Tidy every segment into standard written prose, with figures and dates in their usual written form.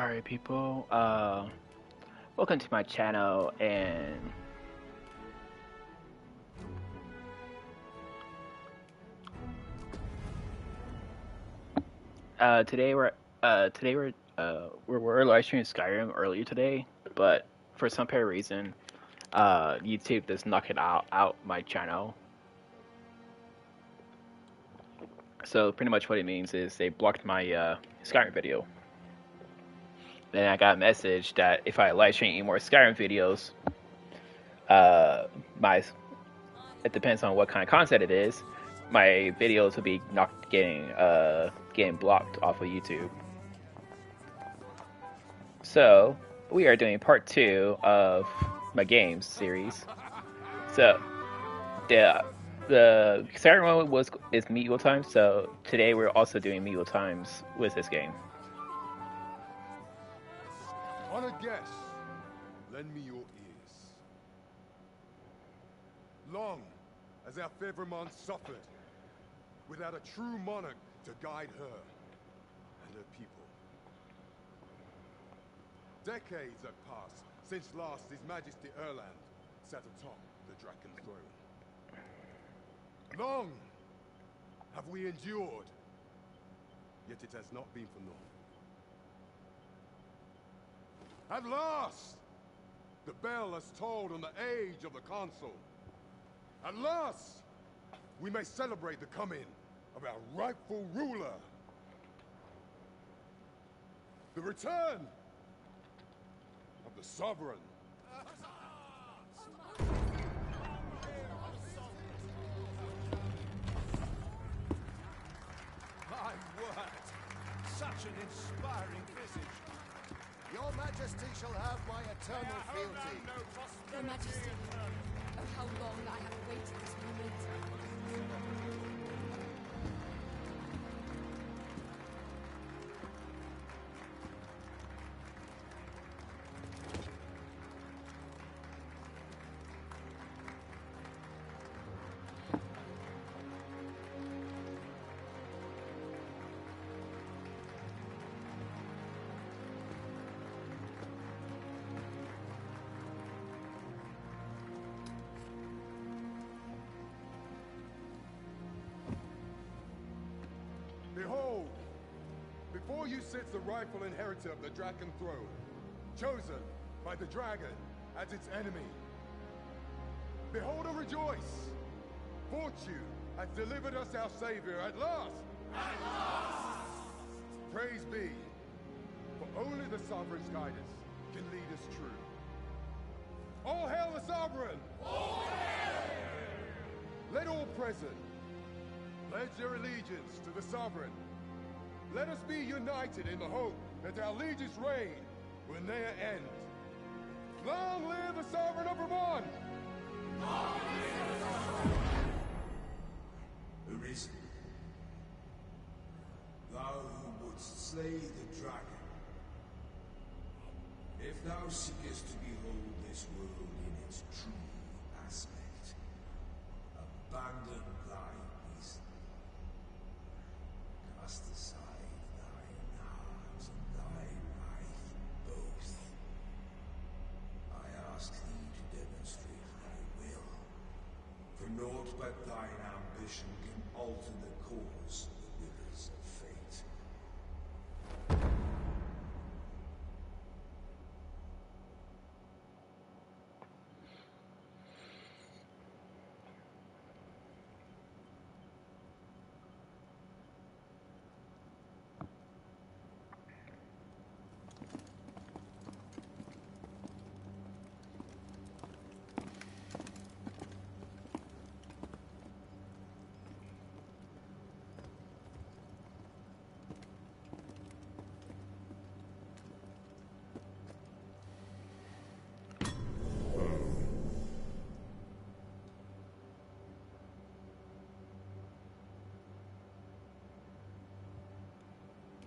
Alright, people. Welcome to my channel, and today we're live streaming Skyrim earlier today, but for some apparent reason, YouTube just knocked it out my channel. So pretty much what it means is they blocked my Skyrim video. Then I got a message that if I live stream any more Skyrim videos, my it depends on what kind of content it is, my videos will be getting blocked off of YouTube. So we are doing part 2 of my games series. So the Skyrim one is medieval times. So today we're also doing medieval times with this game. Honored guests, lend me your ears. Long as our Fevrimond suffered, without a true monarch to guide her and her people. Decades have passed since last His Majesty Erland sat atop the Draken throne. Long have we endured, yet it has not been for naught. At last, the bell has tolled on the age of the Consul. At last, we may celebrate the coming of our rightful ruler. The return of the Sovereign. My word! Such an inspiring visage. Your Majesty shall have my eternal fealty. Your Majesty, oh how long I have awaited this moment. Behold, before you sits the rightful inheritor of the Draken throne, chosen by the dragon as its enemy. Behold and rejoice! Fortune has delivered us our savior at last! At last! Praise be, for only the sovereign's guidance can lead us true. All hail the sovereign! All hail! Let all present pledge their allegiance to the sovereign. Let us be united in the hope that our liege's reign will ne'er end. Long live the sovereign of Vermont! Long live the sovereign! Arisen, thou who wouldst slay the dragon, if thou seekest to behold this world in its true aspect, abandon thy reason. Cast aside thine heart and thy life both. I ask thee to demonstrate thy will, for naught but thine ambition can alter the course of the rivers of fate.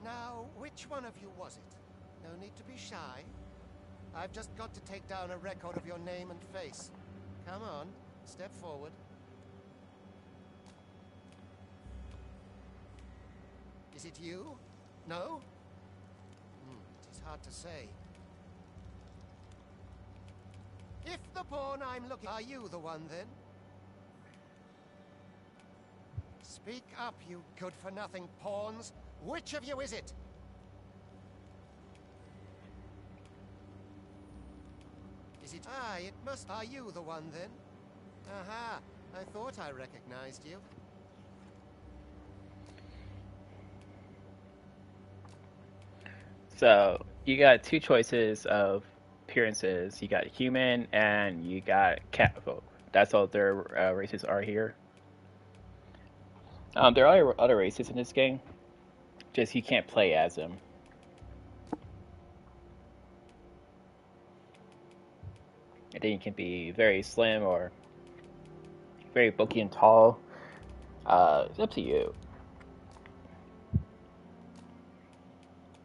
Now, which one of you was it? No need to be shy. I've just got to take down a record of your name and face. Come on, step forward. Is it you? No? It is hard to say. If the pawn I'm looking... Are you the one, then? Speak up, you good-for-nothing pawns. Which of you is it? Is it... Ah, it must... Are you the one, then? Aha, I thought I recognized you. So, you got two choices of appearances. You got human and you got cat folk. That's all their races are here. There are other races in this game. Just you can't play as them. And then you can be very slim or very bulky and tall. It's up to you.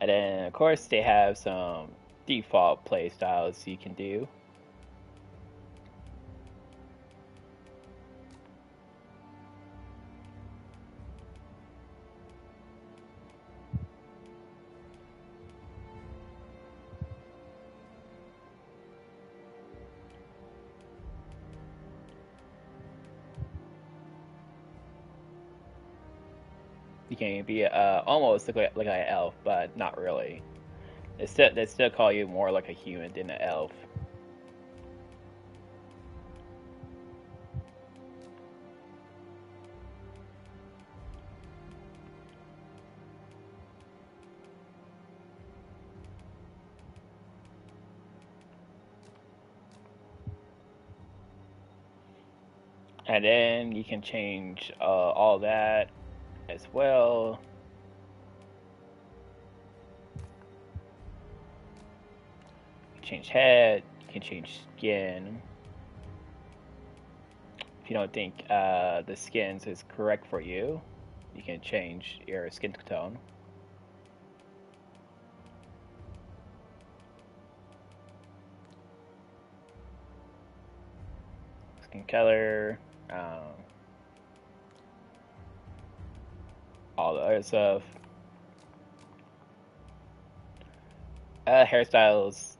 And then, of course, they have some default play styles you can do. You can be almost like an elf, but not really. They still call you more like a human than an elf. And then you can change all that as well. You can change head, you can change skin. If you don't think the skins is correct for you, you can change your skin tone. Skin color, all the other stuff. Hairstyles.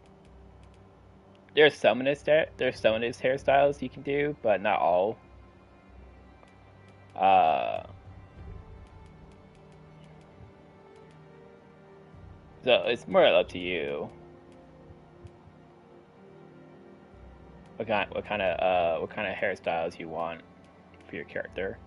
There's some of these hairstyles you can do, but not all. So it's more up to you. What kind of hairstyles you want for your character.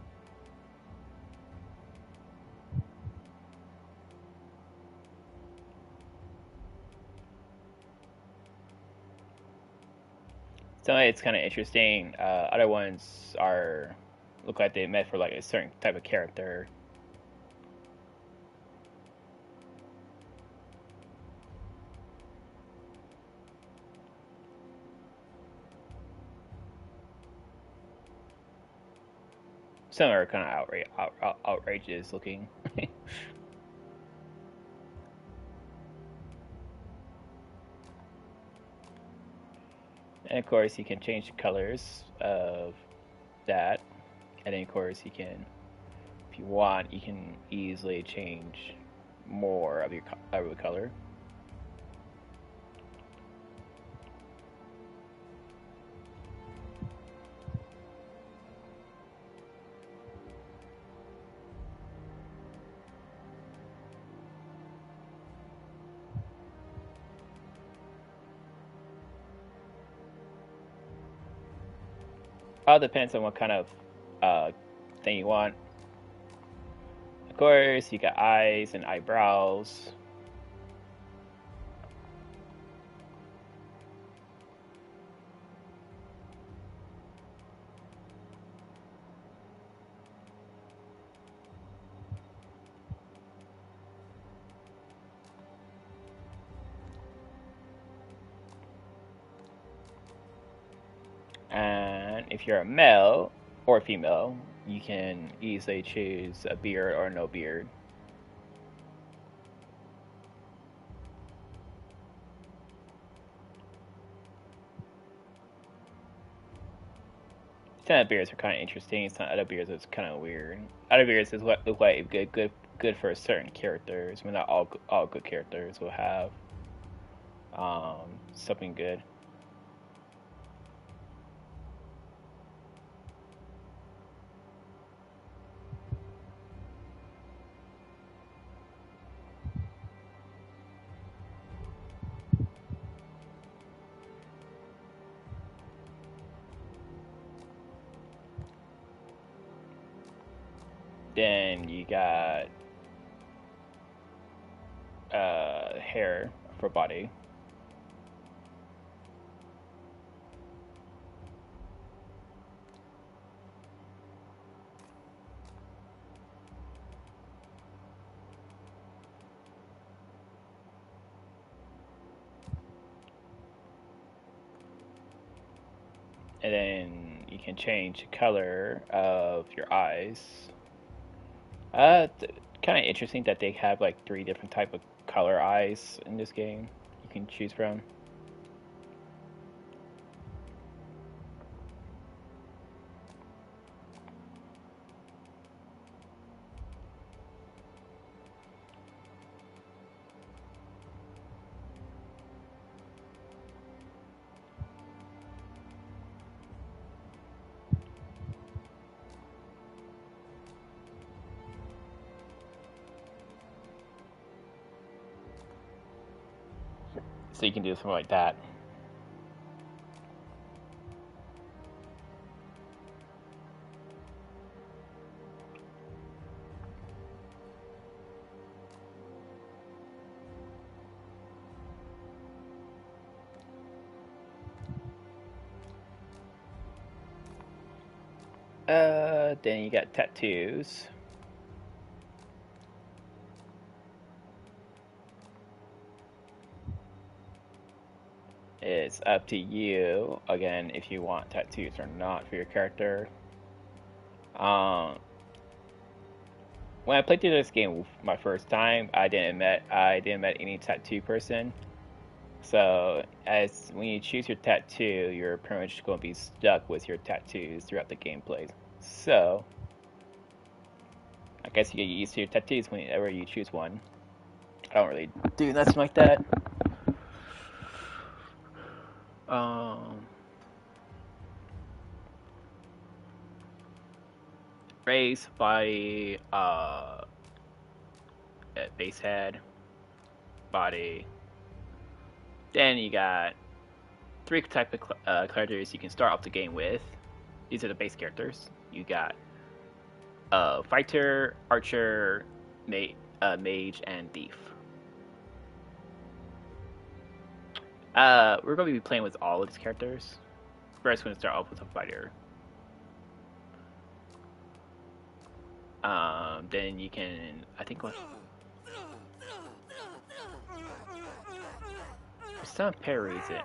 Some of it's kind of interesting. Other ones look like they meant for like a certain type of character. Some are kind of outrageous looking. And of course, you can change the colors of that. And then, of course, you can, if you want, you can easily change more of your color. All depends on what kind of thing you want. Of course, you got eyes and eyebrows. And if you're a male or female, you can easily choose a beard or no beard. Some beards are kind of interesting. Some other beards is kind of weird. Other beards is what look like good for certain characters, but not all good characters will have. something good. Then you got hair for body. And then you can change the color of your eyes. Kind of interesting that they have like 3 different type of color eyes in this game you can choose from. So you can do something like that. Then you got tattoos. It's up to you, again, if you want tattoos or not for your character. When I played through this game my first time, I didn't met any tattoo person. So as when you choose your tattoo, you're pretty much going to be stuck with your tattoos throughout the gameplay. So I guess you get used to your tattoos whenever you choose one. I don't really do nothing like that. Face, body, base head, body. Then you got 3 type of characters you can start off the game with. These are the base characters. You got fighter, archer, mage, and thief. We're going to be playing with all of these characters. First, we're going to start off with a fighter. Then you can, I think, some parries it.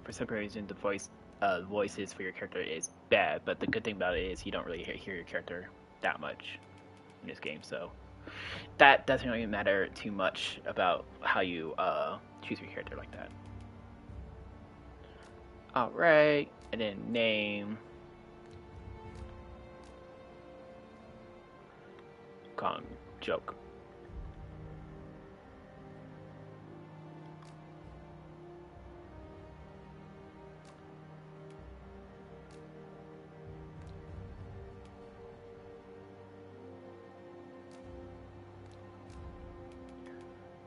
For some reason, the voices for your character is bad, but the good thing about it is you don't really hear your character that much in this game, so that doesn't really matter too much about how you choose your character like that. Alright, and then name. Call him Joke.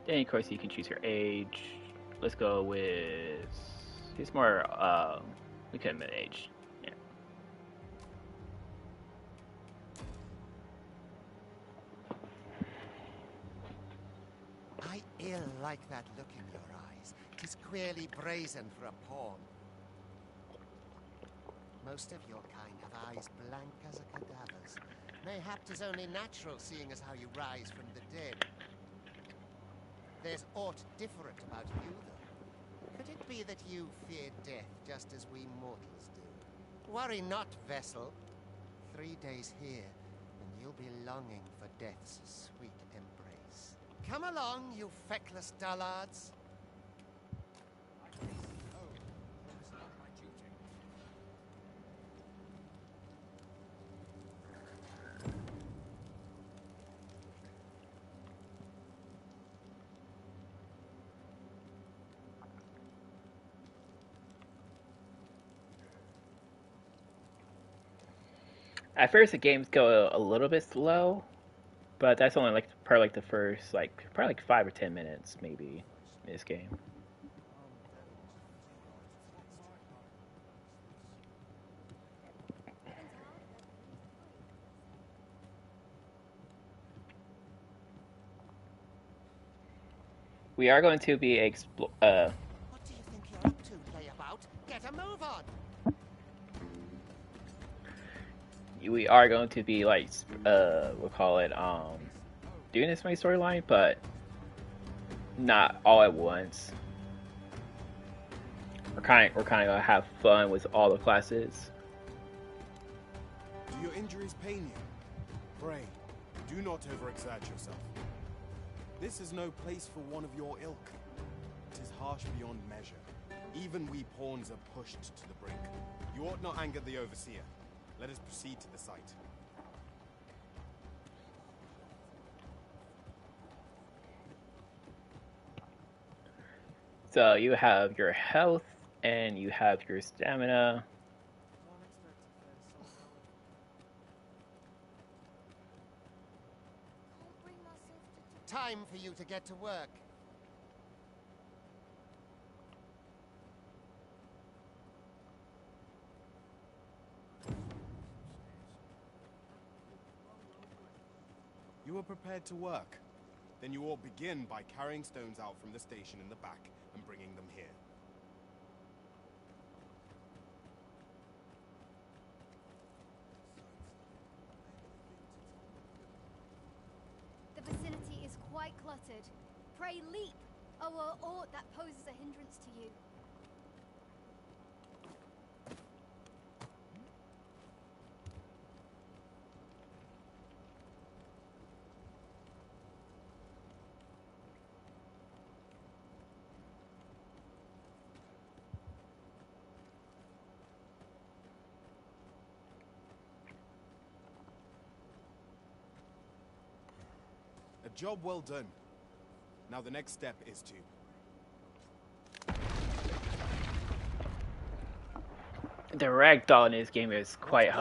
Then of course you can choose your age. Let's go with, he's more we could admit age. Yeah. I ill like that look in your eyes. 'Tis queerly brazen for a pawn. Most of your kind have eyes blank as a cadaver's. Mayhap 'tis only natural, seeing as how you rise from the dead. There's aught different about you, though. Could it be that you fear death just as we mortals do? Worry not, vessel. 3 days here, and you'll be longing for death's sweet embrace. Come along, you feckless dullards. At first, the games go a little bit slow, but that's only like probably like the first probably like 5 or 10 minutes maybe in this game. We are going to be What do you think you're up to, layabout? Get a move on! we are going to be like we'll call it doing this main storyline, but not all at once. We're kind of gonna have fun with all the classes. Do your injuries pain you? Pray, do not overexert yourself. This is no place for one of your ilk. It is harsh beyond measure. Even we pawns are pushed to the brink. You ought not anger the overseer. Let us proceed to the site. So you have your health and you have your stamina. Time for you to get to work. You are prepared to work? Then you ought begin by carrying stones out from the station in the back and bringing them here. The vicinity is quite cluttered. Pray leap, or aught that poses a hindrance to you. A job well done. Now the next step is to... The ragdoll in this game is quite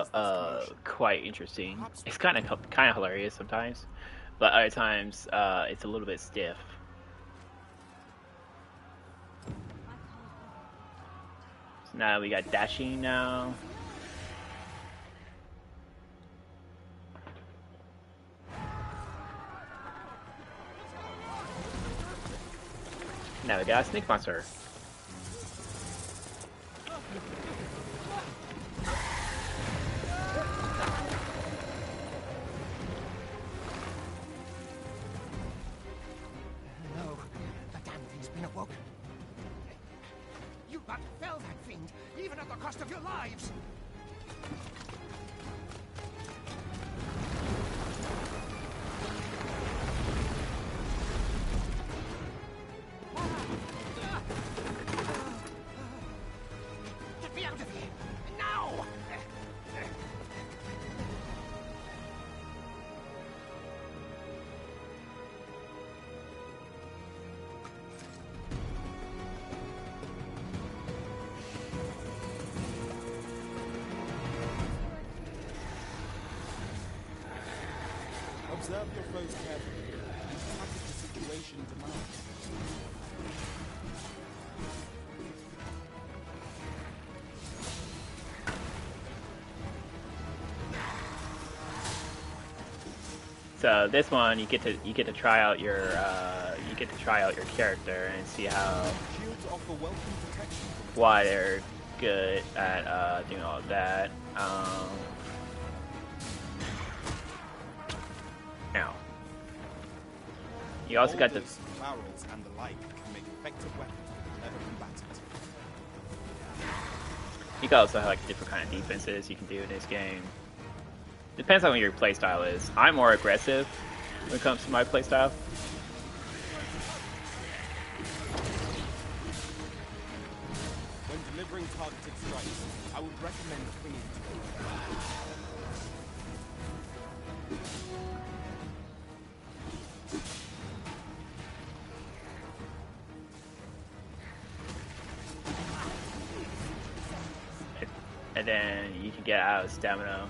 interesting. It's kind of hilarious sometimes, but other times it's a little bit stiff. So now we got dashing now. Now we got a snake monster. No, the damn thing's been awoken. You got to fell that fiend, even at the cost of your lives. Get me out of here! Now! Observe your foes carefully. Attack as the situation demands. So this one you get to try out your character and see how Shields offer welcome protection. why they're good at doing all of that. Now you also got the Boulders, barrels, and the like can make effective weapons for the clever combatant. you can also have like different kind of defenses you can do in this game. Depends on what your playstyle is. I'm more aggressive when it comes to my playstyle. When delivering targeted strikes, I would recommend clinging to them. And then you can get out of stamina.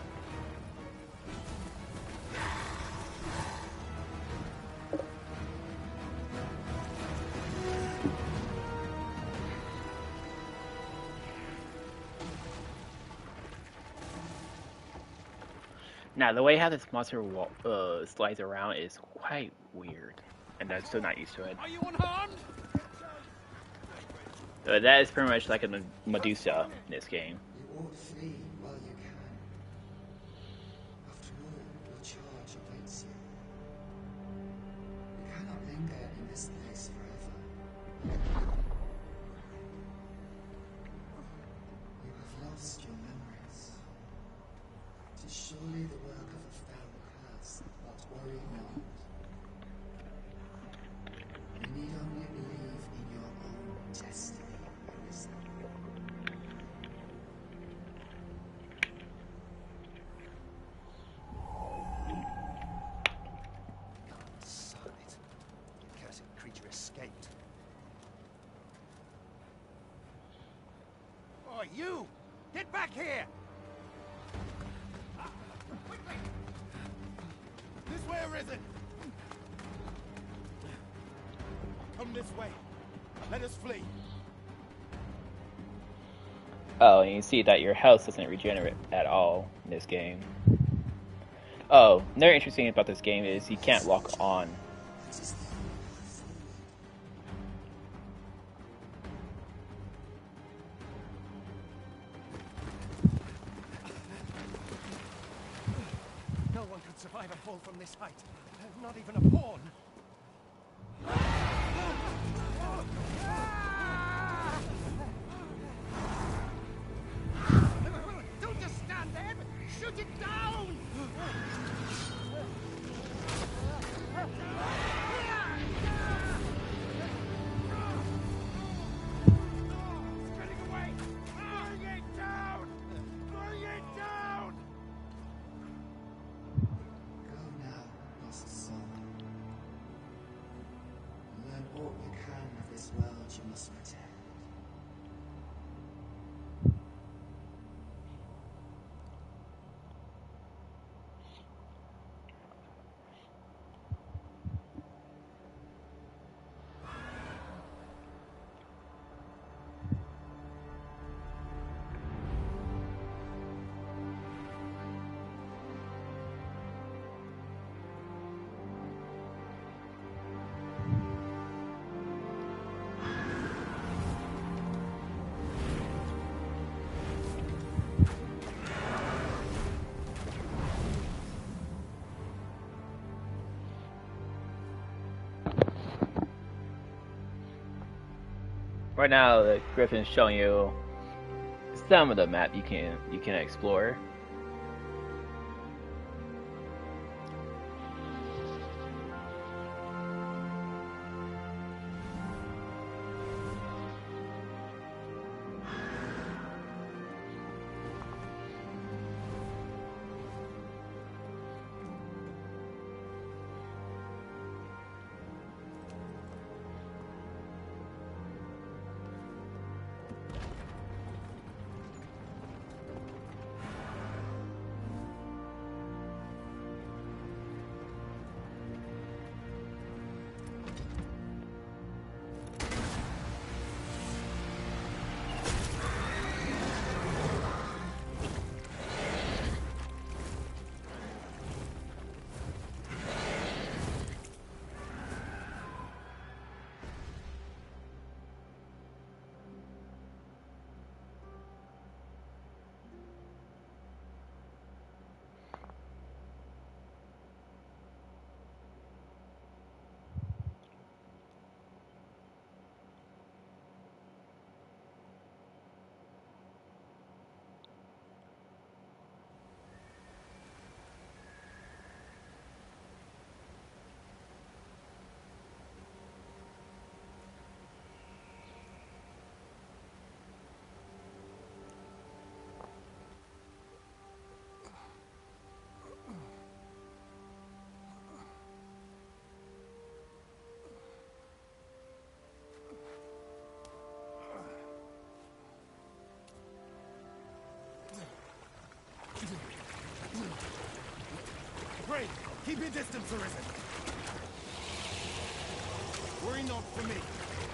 Now, the way how this monster slides around is quite weird, and I'm still not used to it. Are you unharmed? That is pretty much like a Medusa in this game. You ought flee while you can. After all, your charge awaits you. You cannot linger in this place forever. You have lost your memories. It is surely the work of a foul curse, but worry not. You need only believe in your own destiny, Marissa. God, son it. The accursed creature escaped. Oh, you! Get back here! Quickly! This way, Arisen! Come this way. Let us flee. Oh, and you see that your health doesn't regenerate at all in this game. Oh, another interesting thing about this game is you can't lock on. That is the only path forward. No one could survive a fall from this height. Not even a pawn. Don't just stand there, but shoot it down! It's getting away! Bring it down! Bring it down! Go now, lost soul. Learn all you can of this world you must protect. Right now, the Griffin's showing you some of the map you can explore. Pray, keep your distance, Arisen. Worry not for me.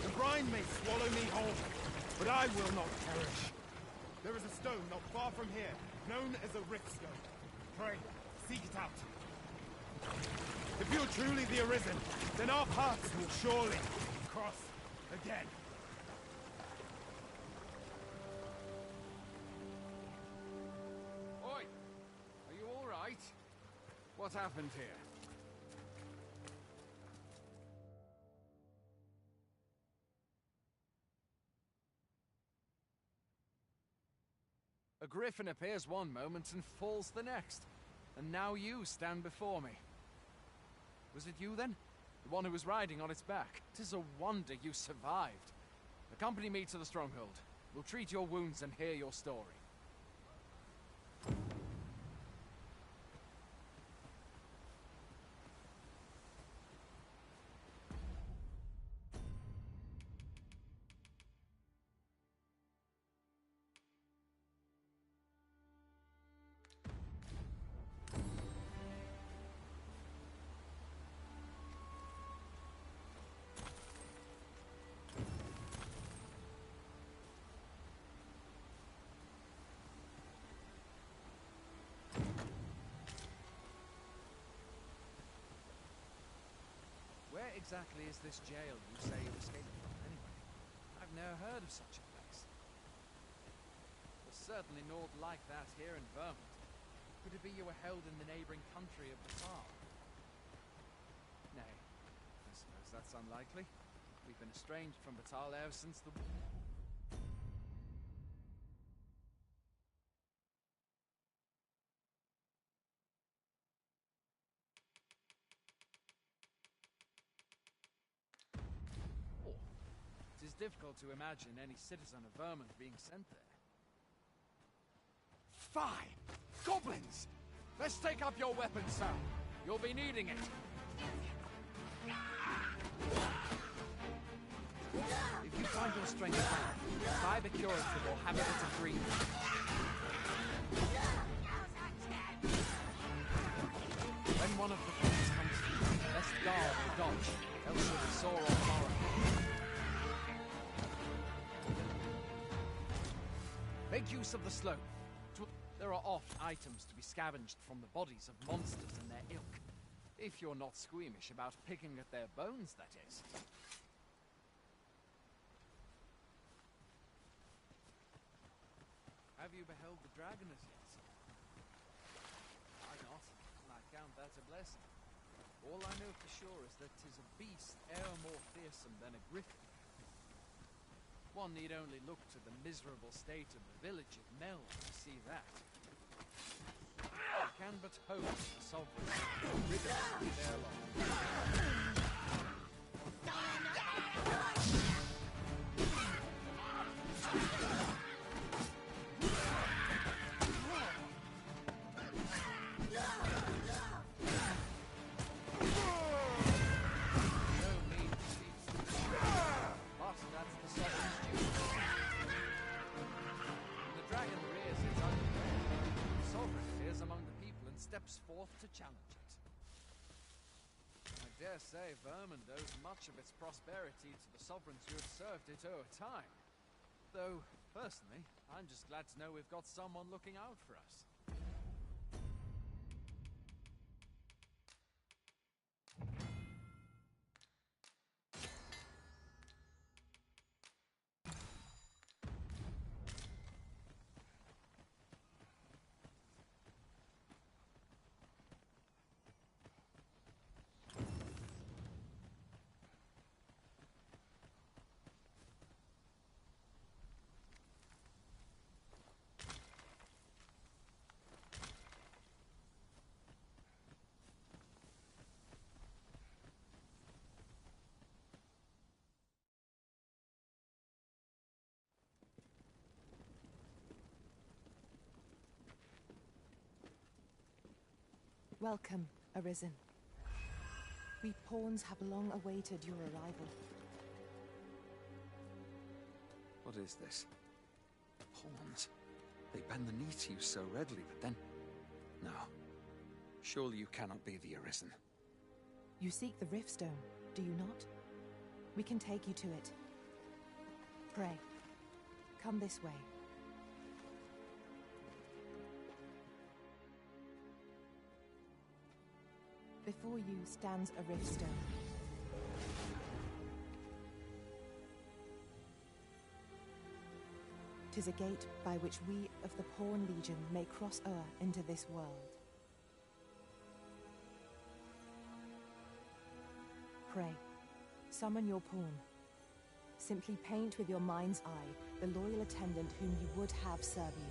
The brine may swallow me whole, but I will not perish. There is a stone not far from here, known as a rift stone. Pray, seek it out. If you're truly the Arisen, then our paths will surely cross again. Oi! Are you all right? What happened here? A griffin appears one moment and falls the next. And now you stand before me. Was it you then? The one who was riding on its back? 'Tis a wonder you survived. Accompany me to the stronghold. We'll treat your wounds and hear your story. Where exactly is this jail you say you escaped from, anyway? I've never heard of such a place. There's certainly naught like that here in Vermont. Could it be you were held in the neighboring country of Batal? Nay, I suppose that's unlikely. We've been estranged from Batal ever since the... It is difficult to imagine any citizen of Vermont being sent there. Fie! Goblins! Let's take up your weapons, sir. You'll be needing it. If you find your strength high, try the curative or have a bit of green. When one of the things comes to you, best guard or dodge, else you'll be sore or foreign. Make use of the slope. There are oft items to be scavenged from the bodies of monsters and their ilk. If you're not squeamish about picking at their bones, that is. Have you beheld the dragon as yet? Why not? I count that a blessing. All I know for sure is that 'tis a beast e'er more fearsome than a griffin. One need only look to the miserable state of the village of Mel to see that. I can but hope the sovereign will rid us of their lot. Steps forth to challenge it. I dare say Vermont owes much of its prosperity to the sovereigns who have served it o'er time. Though, personally, I'm just glad to know we've got someone looking out for us. Welcome, Arisen. We pawns have long awaited your arrival. What is this? Pawns. They bend the knee to you so readily, but then... No. Surely you cannot be the Arisen. You seek the Riftstone, do you not? We can take you to it. Pray. Come this way. Before you stands a Riftstone. 'Tis a gate by which we of the Pawn Legion may cross o'er into this world. Pray. Summon your pawn. Simply paint with your mind's eye the loyal attendant whom you would have serve you.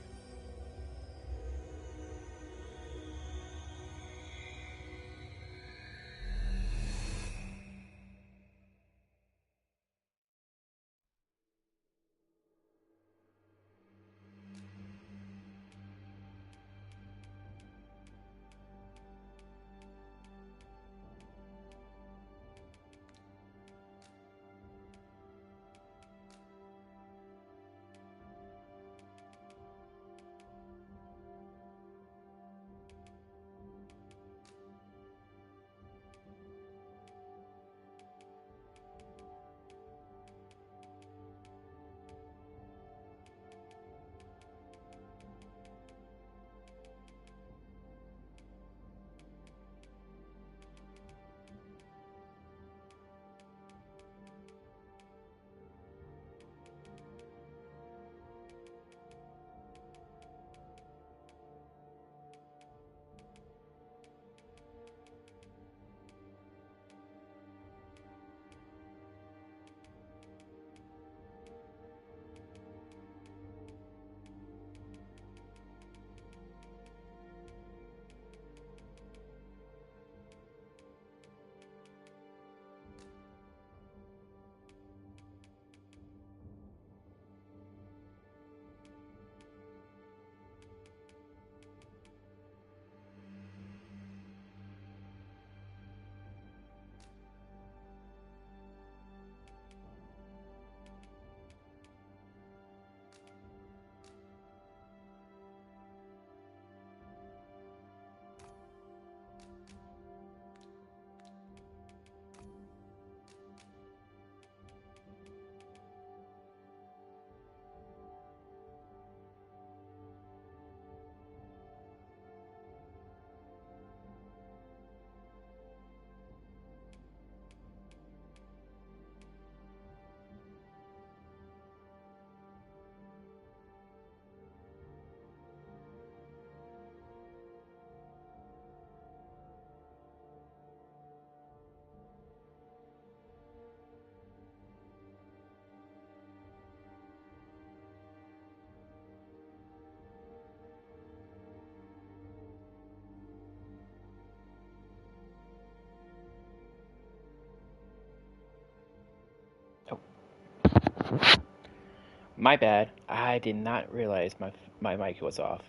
My bad. I did not realize my mic was off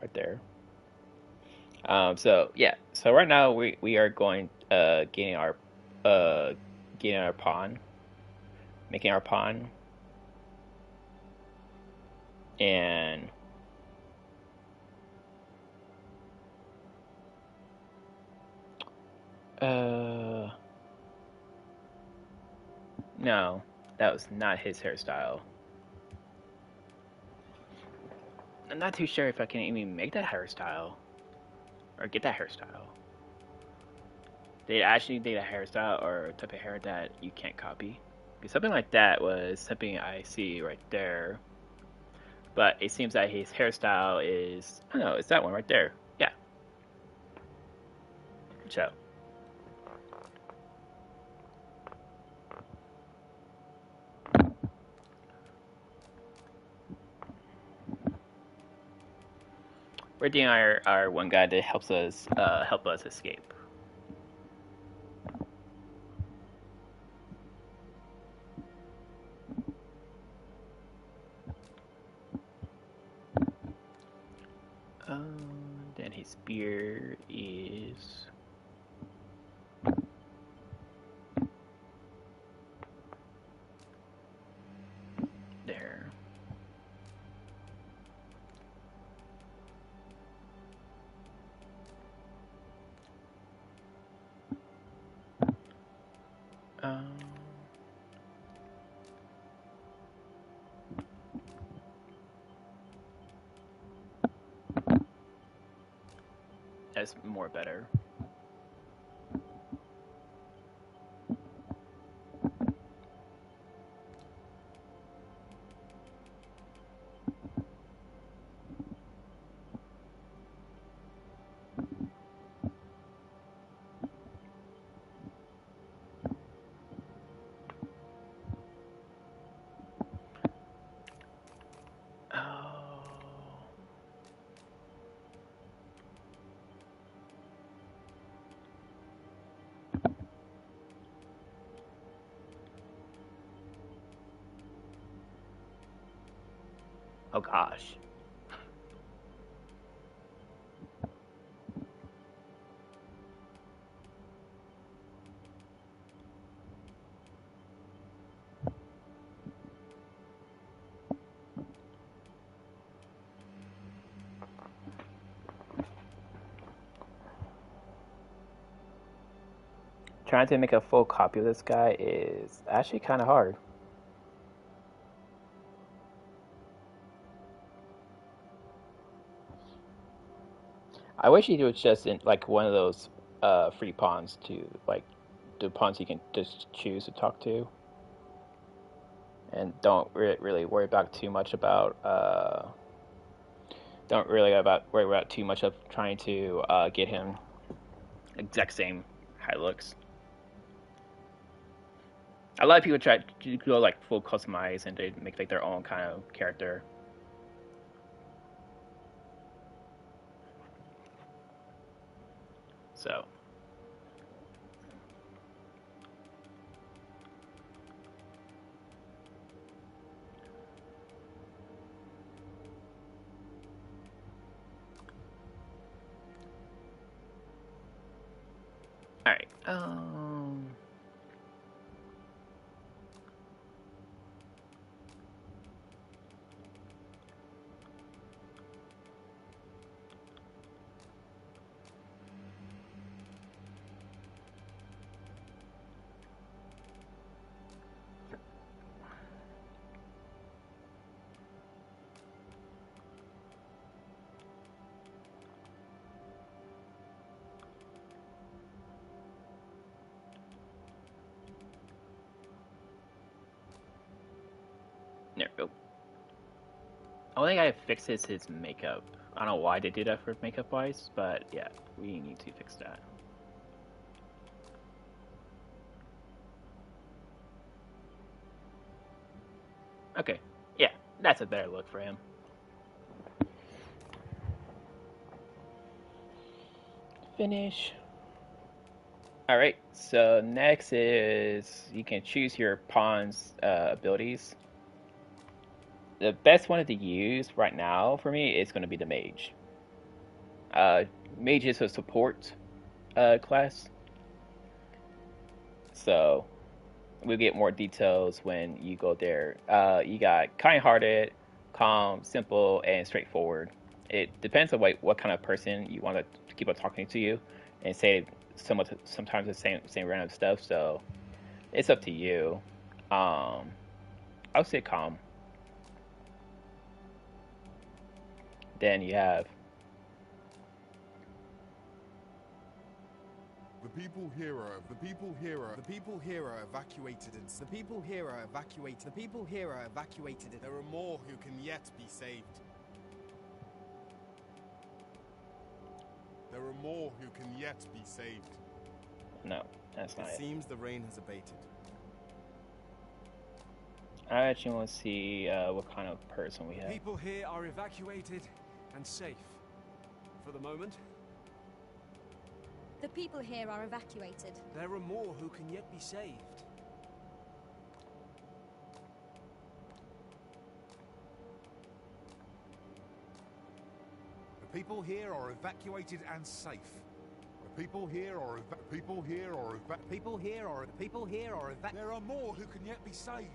right there. So yeah. So right now we are going getting our pawn, making our pawn, and no, that was not his hairstyle. I'm not too sure if I can even make that hairstyle or get that hairstyle. They actually did a hairstyle or type of hair that you can't copy. Because something like that was something I see right there. But it seems that his hairstyle is, I don't know, it's that one right there. Yeah. So. We're doing our one guy that help us escape. Then his spear is there. it's more better. Oh. Oh gosh. Trying to make a full copy of this guy is actually kind of hard. I wish he was just in like one of those free pawns to like the pawns you can just choose to talk to, and don't really worry about too much about don't really worry about too much of trying to get him exact same how it looks. A lot of people try to go like full customize and they make like their own kind of character. So all right. There we go. Only thing I fix is his makeup. I don't know why they did that for makeup wise, but yeah, we need to fix that. Okay, yeah, that's a better look for him. Finish. All right, so next is you can choose your pawn's abilities. The best one to use right now for me is going to be the mage. Mage is a support class, so we'll get more details when you go there. You got kind-hearted, calm, simple, and straightforward. It depends on what kind of person you want to keep on talking to you, and say sometimes the same random stuff. So it's up to you. I'll say calm. Then you have The people here are evacuated and the people here are evacuated. The people here are evacuated. There are more who can yet be saved. There are more who can yet be saved. no, that's not it. It seems the rain has abated. I actually want to see what kind of person we have. People here are evacuated and safe. For the moment. The people here are evacuated. There are more who can yet be saved. The people here are evacuated and safe. The people here are people here are People here are There are more who can yet be saved.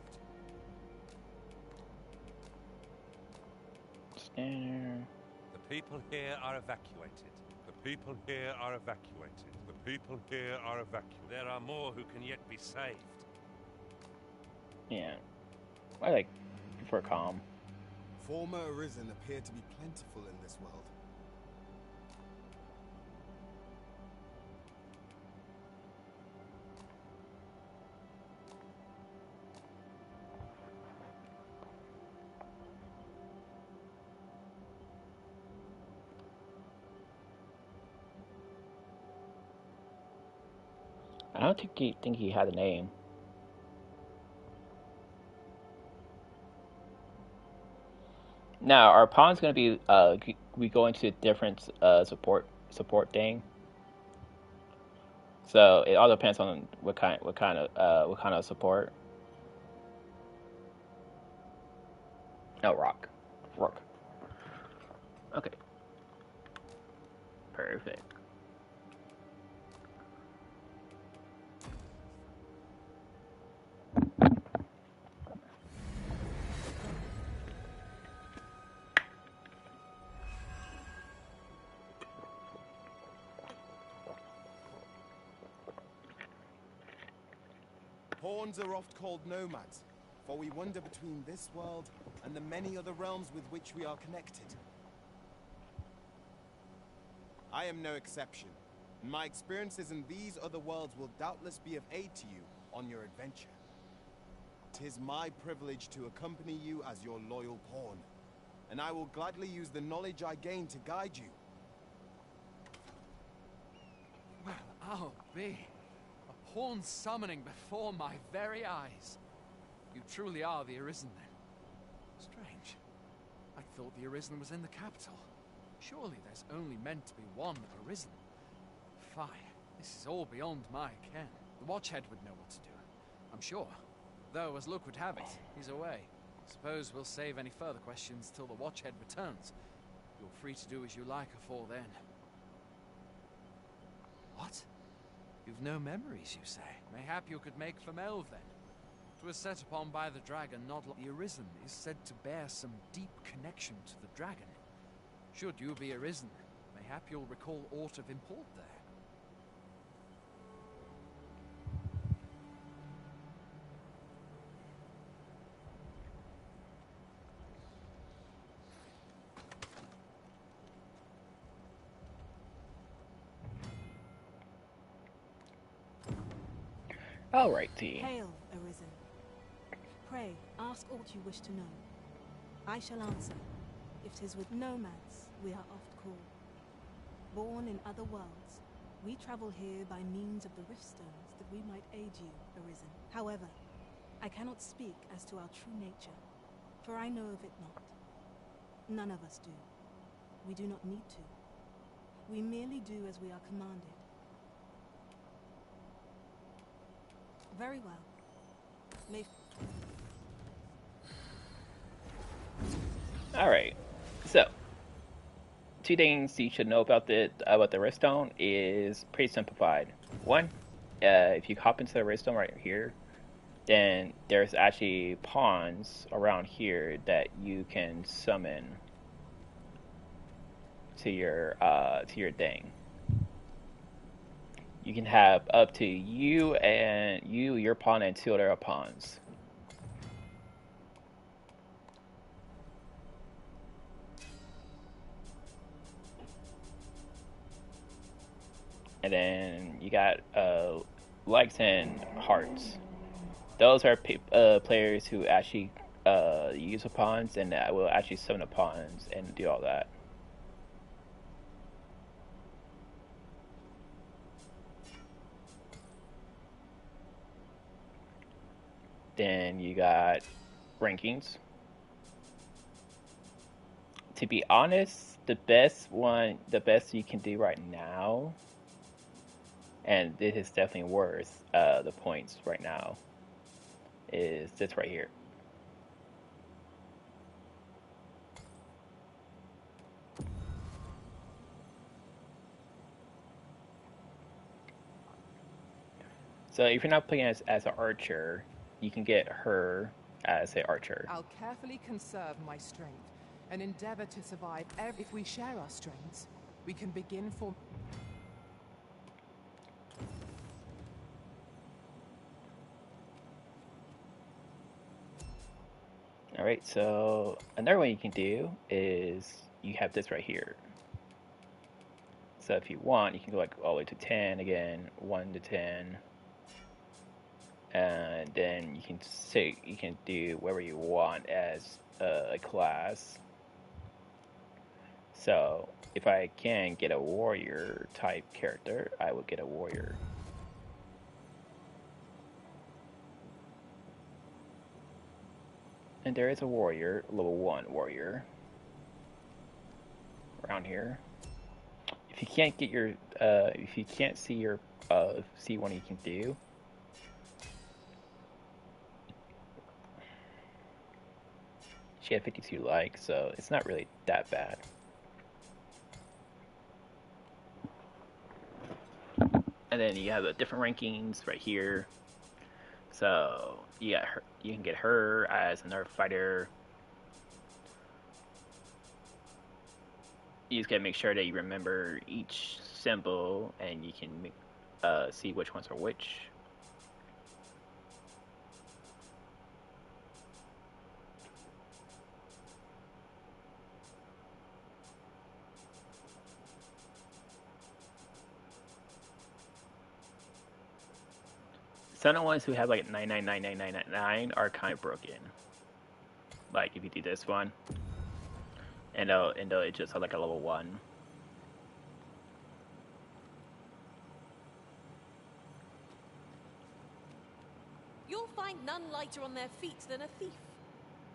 Scanner. The people here are evacuated. The people here are evacuated. The people here are evacuated. There are more who can yet be saved. Yeah, I like prefer calm. Former arisen appear to be plentiful in this world. I don't think he had a name. Now our pawn's gonna be we go into a different support thing. So it all depends on what kind of support. Oh, rock. Okay, perfect. Pawns are oft called nomads, for we wander between this world and the many other realms with which we are connected. I am no exception, and my experiences in these other worlds will doubtless be of aid to you on your adventure. 'Tis my privilege to accompany you as your loyal pawn, and I will gladly use the knowledge I gain to guide you. Well, I'll be. A pawn summoning before my very eyes. You truly are the Arisen, then. Strange. I thought the Arisen was in the capital. Surely there's only meant to be one Arisen. Fine. This is all beyond my ken. The Watchhead would know what to do, I'm sure. Though, as luck would have it, he's away. Suppose we'll save any further questions till the Watchhead returns. You're free to do as you like afore then. What? You've no memories, you say? Mayhap you could make for Melve, then. 'Twas set upon by the dragon, not like the Arisen is said to bear some deep connection to the dragon. Should you be Arisen, mayhap you'll recall aught of import there. Alrighty. Hail, Arisen. Pray, ask aught you wish to know. I shall answer, if 'tis with nomads we are oft called. Born in other worlds, we travel here by means of the riftstones that we might aid you, Arisen. However, I cannot speak as to our true nature, for I know of it not. None of us do. We do not need to. We merely do as we are commanded. Very well. May Alright. So, two things you should know about the redstone is pretty simplified. One, if you hop into the redstone right here, then there's actually pawns around here that you can summon to your thing. You can have up to your pawn, and two other pawns. And then you got likes and hearts. Those are players who actually use the pawns and will actually summon the pawns and do all that. Then you got rankings. To be honest, the best you can do right now, and this is definitely worth the points right now, is this right here. So if you're not playing as an archer, you can get her as an archer. I'll carefully conserve my strength and endeavor to survive. If we share our strengths, we can begin for. Alright, so another one you can do is you have this right here. So if you want, you can go like all the way to 10 again, 1 to 10. And then you can do whatever you want as a class. So if I can get a warrior type character, I would get a warrior. And there is a warrior, level 1 warrior, around here. If you can't get your, if you can't see your, see what you can do. She had 52 likes, so it's not really that bad. And then you have the different rankings right here. So you got her, you can get her as another fighter. You just gotta make sure that you remember each symbol, and you can see which ones are which. Some of the ones who have like 9999999 are kind of broken. Like if you do this one, and it just have like a level 1. You'll find none lighter on their feet than a thief.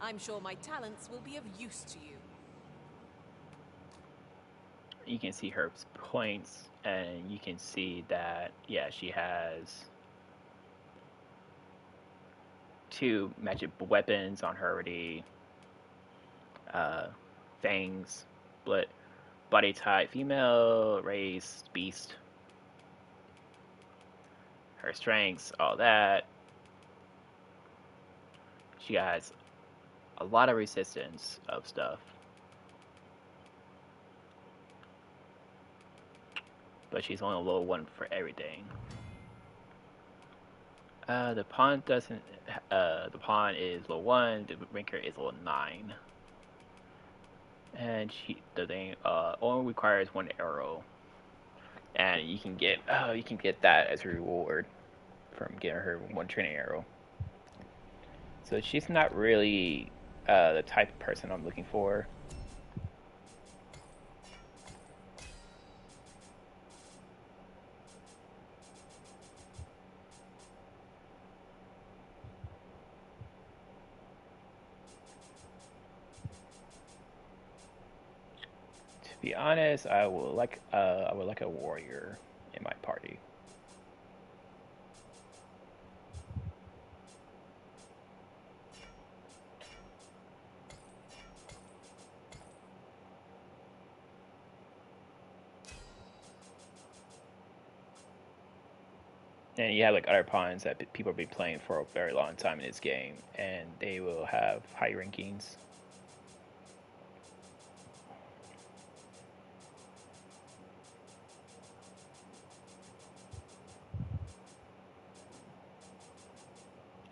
I'm sure my talents will be of use to you. You can see her points, and you can see that, yeah, she has 2 magic weapons on her already. Fangs, split, body type, female, race, beast. Her strengths, all that. She has a lot of resistance of stuff. But she's only a level 1 for everything. The pawn doesn't. The pawn is level 1. The ranker is level 9. And the thing only requires 1 arrow, and you can get that as a reward from getting her 1 training arrow. So she's not really the type of person I'm looking for. To be honest, I would like a warrior in my party. And you have like other pawns that people have been playing for a very long time in this game, and they will have high rankings.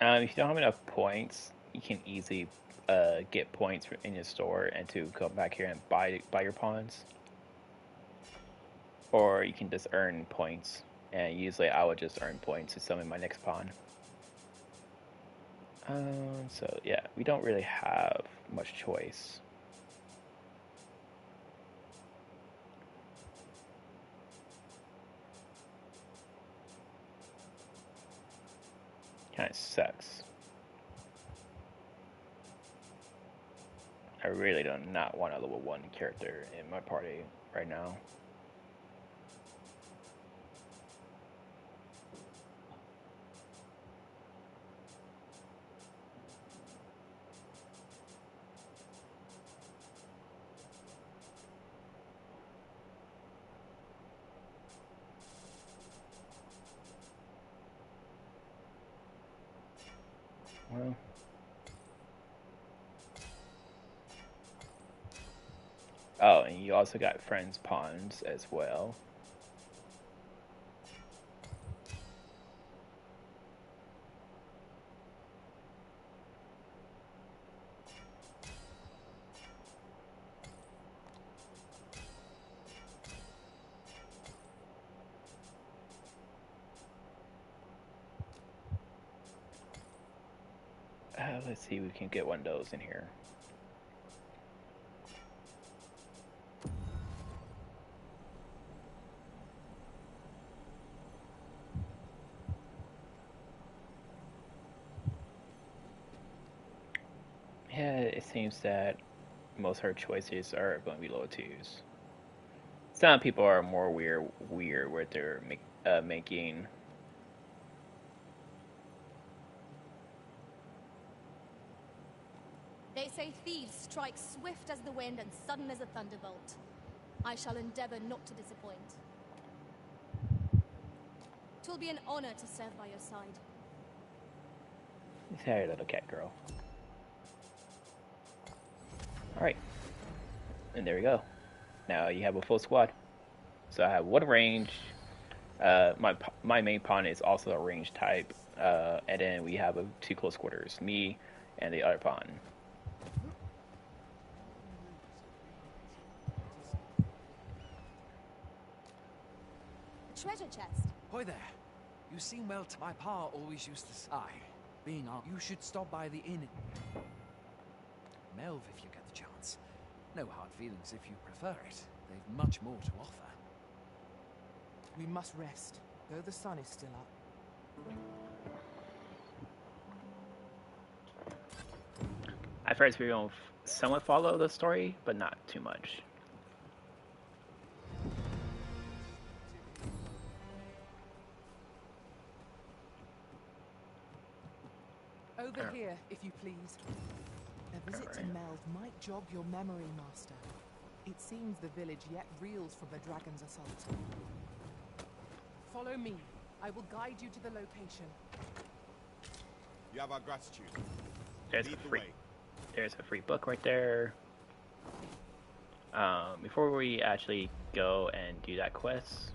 If you don't have enough points, you can easily get points in your store and to come back here and buy your pawns. Or you can just earn points, and usually I would just earn points to summon my next pawn. So yeah, we don't really have much choice. Kind of sucks. I really do not want a level 1 character in my party right now. Well, oh, and you also got friends pawns as well. Let's see if we can get one of those in here. it seems that most of her choices are going to be low twos. Some people are more weird with their making. They say thieves strike swift as the wind and sudden as a thunderbolt. I shall endeavor not to disappoint. 'Twill be an honor to serve by your side. Hey, little cat girl. Alright. And there we go. Now you have a full squad. So I have one range. My main pawn is also a range type. And then we have 2 close quarters. Me and the other pawn. A treasure chest. Boy there. You seem well my pa always used to say, being on, you should stop by the inn. Melve if you get the chance. No hard feelings if you prefer it. They've much more to offer. We must rest, though the sun is still up. At first we don't somewhat follow the story, but not too much. Over here, if you please. A visit to Melve might jog your memory, Master. It seems the village yet reels from the dragon's assault. Follow me. I will guide you to the location. You have our gratitude. There's Lead a the free. way. There's a free book right there. Before we actually go and do that quest,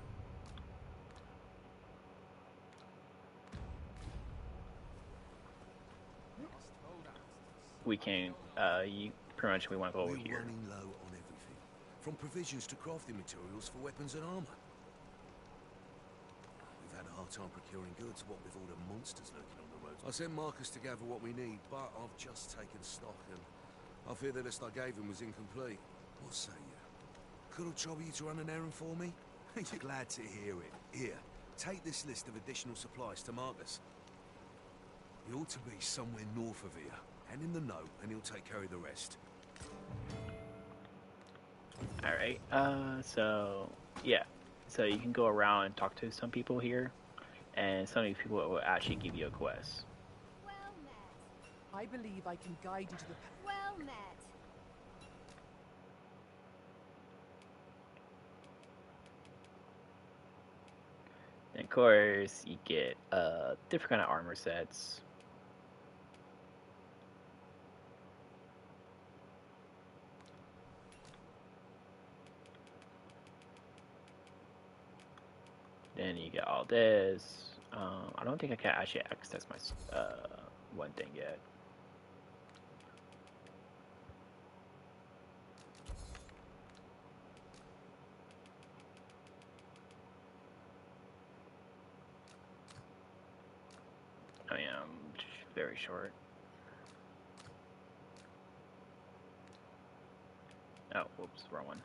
we can, you pretty much we want to go over We're here. running low on everything, from provisions to crafting materials for weapons and armor. We've had a hard time procuring goods, what with all the monsters lurking on the roads. I sent Marcus to gather what we need, but I've just taken stock, and I fear the list I gave him was incomplete. What say you? Could I trouble you to run an errand for me? You're glad to hear it. Here, take this list of additional supplies to Marcus. He ought to be somewhere north of here. Hand him the note, and he'll take care of the rest. Alright, so, yeah. So you can go around and talk to some people here, and some of these people will actually give you a quest. Well met. I believe I can guide you to the Well met. And of course, you get different kind of armor sets. Then you get all this. I don't think I can actually access my one thing yet. I am very short. Oh, whoops, wrong one.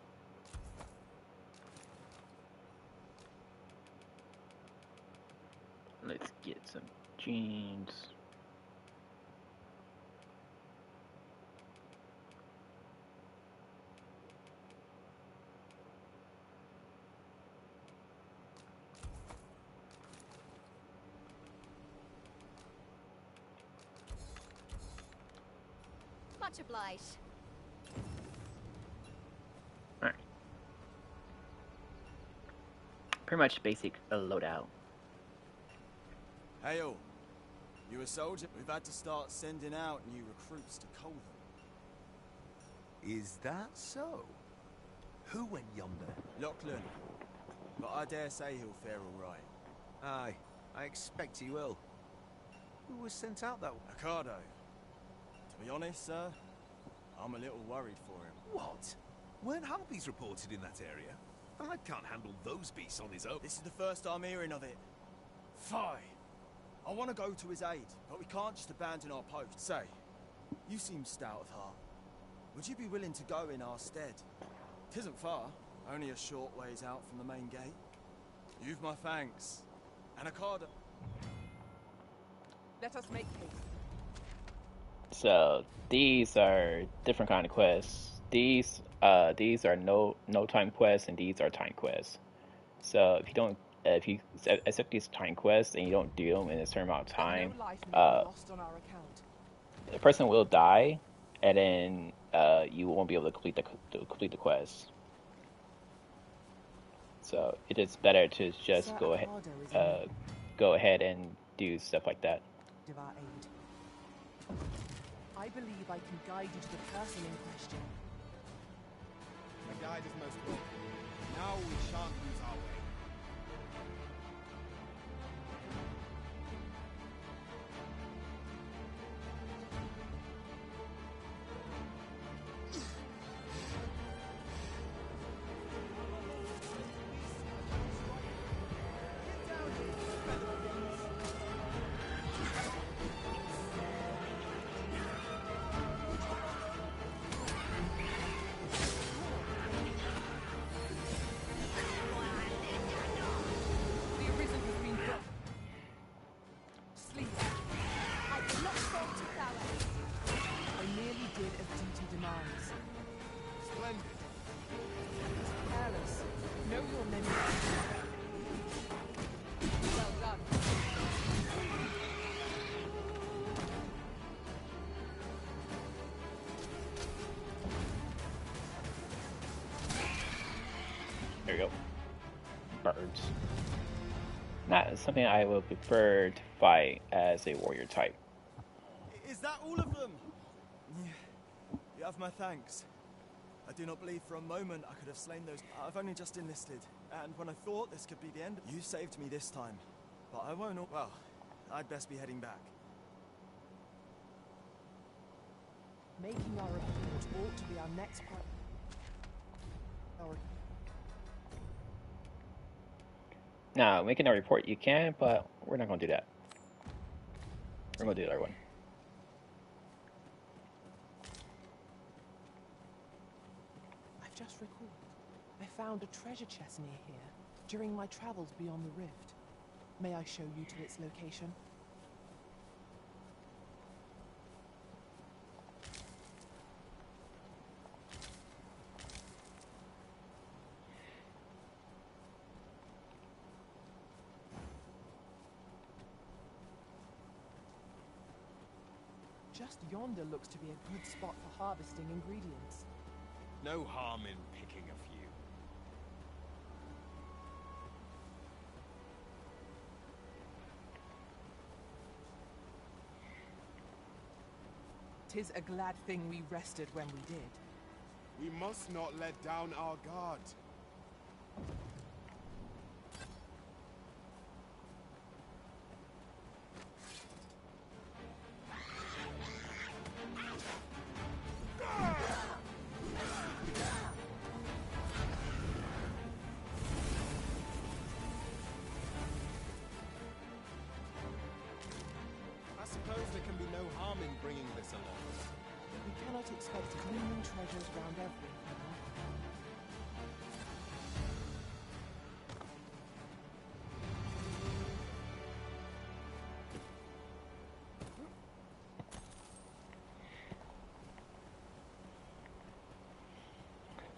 Let's get some jeans. Much obliged. Alright. Pretty much basic loadout. Hey all, you a soldier? We've had to start sending out new recruits to Colvin. Is that so? Who went yonder? Lachlan, but I dare say he'll fare all right. Aye, I expect he will. Who was sent out that way? Ricardo. To be honest, sir, I'm a little worried for him. What? Weren't harpies reported in that area? I can't handle those beasts on his own. This is the first I'm hearing of it. Fie! I want to go to his aid, but we can't just abandon our post. Say, you seem stout of heart. Would you be willing to go in our stead? 'Tisn't far, only a short ways out from the main gate. You've my thanks. And Ricardo. Let us make haste. So these are different kind of quests. These are no time quests, and these are time quests. So if you accept these time quests and you don't do them in a certain amount of time, No life may be lost on our account. the person will die, and then you won't be able to complete the quest. So it is better to just Sir go Arcado is in go ahead and do stuff like that. need of our aid. I believe I can guide you to the person in question. The guide is most welcome. Now we shan't lose our way. The arisen has been brought. Sleep. I will not fall to prowess. I merely did as duty demands. Splendid. Careless. Know your men. Well done. There you go. Birds. Not something I would prefer to fight as a warrior type. Is that all of them? You have my thanks. I do not believe for a moment I could have slain those. I've only just enlisted, and when I thought this could be the end, you saved me this time. But I won't. Well, I'd best be heading back. Making our report ought to be our next priority. Now, making a report you can, but we're not going to do that. We're going to do the other one. I've just recalled. I found a treasure chest near here during my travels beyond the rift. May I show you to its location? Just yonder looks to be a good spot for harvesting ingredients. No harm in picking a few. "'Tis a glad thing we rested when we did. We must not let down our guard. I suppose there can be no harm in bringing this along. We cannot expect gleaming treasures round every corner.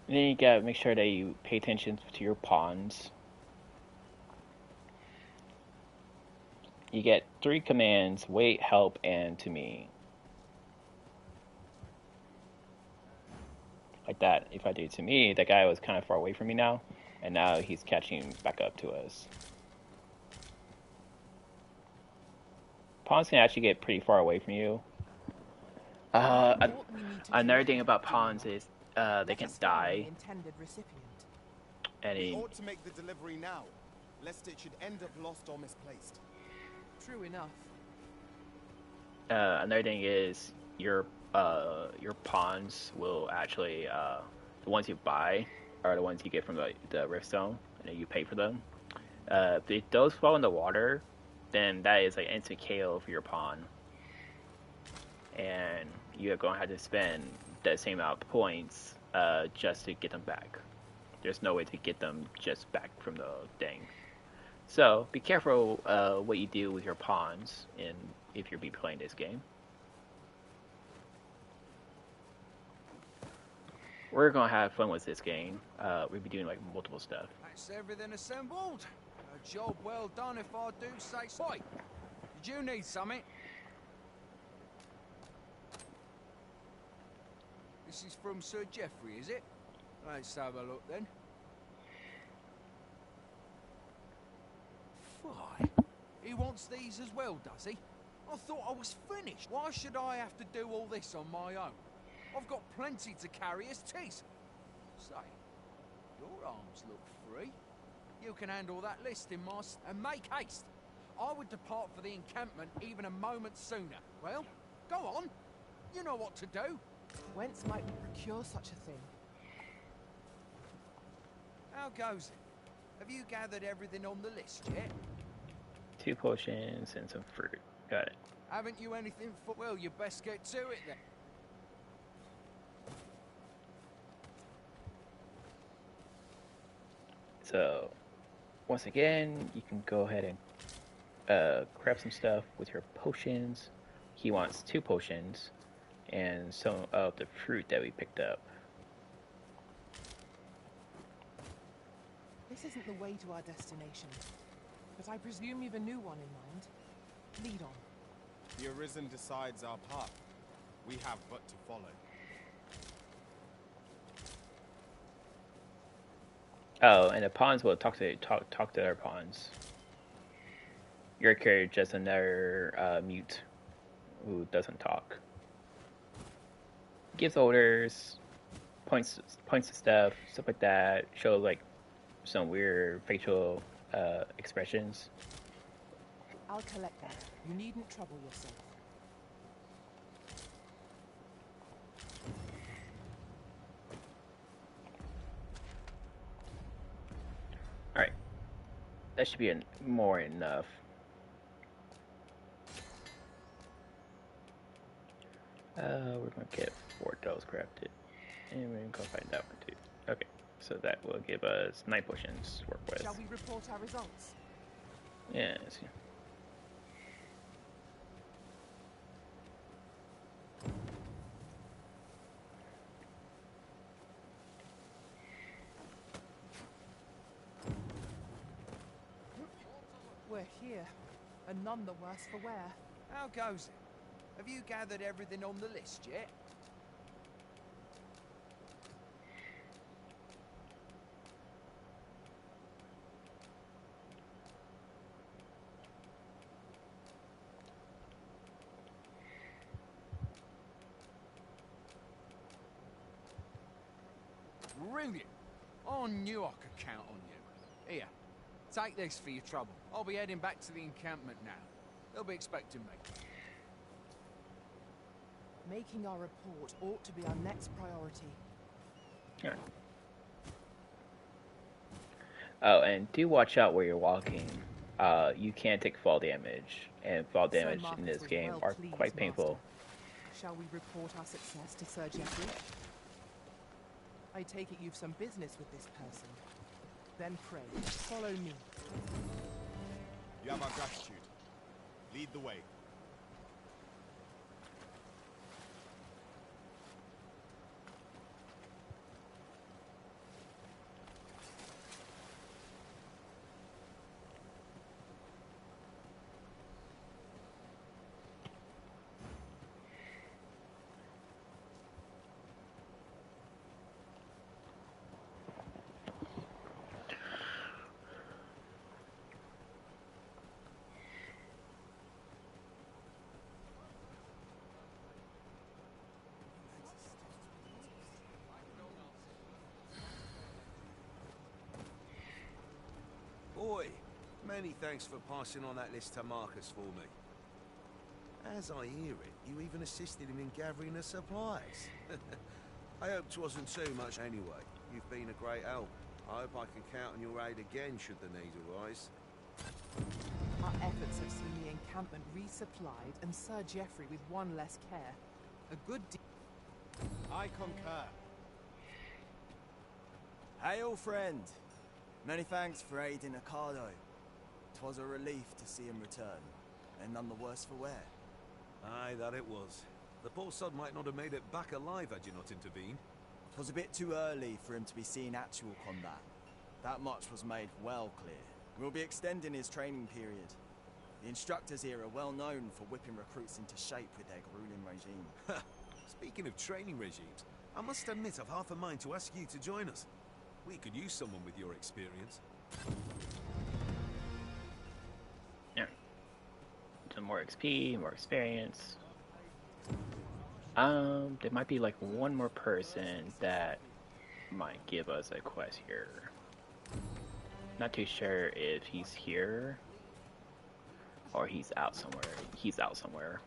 And then you gotta make sure that you pay attention to your pawns. You get 3 commands: wait, help, and to me. Like that. If I do to me, that guy was kind of far away from me now, and now he's catching back up to us. Pawns can actually get pretty far away from you. Another thing about pawns is they can die. And We ought to make the delivery now, lest it should end up lost or misplaced. True enough. another thing is your pawns will actually the ones you buy are the ones you get from the rift zone, and then you pay for them. If those fall in the water, then that is like instant KO for your pawn, and you're going to have to spend that same amount of points just to get them back. There's no way to get them just back from the thing. So be careful what you do with your pawns if you're playing this game. we're gonna have fun with this game. We'll be doing like multiple stuff. That's everything assembled. A job well done, if I do say so. Boy, did you need something? This is from Sir Geoffrey, is it? Let's have a look then. Fine. He wants these as well, does he? I thought I was finished. Why should I have to do all this on my own? I've got plenty to carry as tis. Say, your arms look free. You can handle that list in my... and make haste. I would depart for the encampment even a moment sooner. Well, go on. You know what to do. Whence might we procure such a thing? How goes it? Have you gathered everything on the list yet? 2 potions and some fruit. Got it. Haven't you anything for... Well, you best get to it then. So, once again, you can go ahead and grab some stuff with your potions. He wants 2 potions and some of the fruit that we picked up. This isn't the way to our destination, but I presume you've a new one in mind. Lead on. The Arisen decides our path. We have but to follow. Oh, and the pawns will talk to their pawns. Your character is just another mute who doesn't talk. Gives orders, points to stuff like that. Shows like some weird facial expressions. I'll collect that. You needn't trouble yourself. Alright. That should be more enough. We're gonna get 4 of those crafted. And we're gonna go find that one too. Okay, so that will give us 9 potions to work with. Shall we report our results? Yeah, let's see. We're here, and none the worse for wear. How goes it? Have you gathered everything on the list yet? Brilliant! I knew I could count on you. Here, take this for your trouble. I'll be heading back to the encampment now. They'll be expecting me. Making our report ought to be our next priority. Alright. Oh, and do watch out where you're walking. You can take fall damage, and fall damage in this game are quite painful. Shall we report our success to Sir Geoffrey? I take it you've some business with this person. Then pray, follow me. You have our gratitude. Lead the way. Boy, many thanks for passing on that list to Marcus for me. As I hear it, you even assisted him in gathering the supplies. I hope 'twasn't too much anyway. You've been a great help. I hope I can count on your aid again should the need arise. Our efforts have seen the encampment resupplied and Sir Geoffrey with one less care. A good deal. I concur. Hail, friend. Many thanks for aiding Ocado. 'Twas a relief to see him return, and none the worse for wear. Aye, that it was. The poor sod might not have made it back alive had you not intervened. 'Twas a bit too early for him to be seeing actual combat. That much was made well clear. We'll be extending his training period. The instructors here are well known for whipping recruits into shape with their grueling regime. Speaking of training regimes, I must admit I've half a mind to ask you to join us. We could use someone with your experience. Yeah. Some more XP, more experience. There might be like one more person that might give us a quest here. Not too sure if he's here or he's out somewhere. He's out somewhere.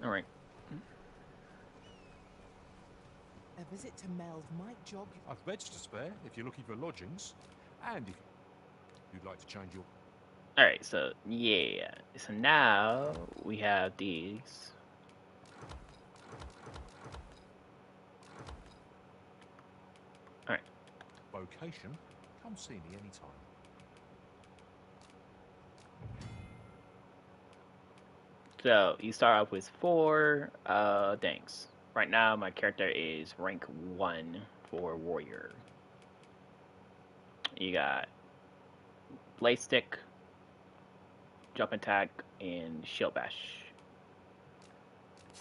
All right. A visit to Meld might jog. I've beds to spare if you're looking for lodgings, and if you'd like to change your... Alright, so yeah. So now we have these. Alright. Vocation, come see me anytime. So you start off with 4 things. Right now my character is rank 1 for warrior. You got blade stick, jump attack, and shield bash.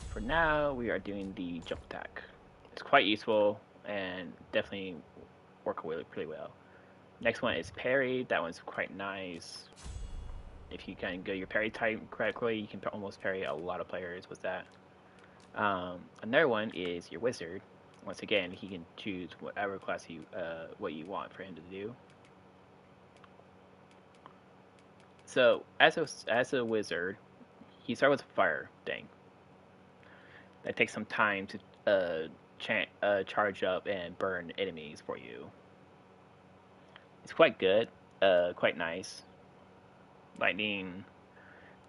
For now, we are doing the jump attack. It's quite useful and definitely work pretty well. Next one is parry. That one's quite nice. If you can get your parry type correctly, you can almost parry a lot of players with that. Another one is your wizard. Once again, he can choose whatever class what you want for him to do. So as a wizard, you start with a fire thing. That takes some time to charge up and burn enemies for you. It's quite good, quite nice. Lightning,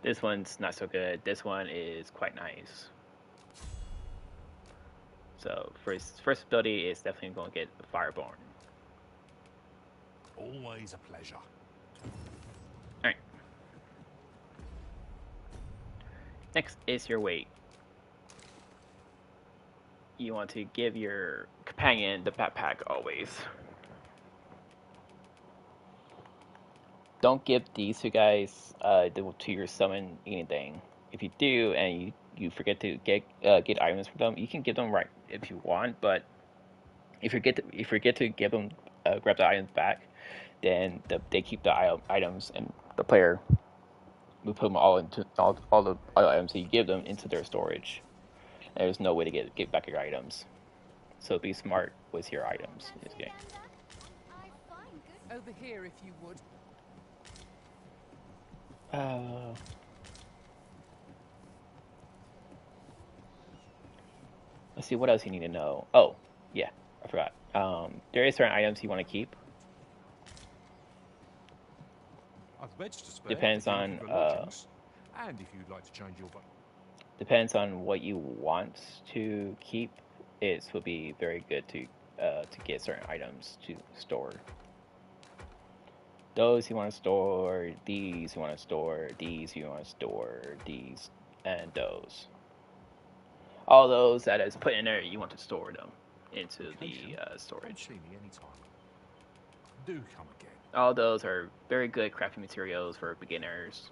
this one's not so good. This one is quite nice. So first ability is definitely going to get Fireborn. Always a pleasure. Alright. Next is your weight. You want to give your companion the backpack always. Don't give these two guys to your summon anything. If you do and you forget to get items from them, you can give them right if you want. But if you forget to give them grab the items back, then they keep the items and the player will put them all into all the items that you give them into their storage. And there's no way to get back your items. So be smart with your items in this game. Over here, if you would. Let's see, what else you need to know. Oh, yeah, I forgot. There is certain items you want to keep. I've beds to spare. Depends on and if you'd like to change your depends on what you want to keep. It would be very good to get certain items to store. Those you want to store, these you want to store, these you want to store, these and those. All those that is put in there, you want to store them into the storage. See me anytime. Do come again. All those are very good crafting materials for beginners.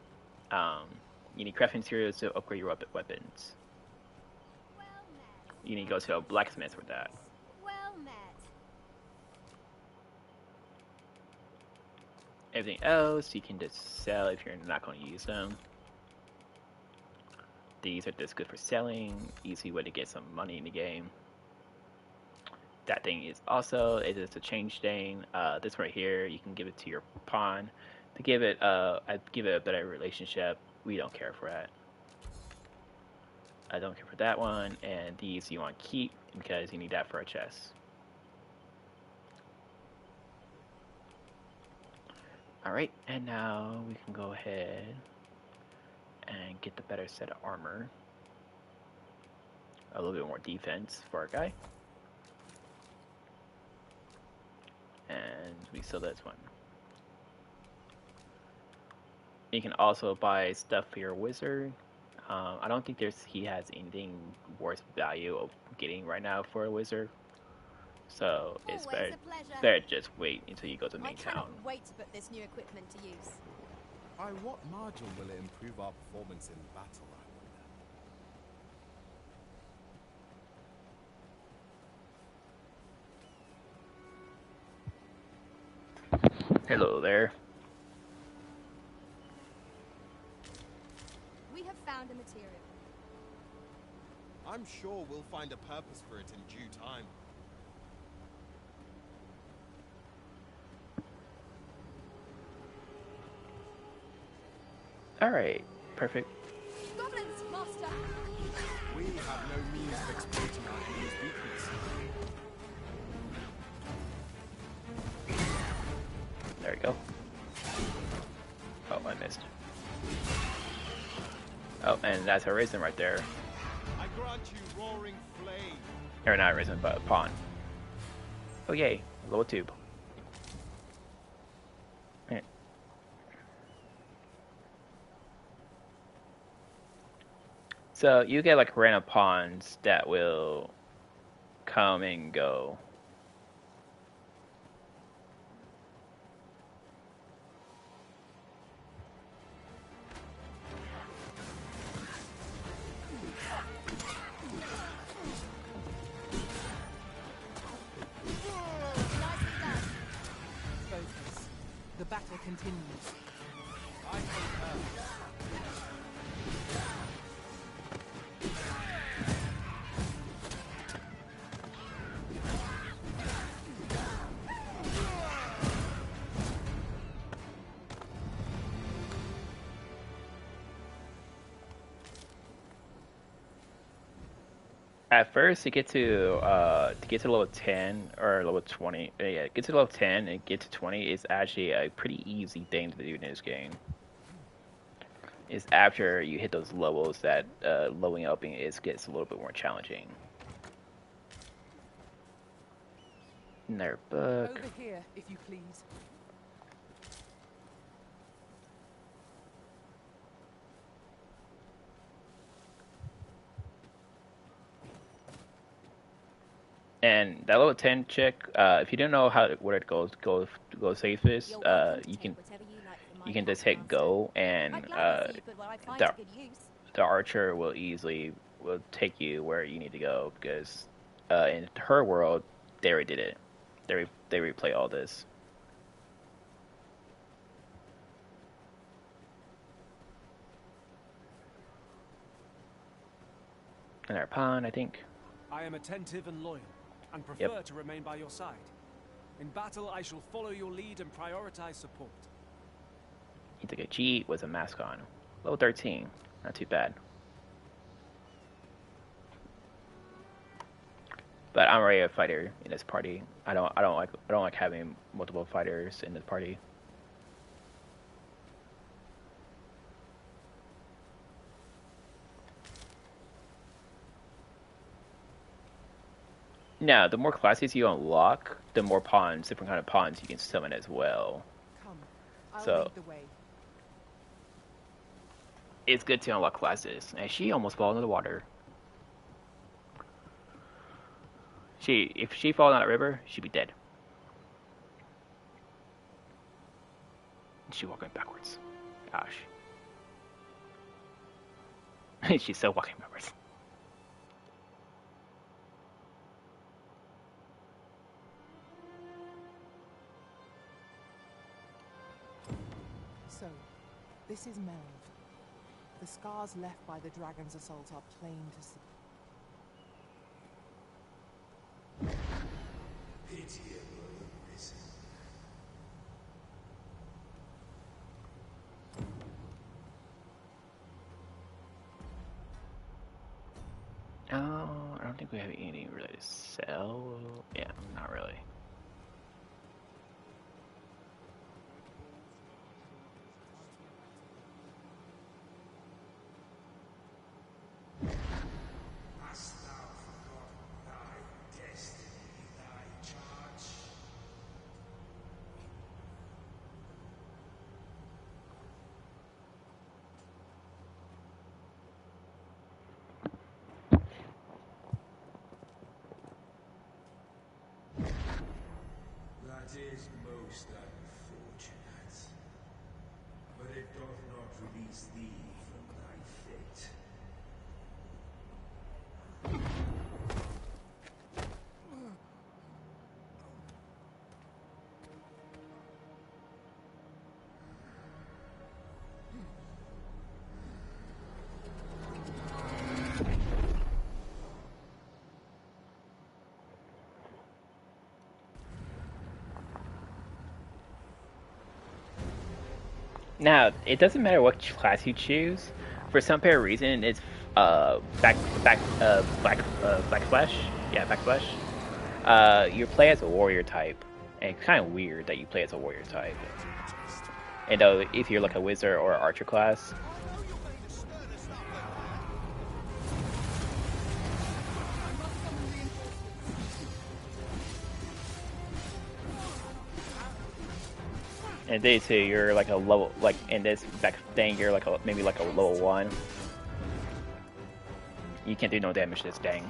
You need crafting materials to upgrade your weapons. You need to go to a blacksmith for that. Well met. Everything else you can just sell if you're not going to use them. These are just good for selling. Easy way to get some money in the game. That thing is also, it is a change thing. This right here, you can give it to your pawn to give it a better relationship. We don't care for that. I don't care for that one. And these you want to keep because you need that for a chest. Alright, and now we can go ahead and get the better set of armor. A little bit more defense for our guy. And we sell this one. You can also buy stuff for your wizard. I don't think he has anything worth value of getting right now for a wizard. So it's Always a pleasure. better just wait until you go to I main cannot town. wait to put this new equipment to use. By what margin will it improve our performance in battle, I wonder? Hello there. We have found a material. I'm sure we'll find a purpose for it in due time. Alright, perfect. Goblins, master! We have no means of exploiting our enemy's weakness. There we go. Oh, I missed. Oh, and that's a risen right there. I grant you roaring flame. Or not a risen, but a pawn. Oh yay, a little tube. Yeah. So you get like random pawns that will come and go. Focus. The battle continues. I concur. At first, to get to level 10 or level 20, yeah, get to level 10 and get to 20 is actually a pretty easy thing to do in this game. It's after you hit those levels that leveling up gets a little bit more challenging. Another book. Over here, if you please. And that level 10 chick, if you don't know where it goes safe is, you can just hit go, and the archer will take you where you need to go, because in her world they already did it. They replay all this. And our pawn, I think. I am attentive and loyal, and prefer to remain by your side. In battle, I shall follow your lead and prioritize support. He took a G with a mask on. Level 13, not too bad. But I'm already a fighter in this party. I don't like having multiple fighters in the party. Now, the more classes you unlock, the more pawns, different kind of pawns you can summon as well. Come, I'll lead the way. It's good to unlock classes. And she almost fell into the water. If she fell in that river, she'd be dead. She's walking backwards. Gosh. She's still walking backwards. So, this is Melv. The scars left by the dragon's assault are plain to see. Pitiable risen. I don't think we have anything really to sell. Yeah, not really. Hast thou forgotten thy destiny, thy charge? is most unfortunate, but it doth not release thee from thy fate. Now, it doesn't matter what class you choose. For some apparent reason, it's backslash. Yeah, backslash. You play as a warrior type, and it's kind of weird that you play as a warrior type. And if you're like a wizard or archer class. And they say you're like a level, like in this back thing, you're like maybe like a level 1. You can't do no damage to this thing.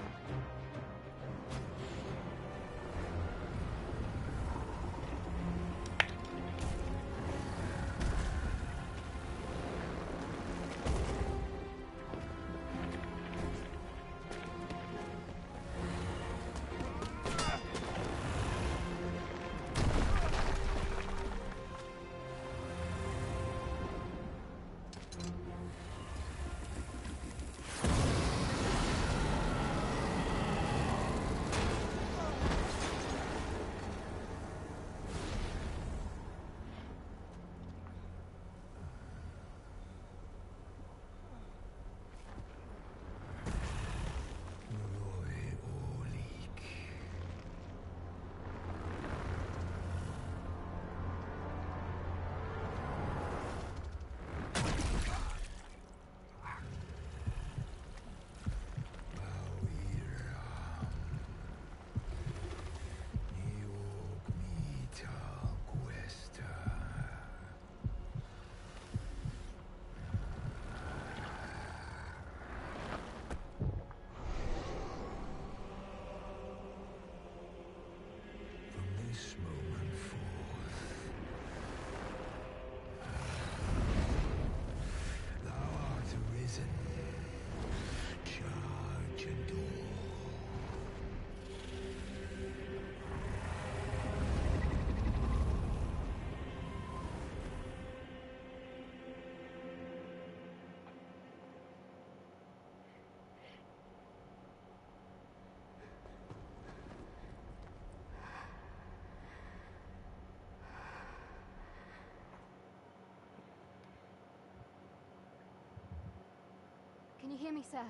Can you hear me, sir?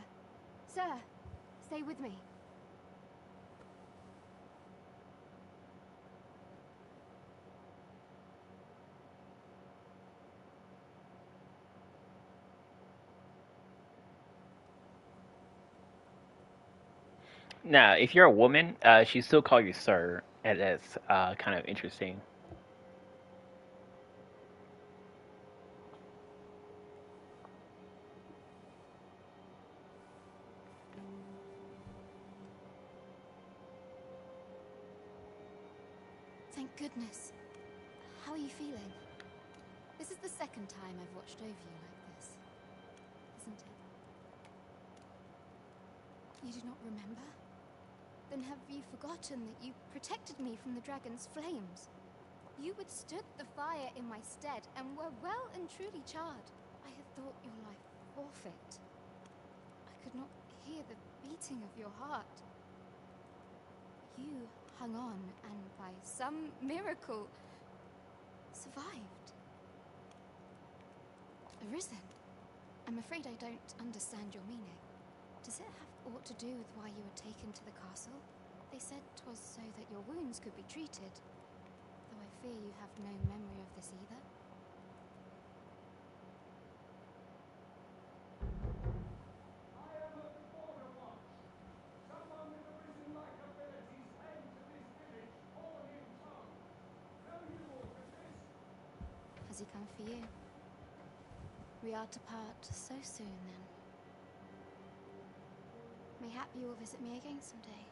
Sir, stay with me. Now, if you're a woman, she still call you sir, and that's kind of interesting. Thank goodness. How are you feeling? This is the second time I've watched over you like this, isn't it? You do not remember? Then have you forgotten that you protected me from the dragon's flames? You withstood the fire in my stead and were well and truly charred. I had thought your life forfeit. I could not hear the beating of your heart. You hung on and by some miracle survived. Arisen. I'm afraid I don't understand your meaning. Does it have aught to do with why you were taken to the castle? They said 'twas so that your wounds could be treated, though I fear you have no memory of this either. Has he come for you? We are to part so soon, then. Mayhap you will visit me again someday.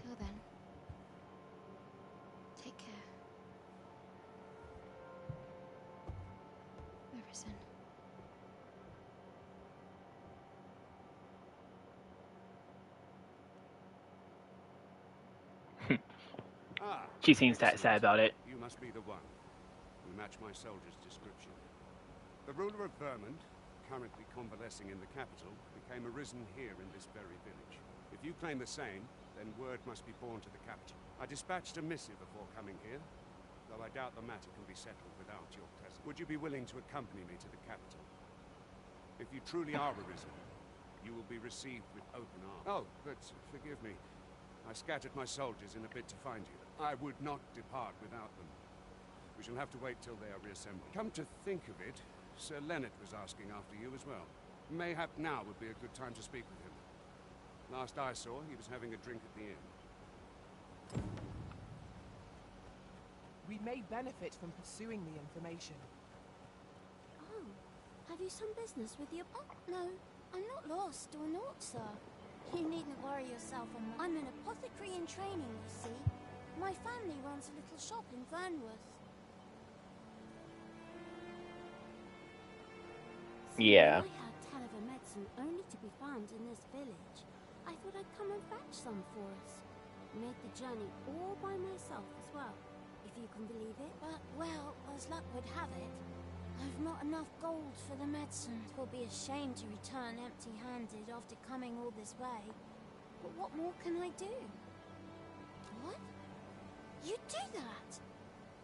Till then, She seems that sad about it. You must be the one. You match my soldier's description. The ruler of Vermont, currently convalescing in the capital, became arisen here in this very village. If you claim the same, then word must be borne to the capital. I dispatched a missive before coming here, though I doubt the matter can be settled without your presence. Would you be willing to accompany me to the capital? If you truly are arisen, you will be received with open arms. Oh, but forgive me. I scattered my soldiers in a bid to find you. I would not depart without them. We shall have to wait till they are reassembled. Come to think of it, Sir Leonard was asking after you as well. Mayhap now would be a good time to speak with him. Last I saw, he was having a drink at the inn. We may benefit from pursuing the information. Oh, have you some business with your... Oh, no, I'm not lost or naught, sir. You needn't worry yourself on that. I'm an apothecary in training, you see. My family runs a little shop in Vernworth. Yeah. I had tell of a medicine only to be found in this village. I thought I'd come and fetch some for us. Made the journey all by myself as well, if you can believe it. But, well, as luck would have it, I've not enough gold for the medicine. It will be a shame to return empty-handed after coming all this way. But what more can I do? What? You'd do that?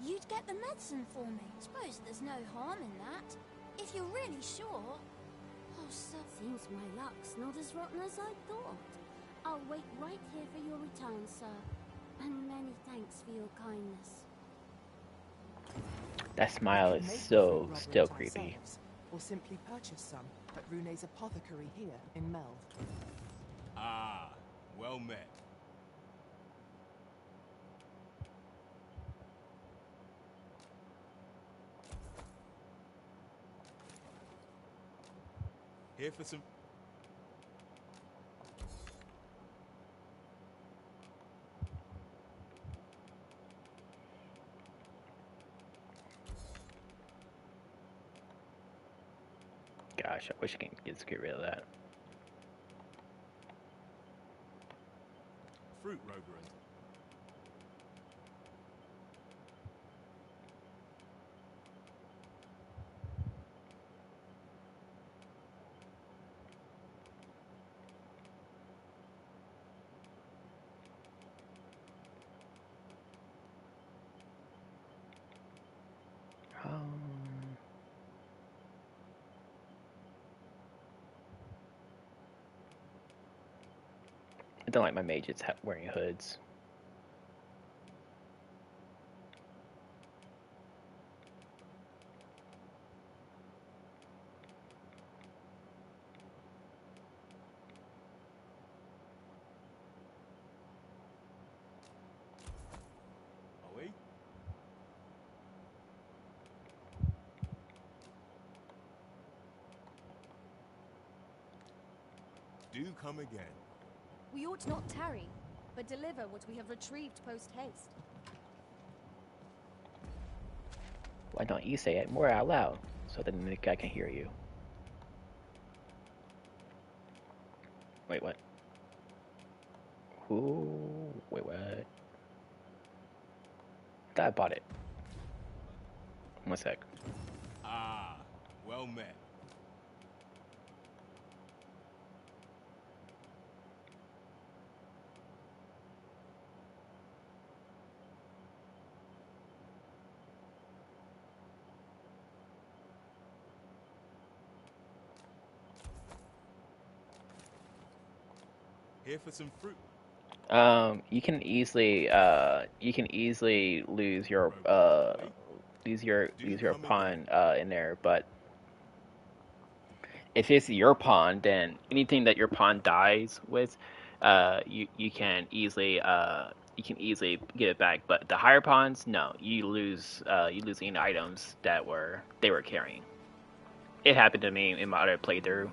You'd get the medicine for me? Suppose there's no harm in that. If you're really sure. Oh, so seems my luck's not as rotten as I thought. I'll wait right here for your return, sir. And many thanks for your kindness. That smile is so still creepy. Or simply purchase some at Rune's apothecary here in Meld. Ah, well met. Here for some... Gosh, I wish I could get rid of that. Fruit Rogerant. I don't like my mages wearing hoods. Are we? Do come again. We ought not tarry, but deliver what we have retrieved post-haste. Why don't you say it more out loud, so that the guy can hear you? Wait, what? Ooh, wait, what? I bought it. One sec. Ah, well met. Here for some fruit. You can easily lose your pawn in there, but if it's your pawn, then anything that your pawn dies with, you can easily get it back. But the higher pawns, no, you lose any items that they were carrying. It happened to me in my other playthrough.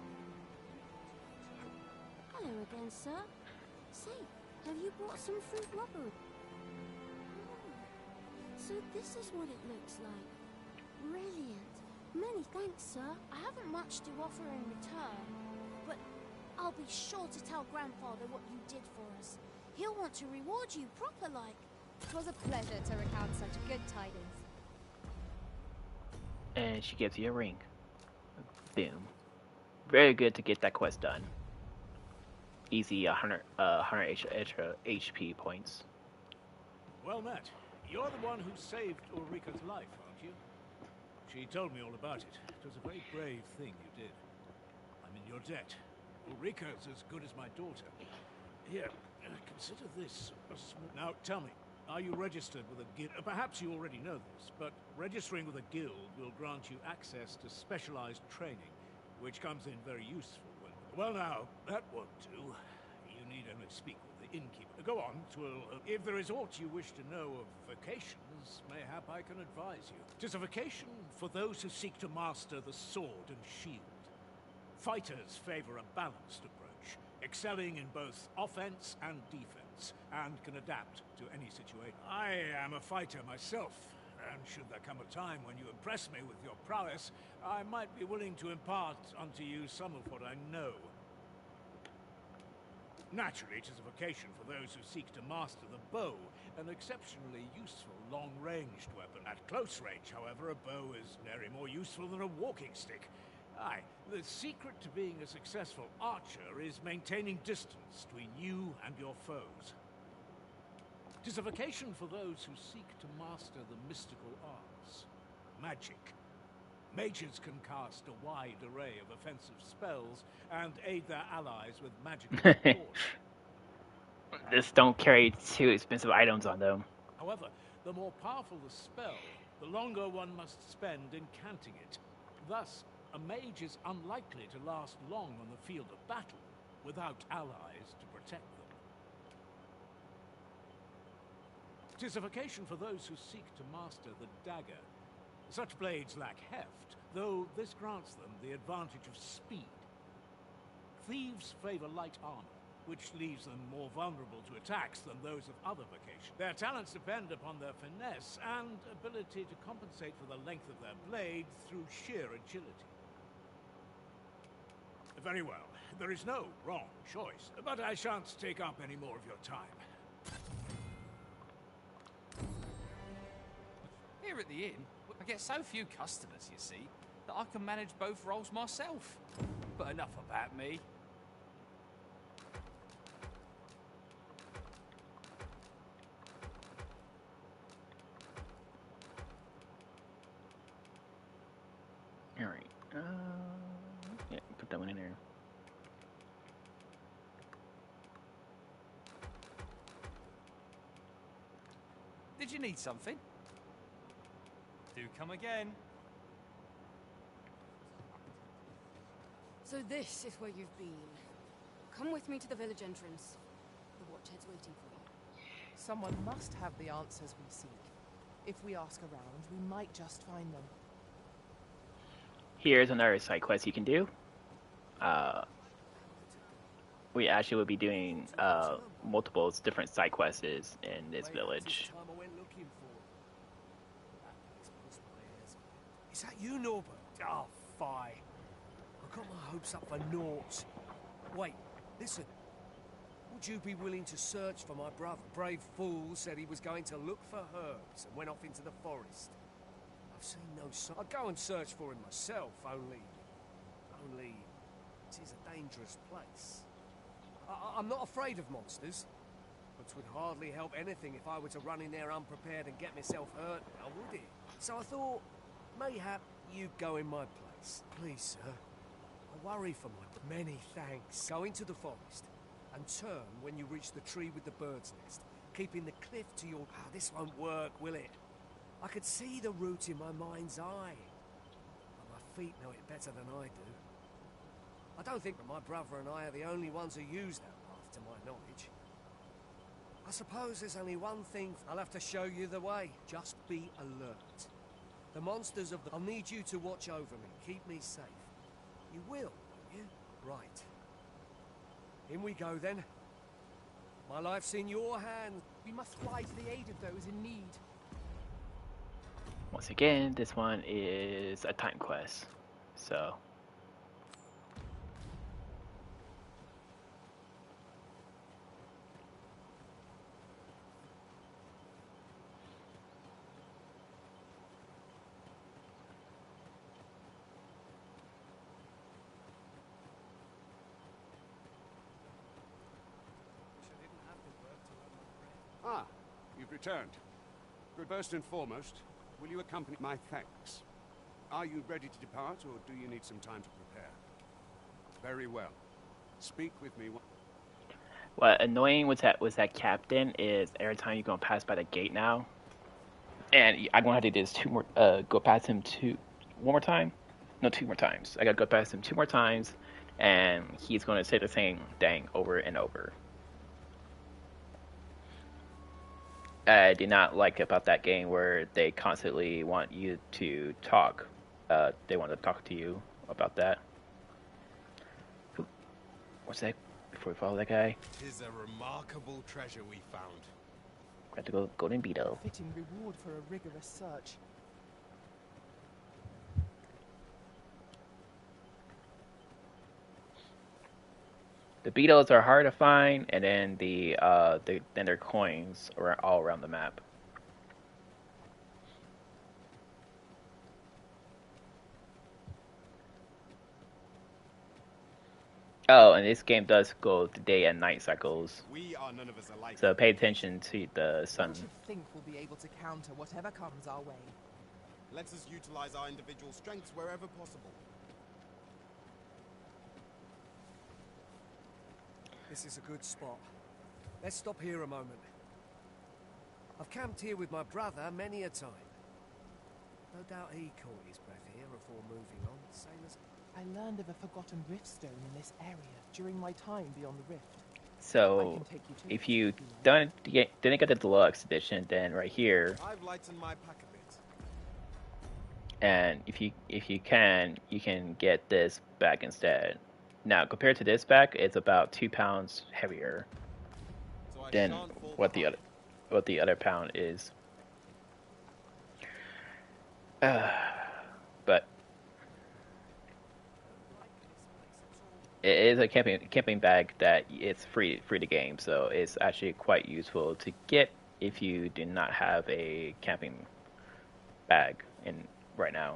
Hello again, sir. Say, have you brought some fruit rubber? Oh, so this is what it looks like. Brilliant. Many thanks, sir. I haven't much to offer in return, but I'll be sure to tell Grandfather what you did for us. He'll want to reward you proper like. It was a pleasure to recount such good tidings. And she gives you a ring. Boom. Very good to get that quest done. Easy 100 extra HP points. Well met. You're the one who saved Ulrika's life, aren't you? She told me all about it. It was a very brave thing you did. I'm in your debt. Ulrika's as good as my daughter. Here, consider this a small... Now, tell me, are you registered with a guild? Perhaps you already know this, but registering with a guild will grant you access to specialized training, which comes in very useful when... Well now, that won't do. You need only speak with the innkeeper. Go on, if there is aught you wish to know of vocations, mayhap I can advise you. 'Tis a vocation for those who seek to master the sword and shield. Fighters favor a balanced approach, excelling in both offense and defense, and can adapt to any situation. I am a fighter myself, and should there come a time when you impress me with your prowess, I might be willing to impart unto you some of what I know. Naturally, it is a vocation for those who seek to master the bow, an exceptionally useful long-ranged weapon. At close range, however, a bow is nary more useful than a walking stick. Aye, the secret to being a successful archer is maintaining distance between you and your foes. It is a vocation for those who seek to master the mystical arts. Magic. Mages can cast a wide array of offensive spells and aid their allies with magical support. Just don't carry too expensive items on them. However, the more powerful the spell, the longer one must spend incanting it. Thus, a mage is unlikely to last long on the field of battle without allies to protect them. It is a vocation for those who seek to master the dagger. Such blades lack heft, though this grants them the advantage of speed. Thieves favor light armor, which leaves them more vulnerable to attacks than those of other vocations. Their talents depend upon their finesse and ability to compensate for the length of their blade through sheer agility. Very well, there is no wrong choice, but I shan't take up any more of your time. Here at the inn, I get so few customers, you see, that I can manage both roles myself. But enough about me. Alright. Yeah, put that one in there. Did you need something? Do come again. So this is where you've been. Come with me to the village entrance. The watchhead's waiting for you. Someone must have the answers we seek. If we ask around, we might just find them. Here's another side quest you can do. We actually will be doing multiple different side quests in this village. Is that you, Norbert? Oh, fie. I got my hopes up for naught. Wait, listen. Would you be willing to search for my brother? Brave fool said he was going to look for herbs and went off into the forest. I've seen no sign. I'd go and search for him myself, only it is a dangerous place. I'm not afraid of monsters, but it would hardly help anything if I were to run in there unprepared and get myself hurt now, would it? So I thought, mayhap you'd go in my place. Please, sir. I worry for my... Many thanks. Go into the forest and turn when you reach the tree with the bird's nest, keeping the cliff to your... Ah, this won't work, will it? I could see the route in my mind's eye. But my feet know it better than I do. I don't think that my brother and I are the only ones who use that path, to my knowledge. I suppose there's only one thing. I'll have to show you the way. Just be alert. The monsters of the... I'll need you to watch over me, keep me safe. You will, won't you? Right. In we go, then. My life's in your hands. We must fly to the aid of those in need. Once again, this one is a time quest. So... returned. Good. First and foremost, will you accompany my thanks? Are you ready to depart, or do you need some time to prepare? Very well. Speak with me. What annoying was that captain is every time you're gonna pass by the gate now, and I'm gonna have to do this go past him one more time. No, two more times. I gotta go past him 2 more times, and he's gonna say the same thing over and over. I did not like about that game where they constantly want you to talk. They want to talk to you about that. What's that? Before we follow that guy. Tis a remarkable treasure we found. Got to go golden beetle. Fitting reward for a rigorous search. The beetles are hard to find, and then then their coins are all around the map. Oh, and this game does go to day and night cycles. We are none of us alike. So pay attention to the sun. Don't you think we'll be able to counter whatever comes our way? Let us utilize our individual strengths wherever possible. This is a good spot. Let's stop here a moment. I've camped here with my brother many a time. No doubt he caught his breath here before moving on, same as... I learned of a forgotten riftstone in this area during my time beyond the rift. So, if you didn't get the deluxe edition, then right here, I've lightened my pack a bit. And if you can get this back instead. Now, compared to this back, it's about 2 pounds heavier than what the other pound is. But it is a camping bag that it's free to game, so it's actually quite useful to get if you do not have a camping bag right now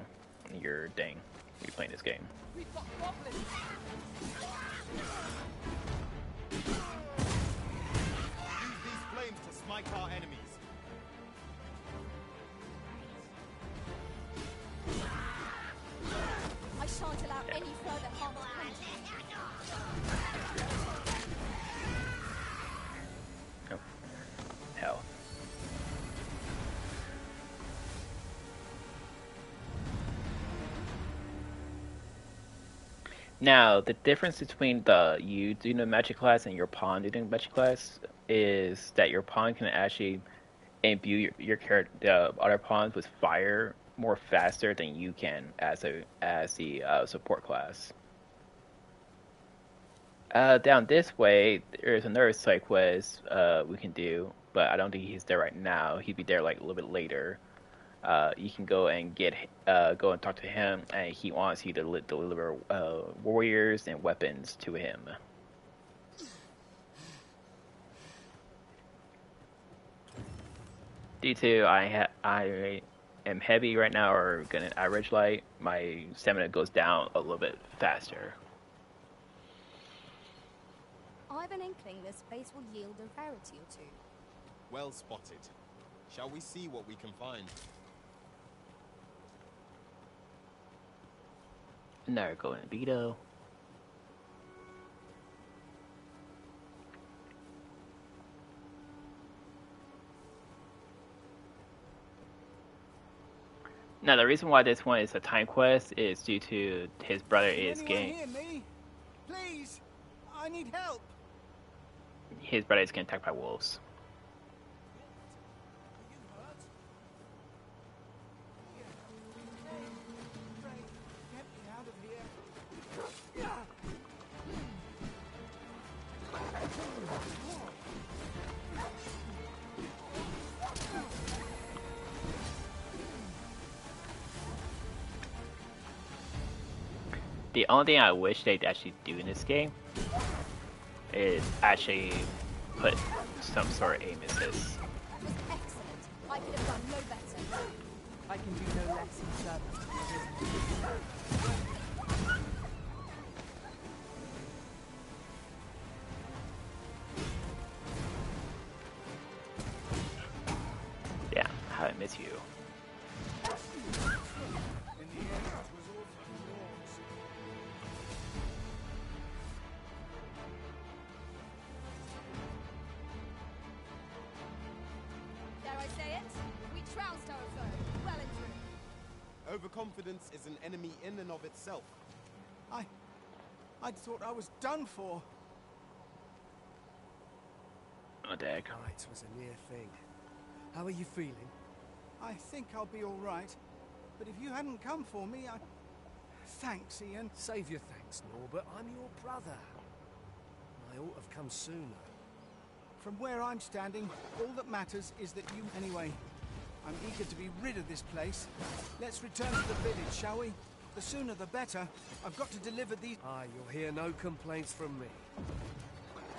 in your thing. You're playing this game. We've got goblins. Use these flames to smite our enemies. I shan't allow any further harm to Oh, hell. Now, the difference between you doing the magic class and your pawn doing the magic class is that your pawn can actually imbue your character, the other pawns, with fire more faster than you can as the support class. Down this way, there's another side quest we can do, but I don't think he's there right now. He'd be there like a little bit later. You can go and go and talk to him, and he wants you to deliver warriors and weapons to him. Due to I am heavy right now, or gonna average light, my stamina goes down a little bit faster. I've an inkling this place will yield a rarity or two. Well spotted. Shall we see what we can find? Another golden beetle. Now, the reason why this one is a time quest is due to his brother is getting... Hear me? Please, I need help. His brother is getting attacked by wolves. The only thing I wish they'd actually do in this game is actually put some sort of aim assist. That was excellent. I could have done no better. I can do no less in service. miss you. In the end, it was all for the Lords. Dare I say it? We trounced our foe, well and true. Overconfidence is an enemy in and of itself. I'd thought I was done for. Oh, dag. It was a near thing. How are you feeling? I think I'll be all right. But if you hadn't come for me, I... Thanks, Ian. Save your thanks, Norbert. I'm your brother. I ought to have come sooner. From where I'm standing, all that matters is that you... Anyway, I'm eager to be rid of this place. Let's return to the village, shall we? The sooner the better. I've got to deliver these... You'll hear no complaints from me.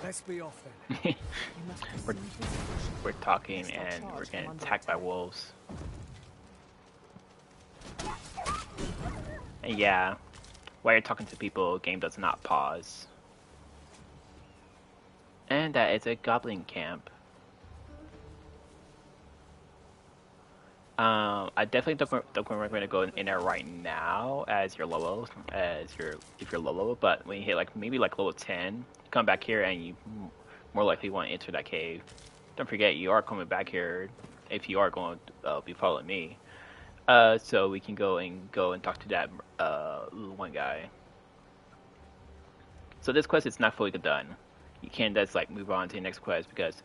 Let's be off then. we're talking and we're getting attacked by wolves. And yeah, while you're talking to people, game does not pause. And that is a goblin camp. I definitely don't recommend to go in there right now as you're low, if you're low level. But when you hit like maybe like level 10, come back here and you more likely want to enter that cave. Don't forget you are coming back here if you are going to be following me. So we can go and talk to that one guy. So this quest is not fully done. You can't just like move on to the next quest because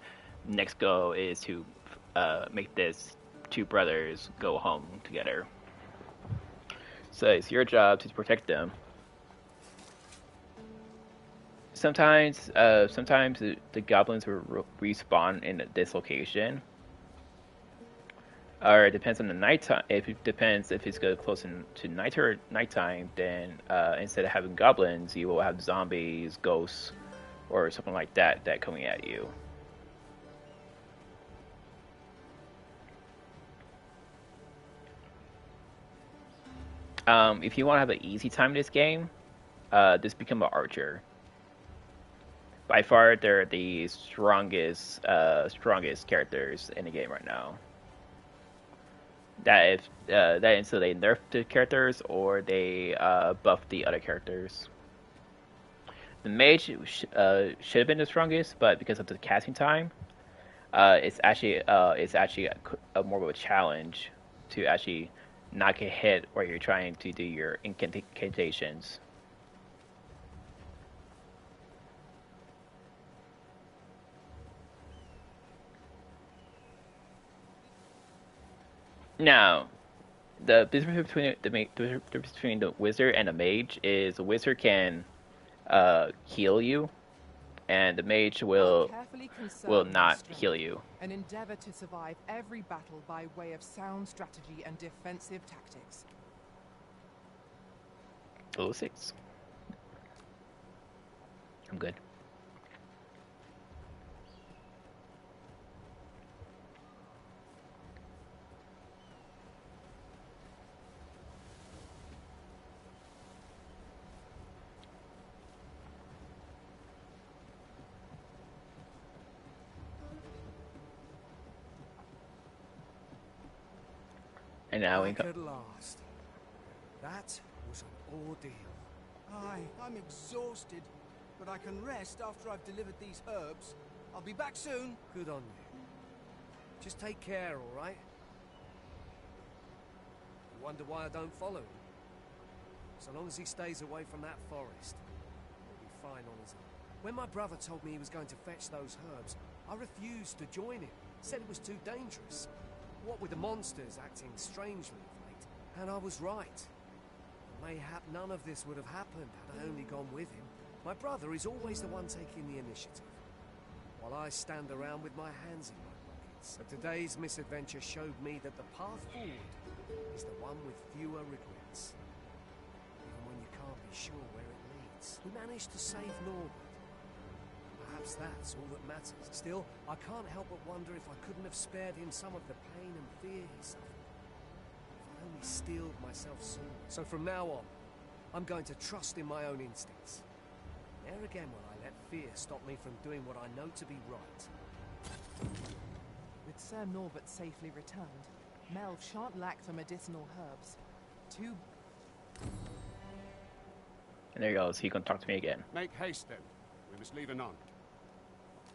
the next goal is to make this two brothers go home together. So it's your job to protect them. Sometimes the goblins will respawn in this location. Or it depends on the nighttime. If it's go close to nighttime, then instead of having goblins, you will have zombies, ghosts, or something like that coming at you. If you want to have an easy time in this game, just become an archer. By far, they're the strongest characters in the game right now. That until they nerf the characters or they buff the other characters. The mage should have been the strongest, but because of the casting time, it's actually a more of a challenge to actually not get hit while you're trying to do your incantations. Now, the difference between the wizard and the mage is the wizard can heal you, and the mage will not heal you. An endeavor to survive every battle by way of sound strategy and defensive tactics. Level 6. I'm good. And now we go. At last. That was an ordeal. I'm exhausted, but I can rest after I've delivered these herbs. I'll be back soon. Good on you. Just take care, all right? You wonder why I don't follow him? So long as he stays away from that forest, he'll be fine on his own. When my brother told me he was going to fetch those herbs, I refused to join him. Said it was too dangerous. What with the monsters acting strangely of late, and I was right. Mayhap none of this would have happened had I only gone with him. My brother is always the one taking the initiative, while I stand around with my hands in my pockets. But today's misadventure showed me that the path forward is the one with fewer regrets. Even when you can't be sure where it leads. We managed to save Norbert. Perhaps that's all that matters. Still, I can't help but wonder if I couldn't have spared him some of the pain and fear he suffered. If I only steeled myself sooner. So from now on, I'm going to trust in my own instincts. Never again will I let fear stop me from doing what I know to be right. With Sir Norbert safely returned, Melv shan't lack for medicinal herbs. Too. And there he goes. He can talk to me again. Make haste then. We must leave anon.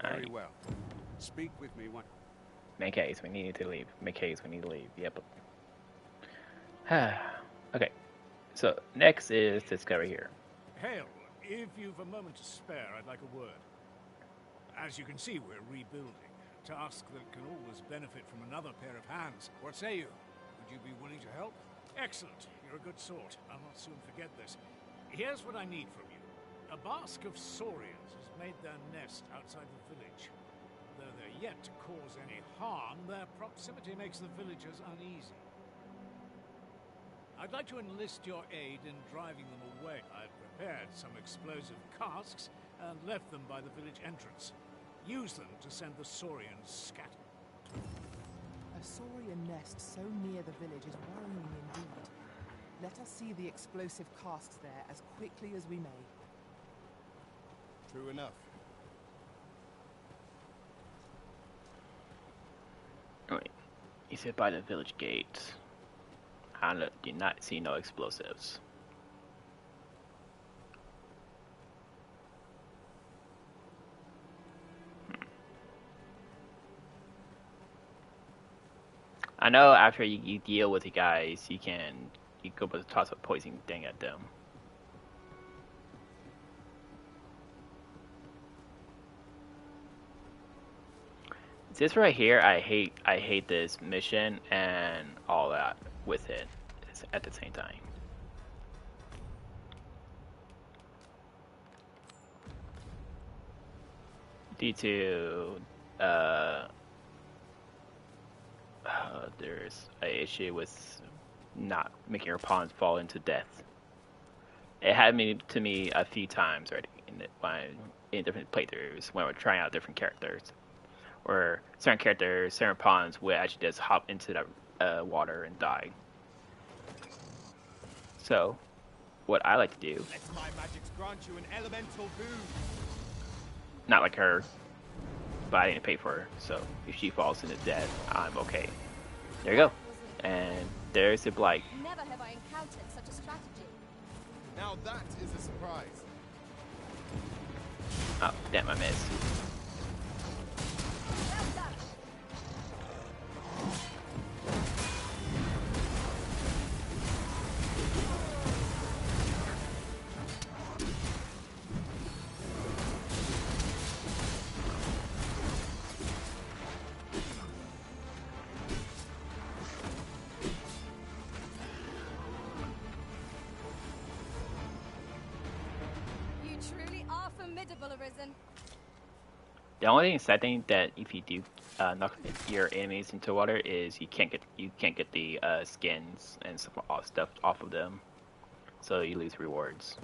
Very well. Speak with me one. Make haste. We need to leave. Make haste. We need to leave. Yep. Okay. So next is this guy right here. Hale, if you've a moment to spare, I'd like a word. As you can see, we're rebuilding. A task that can always benefit from another pair of hands. What say you? Would you be willing to help? Excellent. You're a good sort. I'll not soon forget this. Here's what I need from you. A basque of saurians has made their nest outside the village. Though they're yet to cause any harm, their proximity makes the villagers uneasy. I'd like to enlist your aid in driving them away. I've prepared some explosive casks and left them by the village entrance. Use them to send the saurians scattering. A saurian nest so near the village is worrying indeed. Let us see the explosive casks there as quickly as we may. True enough. Wait. He said by the village gate. I do not see no explosives. I know after you deal with the guys, you go toss a poison thing at them. This right here, I hate this mission and all that with it at the same time. Due to there's an issue with not making your pawns fall into death. It happened to me a few times already in different playthroughs when we're trying out different characters. Or certain characters, certain pawns would actually just hop into the water and die. So, what I like to do... Let my magics grant you an elemental boon. Not like her, but I didn't pay for her, so if she falls into death, I'm okay. There you go. And there's the Blight. Never have I encountered such a strategy. Now that is a surprise. Oh, damn, I missed. The only sad thing that if you do knock your enemies into water is you can't get the skins and stuff off of them, so you lose rewards.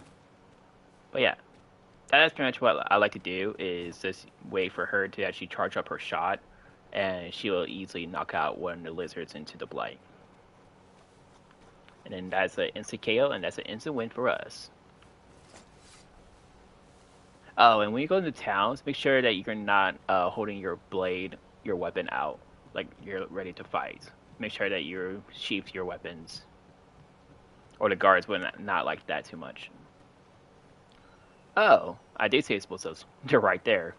But yeah, that's pretty much what I like to do. Is just wait for her to actually charge up her shot, and she will easily knock out one of the lizards into the Blight. And then that's an instant KO, and that's an instant win for us. Oh, and when you go into towns, make sure that you're not holding your weapon out, like you're ready to fight. Make sure that you sheath your weapons. Or the guards would not like that too much. Oh, I did say explosives. They're right there.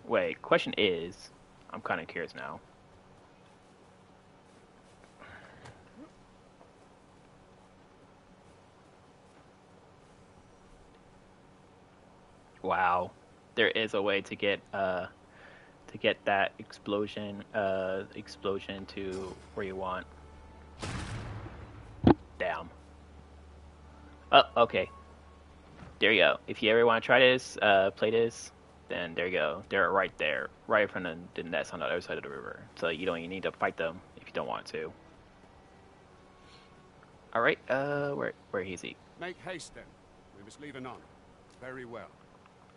Wait, question is, I'm kind of curious now. Wow, there is a way to get that explosion to where you want. Damn. Oh, okay. There you go. If you ever want to try this, play this, then there you go. They're right there, right in front of the nest on the other side of the river. So you don't even need to fight them if you don't want to. All right. Where is he? Make haste then. We must leave anon. Very well.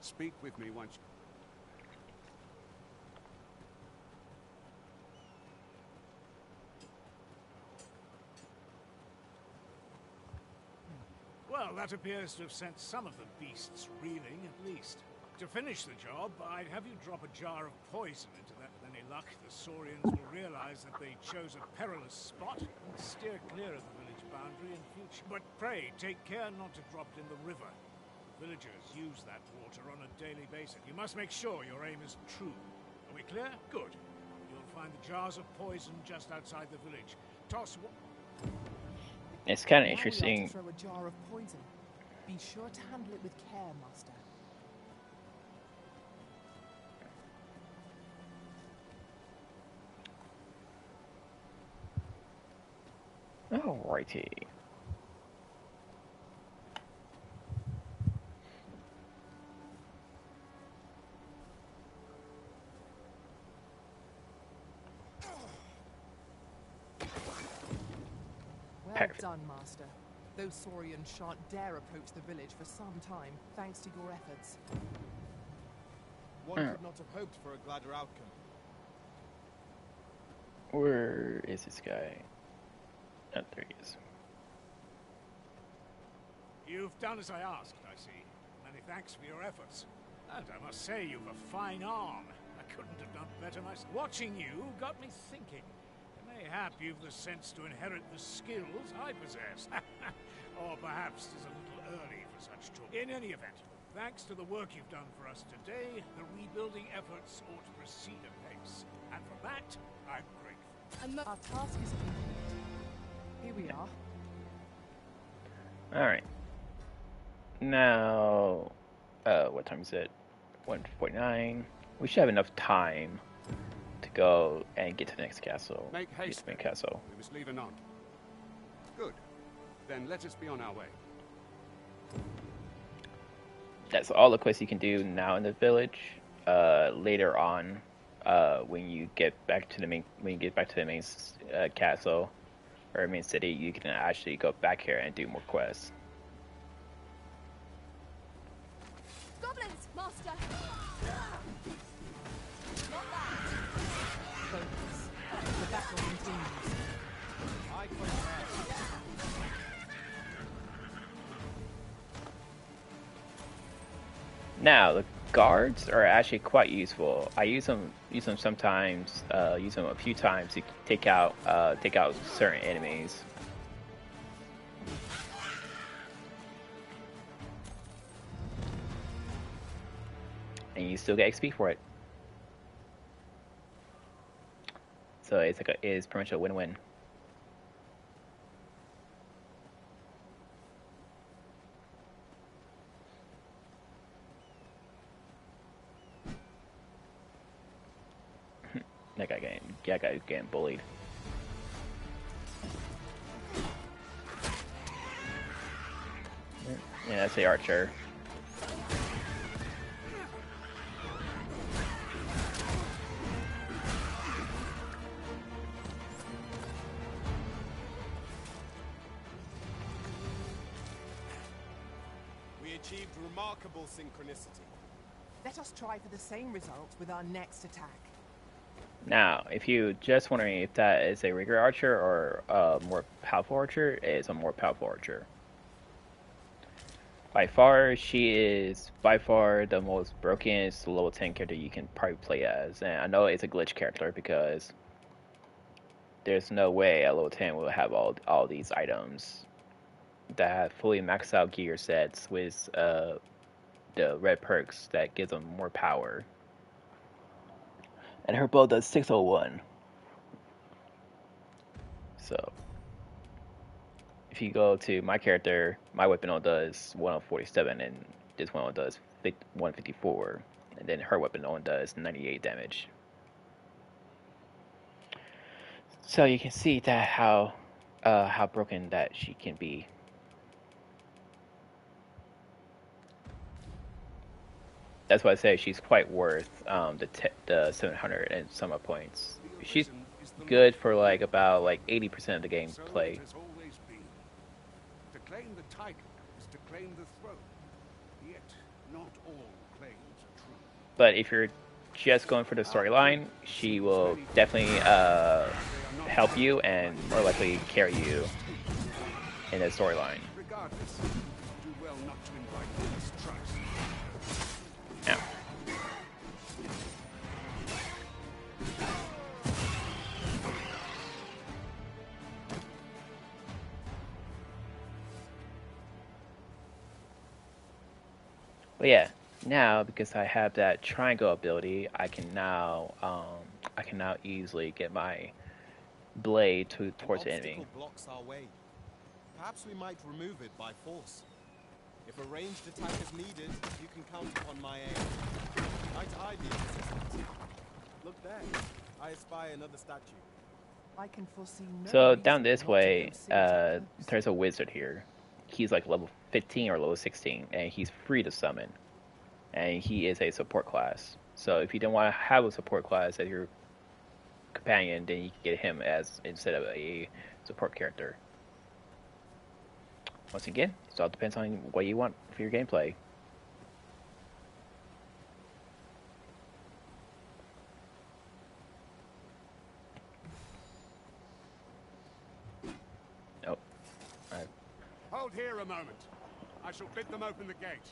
Speak with me once. Well, that appears to have sent some of the beasts reeling, at least. To finish the job, I'd have you drop a jar of poison into that. With any luck, the Saurians will realize that they chose a perilous spot and steer clear of the village boundary in future. But pray, take care not to drop it in the river. Villagers use that water on a daily basis. You must make sure your aim is true. Are we clear? Good. You'll find the jars of poison just outside the village. Toss one. It's kind of Now we are to interesting. throw a jar of poison. Be sure to handle it with care, Master. Alrighty. Well Perfect. done, Master. Those Saurians shan't dare approach the village for some time, thanks to your efforts. One could not have hoped for a gladder outcome. Where is this guy? Oh, there he is. You've done as I asked, I see. Many thanks for your efforts. And I must say, you've a fine arm. I couldn't have done better myself. Watching you got me thinking. Mayhap you've the sense to inherit the skills I possess. Or perhaps it is a little early for such talk. In any event, thanks to the work you've done for us today, the rebuilding efforts ought to proceed apace. And for that, I'm grateful. Our task is complete. Here we are. Alright. Now, what time is it? 1:49. We should have enough time to go and get to the next castle. Make haste. The main castle. We must leave anon. Good. Then let us be on our way. That's all the quests you can do now in the village. Later on, when you get back to the main castle or main city, you can actually go back here and do more quests. Goblins, Master! Focus. The battle continues. I concur. Now, the guards are actually quite useful. I use them sometimes. Use them a few times to take out certain enemies. And you still get XP for it. So it's pretty much a win-win. That guy getting bullied. Yeah, that's the archer. We achieved remarkable synchronicity. Let us try for the same result with our next attack. Now, if you're just wondering if that is a regular archer or a more powerful archer, it is a more powerful archer. By far, she is by far the most broken level 10 character you can probably play as. And I know it's a glitch character because there's no way a level 10 will have all these items that have fully maxed out gear sets with the red perks that give them more power. And her bow does 601. So, if you go to my character, my weapon only does 147, and this one only does 154. And then her weapon only does 98 damage. So you can see that how broken that she can be. That's why I say she's quite worth the 700 and some odd points. She's good for about 80% of the gameplay. To claim the title is to claim the throne. Yet not all claims are true. But if you're just going for the storyline, she will definitely help you and more likely carry you in the storyline. Regardless, do well not to invite mistrust. Yeah. Now, because I have that triangle ability, I can now easily get my blade towards the enemy. Obstacle blocks our way. Perhaps we might remove it by force. If a ranged attack is needed, you can count upon my aid. Might I be of assistance? Look there. I espy another statue. I can foresee no So reason down this not to way, go see it up close. there's a wizard here. He's like level 15 or level 16, and he's free to summon. And he is a support class. So if you don't want to have a support class as your companion, then you can get him as instead of a support character. Once again, it all depends on what you want for your gameplay. Nope. Hold here a moment. I shall bid them open the gate.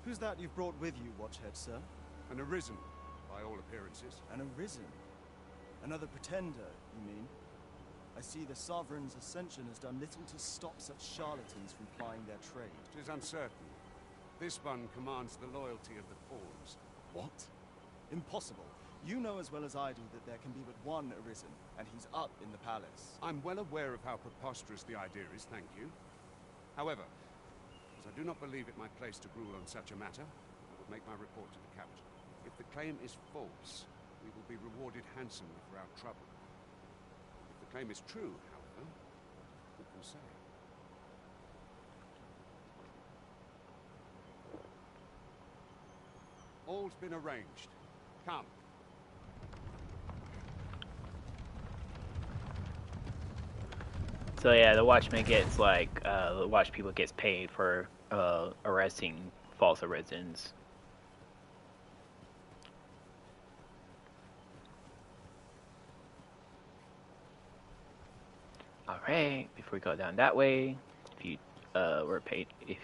Who's that you've brought with you, Watchhead, sir? An arisen, by all appearances. An arisen? Another pretender, you mean? I see the Sovereign's ascension has done little to stop such charlatans from plying their trade. It is uncertain. This one commands the loyalty of the pawns. What? Impossible. You know as well as I do that there can be but one arisen, and he's up in the palace. I'm well aware of how preposterous the idea is, thank you. However, as I do not believe it my place to rule on such a matter, I will make my report to the capital. If the claim is false, we will be rewarded handsomely for our trouble. If the claim is true, however, who can say? All's been arranged. Come. So yeah, the watchman gets like the watch people gets paid for arresting false arisens. All right, before we go down that way, if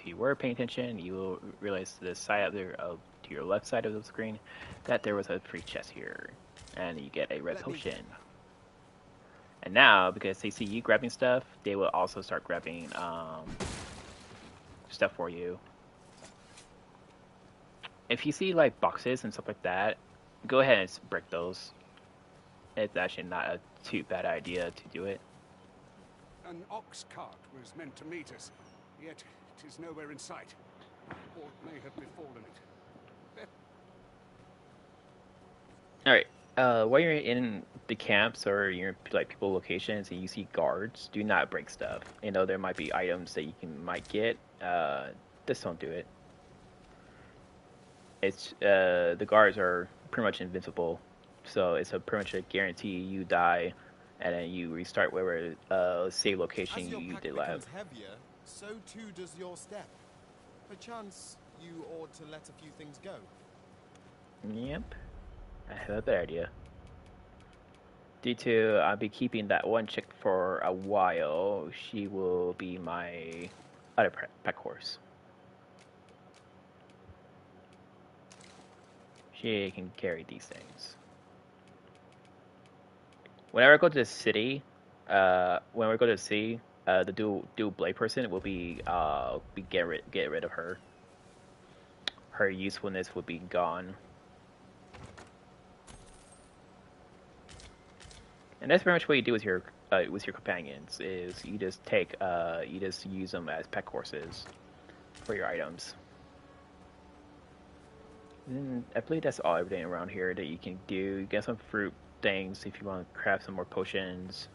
you were paying attention, you will realize to the side to your left side of the screen that there was a free chest here, and you get a red potion. And now, because they see you grabbing stuff, they will also start grabbing stuff for you. If you see like boxes and stuff like that, go ahead and break those. It's actually not a too bad idea to do it. An ox cart was meant to meet us, yet it is nowhere in sight. What may have befallen it? Alright, while you're in the camps or your like people locations and you see guards, do not break stuff. You know, there might be items that you might get. Just don't do it. It's the guards are pretty much invincible, so it's pretty much a guarantee you die, and then you restart wherever save location you did last. Heavier, so too does your step. Perchance you ought to let a few things go. Yep, I have a better idea. Due to I'll be keeping that one chick for a while, she will be my other pack horse. She can carry these things. Whenever I go to the city, the dual blade person will be get rid of her. Her usefulness will be gone. And that's pretty much what you do with your companions. Is you just use them as pack horses for your items. And I believe that's everything around here that you can do. You get some fruit things if you want to craft some more potions.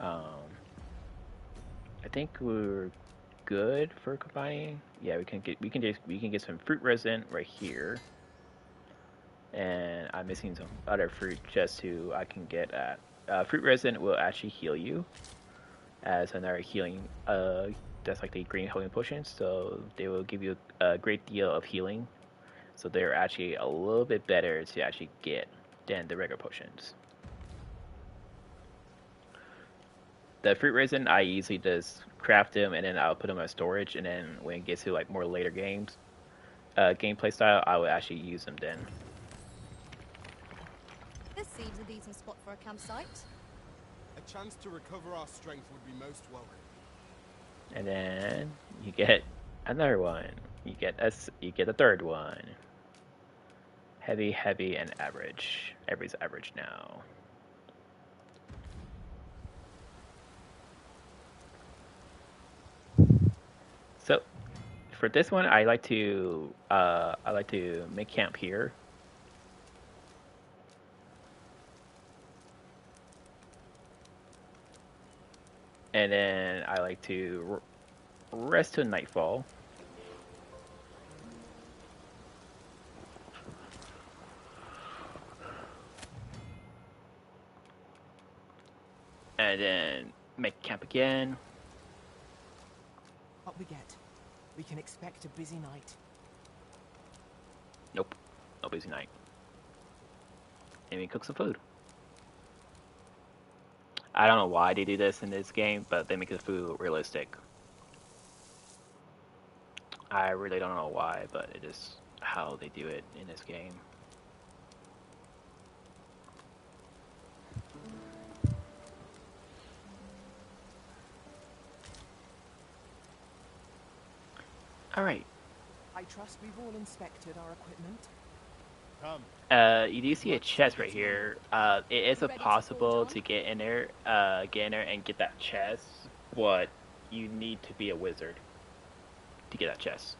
I think we're good for combining. Yeah, we can get some fruit resin right here. And I'm missing some other fruit just so I can get at. Fruit resin will actually heal you as another healing. That's like the green healing potions, so they will give you a great deal of healing. So they're actually a little bit better to actually get than the regular potions. The fruit resin, I usually just craft them and then I'll put them in storage, and then when it gets to like more later gameplay style, I will actually use them then. This seems a decent spot for a campsite. A A chance to recover our strength would be most welcome. And then you get another one. You get a third one. Heavy, heavy, and average. Everybody's average now. So, for this one, I like to make camp here. And then I like to rest till nightfall. And then make camp again. What we get? We can expect a busy night. Nope. No busy night. And we cook some food. I don't know why they do this in this game, but they make the food realistic. I really don't know why, but it is how they do it in this game. Alright. I trust we've all inspected our equipment. Come. You do see a chest right here. It is possible to get in there and get that chest, but you need to be a wizard to get that chest.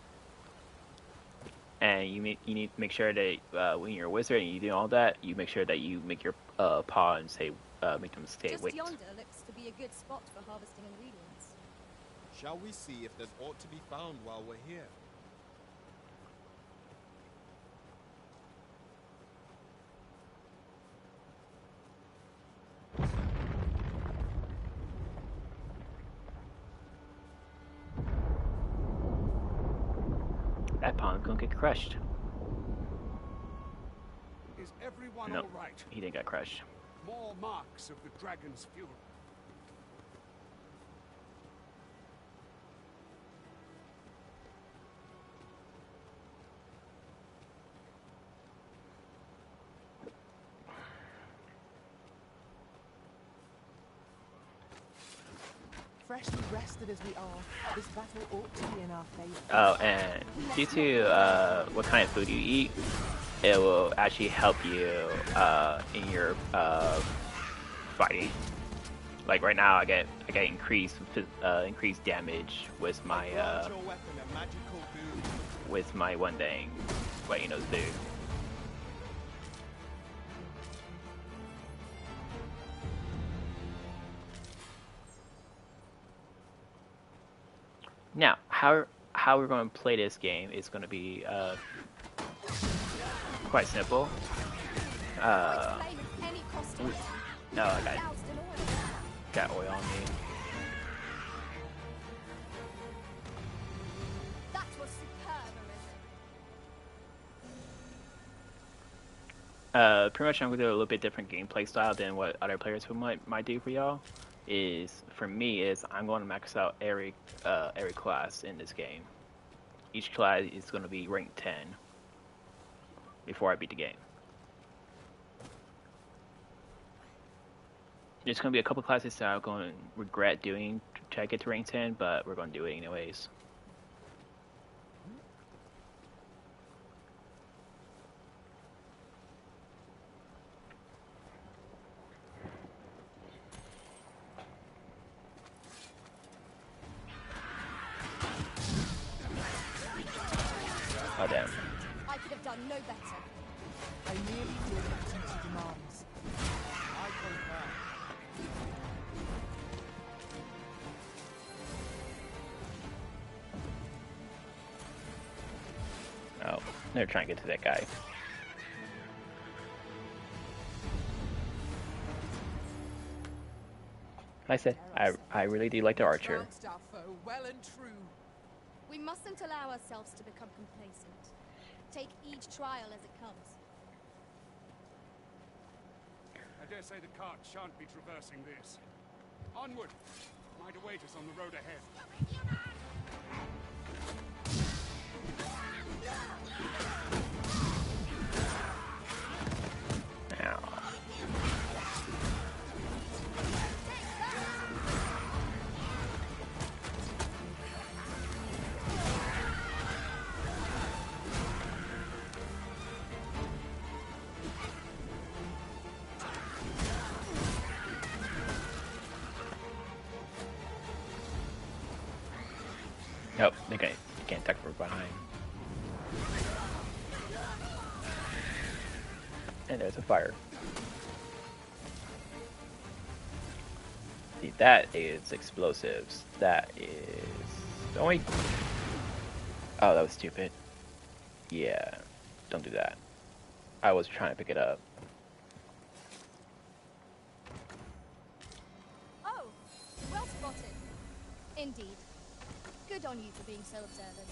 And you need to make sure that when you're a wizard and you do all that, you make sure that you make your paw and make them stay Just awake. yonder looks to be a good spot for harvesting ingredients. Shall we see if there's aught to be found while we're here? That pawn's gonna get crushed. Is everyone Nope, all right? he didn't get crushed. More marks of the dragon's fury. Freshly rested as we are, this battle ought to be in our favor. Oh, and due to what kind of food you eat, it will actually help you in your fighting. Like right now, I get increased damage with my one thing, what you know, dude. Now, how we're going to play this game is going to be quite simple. Oh, I got oil on me. That was superb, Arisen. Pretty much I'm going to do a little bit different gameplay style than what other players who might do for y'all. For me I'm going to max out every class in this game. Each class is going to be rank 10 before I beat the game. There's going to be a couple classes that I'm going to regret doing to try to get to rank 10, but we're going to do it anyways. Oh damn. I could have done no better. I merely did what duty demands. I concur. Oh, they're trying to get to that guy. Like I said, I really do like the archer. Trounced our foe well and true. We mustn't allow ourselves to become complacent. Take each trial as it comes. I dare say the cart shan't be traversing this. Onward! Might await us on the road ahead. Ow. Nope, you can't attack from behind. And there's a fire. See, that is explosives. That is only. Oh, that was stupid. Yeah, don't do that. I was trying to pick it up. Oh, well spotted. Indeed. Good on you for being so observant.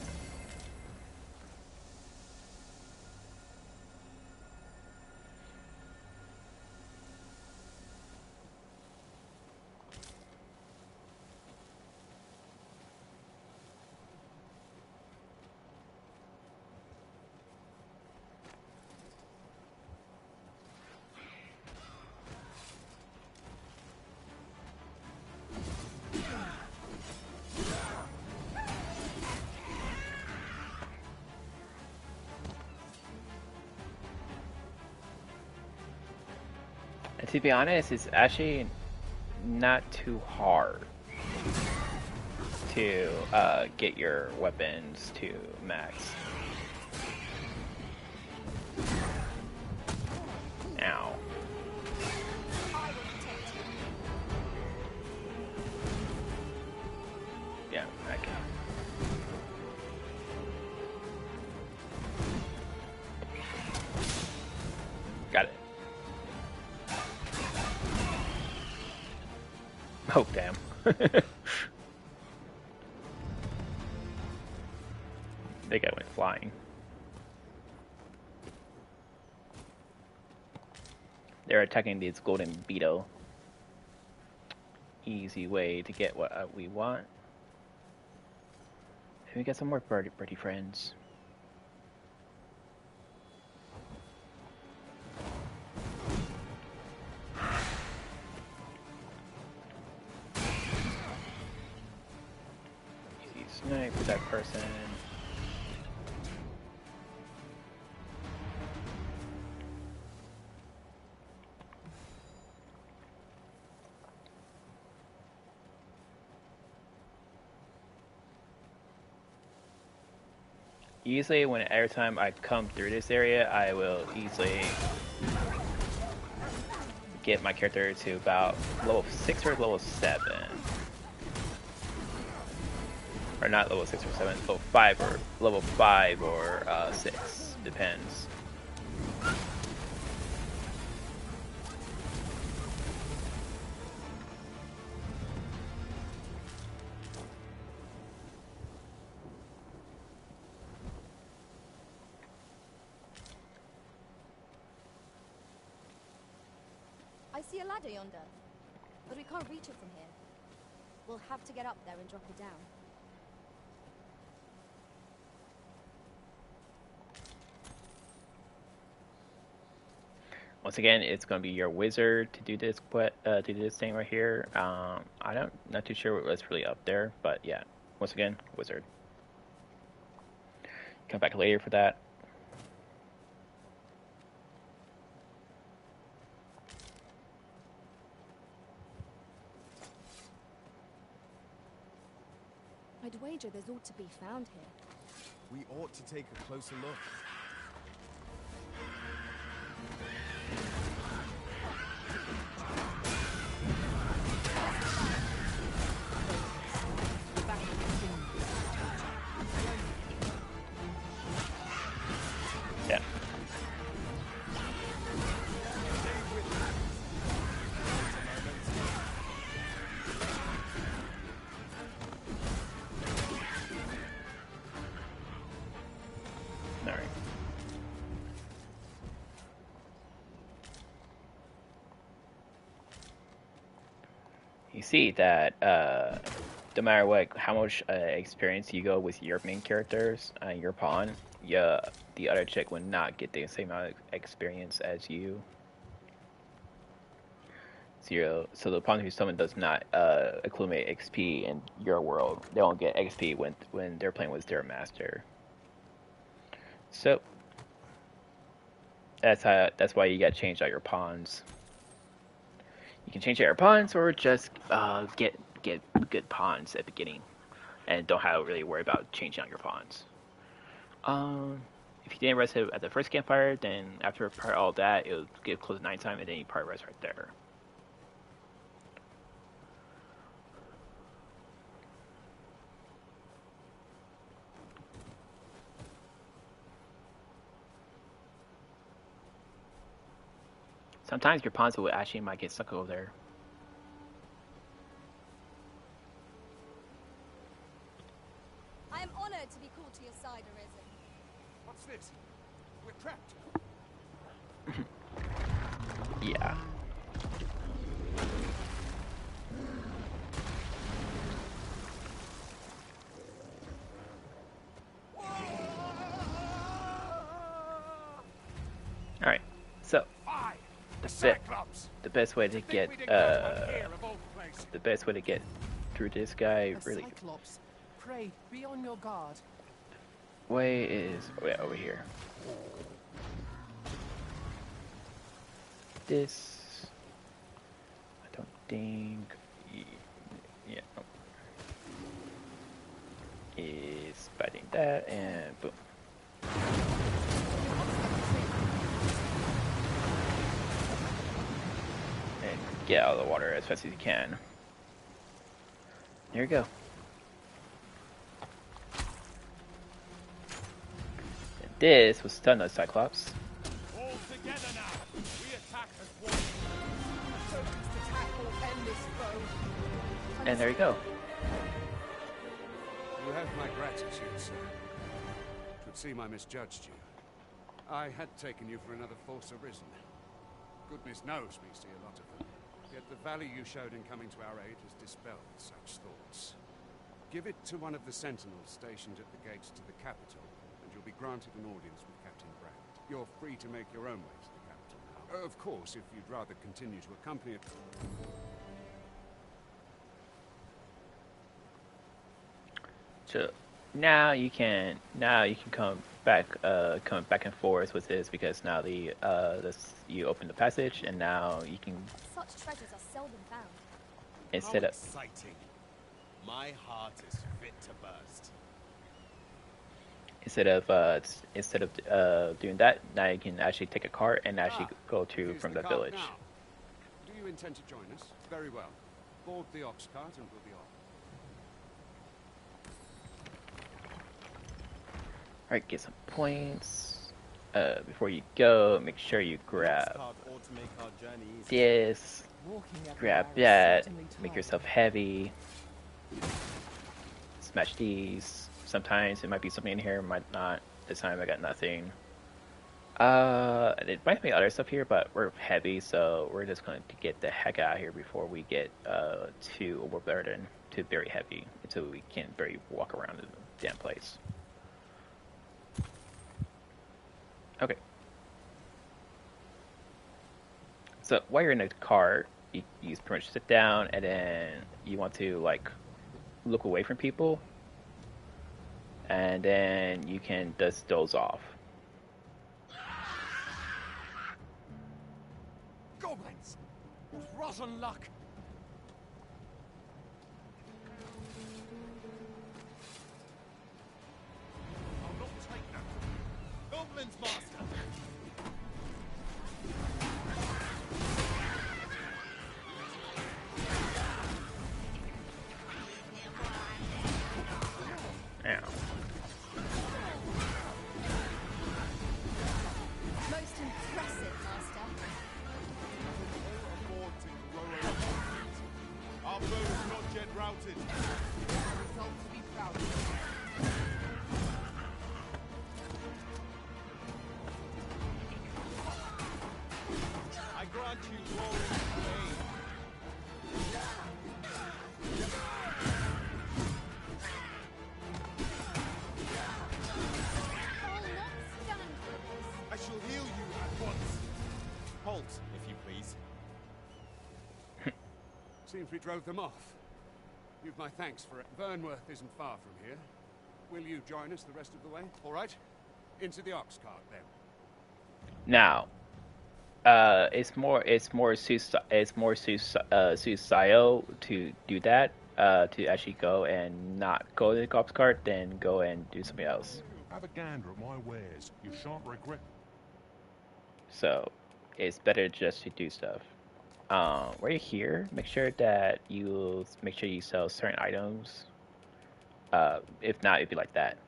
And to be honest, it's actually not too hard to get your weapons to max. Ow. Yeah, I can. Got it. Oh, damn. I think I went flying. They're attacking this golden beetle. Easy way to get what we want. And we got some more birdie friends. Easy snipe with that person. Usually, every time I come through this area, I will easily get my character to about level 6 or level 7. Or not level 6 or 7, level 5 or 6, depends. I see a ladder yonder, but we can't reach it from here. We'll have to get up there and drop it down. Once again, it's going to be your wizard to do this thing right here. Not too sure what's really up there, but yeah. Once again, wizard. Come back later for that. I'd wager there's ought to be found here. We ought to take a closer look. Yeah. All right. You see that no matter how much experience you go with your main characters, your pawn, the other chick would not get the same amount of experience as you. So the pawn who's summoned does not accumulate XP in your world. They don't get XP when they're playing with their master. So that's why you got to change out your pawns. You can change out your pawns or just get good pawns at the beginning. and don't have to really worry about changing out your pawns. If you didn't rest it at the first campfire, then after all that, it'll get close to nighttime, and then you probably rest right there. Sometimes your pawns will actually might get stuck over there. I am honored to be called to your side, Arisen. What's this? We're trapped. Yeah. All right. So the best way to get through this guy really Cyclops. Pray, be on your guard. way is over here. This I don't think yeah no. Is biting that and boom. And get out of the water as fast as you can. There you go. And this was stun the Cyclops. All together now. We attack as one. Focused attack will end this foe. And there you go. You have my gratitude, sir. Could seem I misjudged you. I had taken you for another false arisen. Goodness knows we see a lot of them. Yet the value you showed in coming to our aid has dispelled such thoughts. Give it to one of the sentinels stationed at the gates to the capital, and you'll be granted an audience with Captain Brand. You're free to make your own way to the capital now. Of course, if you'd rather continue to accompany it. So now you can come back and forth with this because now you open the passage and now you can Such treasures are seldom found. instead How of exciting! My heart is fit to burst. instead of doing that, now you can actually take a cart and actually go to Here's from the cart village. now. Do you intend to join us? Very well. Board the ox cart and we'll be off. Alright, get some points. Before you go, make sure you grab this, grab that, make yourself heavy, smash these. Sometimes it might be something in here, might not. This time I got nothing. It might be other stuff here, but we're heavy, so we're just going to get the heck out of here before we get too overburdened, too very heavy, until we can barely walk around the damn place. Okay. So while you're in the car, you pretty much sit down, and then you want to like look away from people, and then you can just doze off. Goblins! What rotten luck! I'll not take that. Goblins, master! Yeah. Most impressive, Master. Our foe is not yet routed. Result to be proud of. I grant you glory and fame. I shall heal you at once. Halt, if you please. Seems we drove them off. You've my thanks for it. Vernworth isn't far from here. Will you join us the rest of the way? All right? Into the ox cart, then. Now, it's more suicidal to do that to actually go and not go to the corpse cart, then go and do something else. Have a gander at my wares. You shan't regret. So it's better just to do stuff. Right here, make sure that you sell certain items. If not, it'd be like that.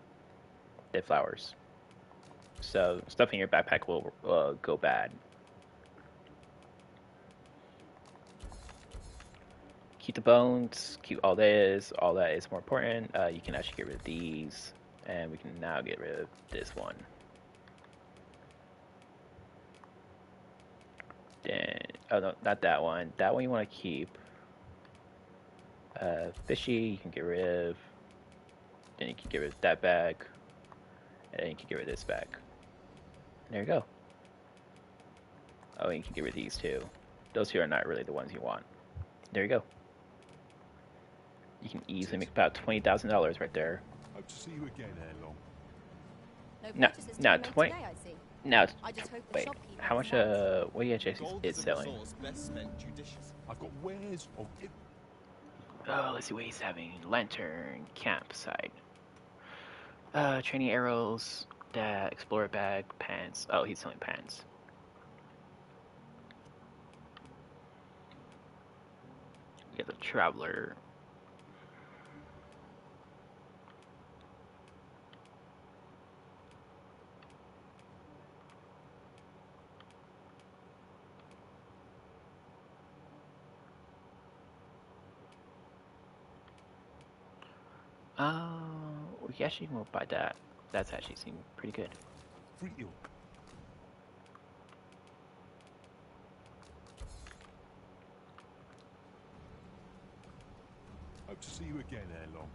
Dead flowers. So stuff in your backpack will go bad. Keep the bones. Keep all this. All that is more important. You can actually get rid of these, and we can now get rid of this one. Then, oh no, not that one. That one you want to keep. Fishy, you can get rid of. Then you can get rid of that bag, and then you can get rid of this bag. And there you go. Oh, and you can get rid of these two. Those two are not really the ones you want. There you go. You can easily make about $20,000 right there. Hope to see you again ere long. Now 20. Now, wait. How much? What EHS is selling? I've got wares of it. Oh, let's see what he's having. Lantern, campsite. Training arrows, that explorer bag, pants. Oh, he's selling pants. Yeah, the traveler. We actually won't buy that. That's actually seemed pretty good. Free ilk. Hope to see you again ere long.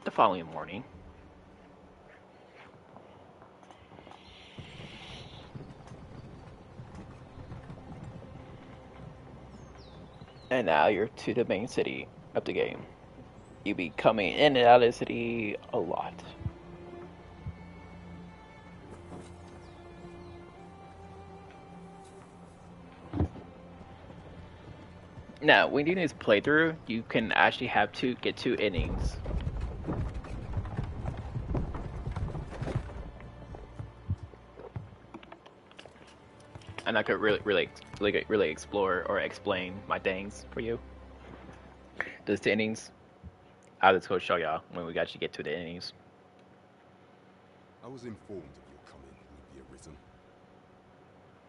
The following morning. And now you're to the main city of the game. You'll be coming in and out of the city a lot. Now, when you do this playthrough, you can actually get 2 innings. And I could really explore or explain my things for you. Those 2 innings, I'll just go show y'all when we actually get to the innings. I was informed of your coming would be arisen.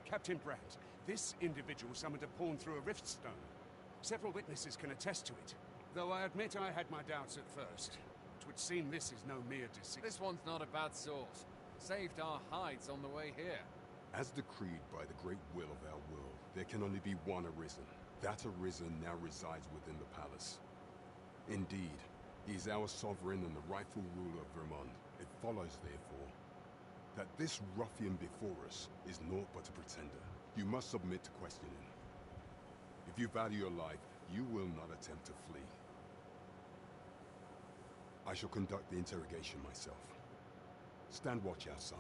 Captain Brett, this individual summoned a pawn through a rift stone. Several witnesses can attest to it, though I admit I had my doubts at first. It would seem this is no mere deceit. This one's not a bad sort. Saved our hides on the way here. As decreed by the great will of our world, there can only be one Arisen. That Arisen now resides within the palace. Indeed, he is our sovereign and the rightful ruler of Vermont. It follows, therefore, that this ruffian before us is naught but a pretender. You must submit to questioning. If you value your life, you will not attempt to flee. I shall conduct the interrogation myself. Stand watch outside.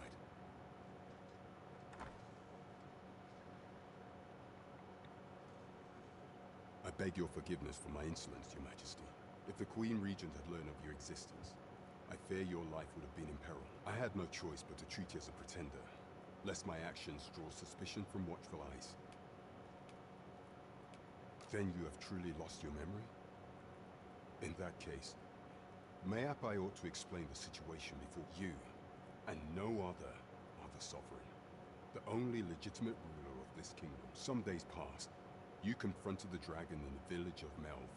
I beg your forgiveness for my insolence, Your Majesty. If the Queen Regent had learned of your existence, I fear your life would have been in peril. I had no choice but to treat you as a pretender, lest my actions draw suspicion from watchful eyes. Then you have truly lost your memory? In that case, mayhap I ought to explain the situation before you, and no other, are the sovereign, the only legitimate ruler of this kingdom. Some days past, you confronted the dragon in the village of Melv,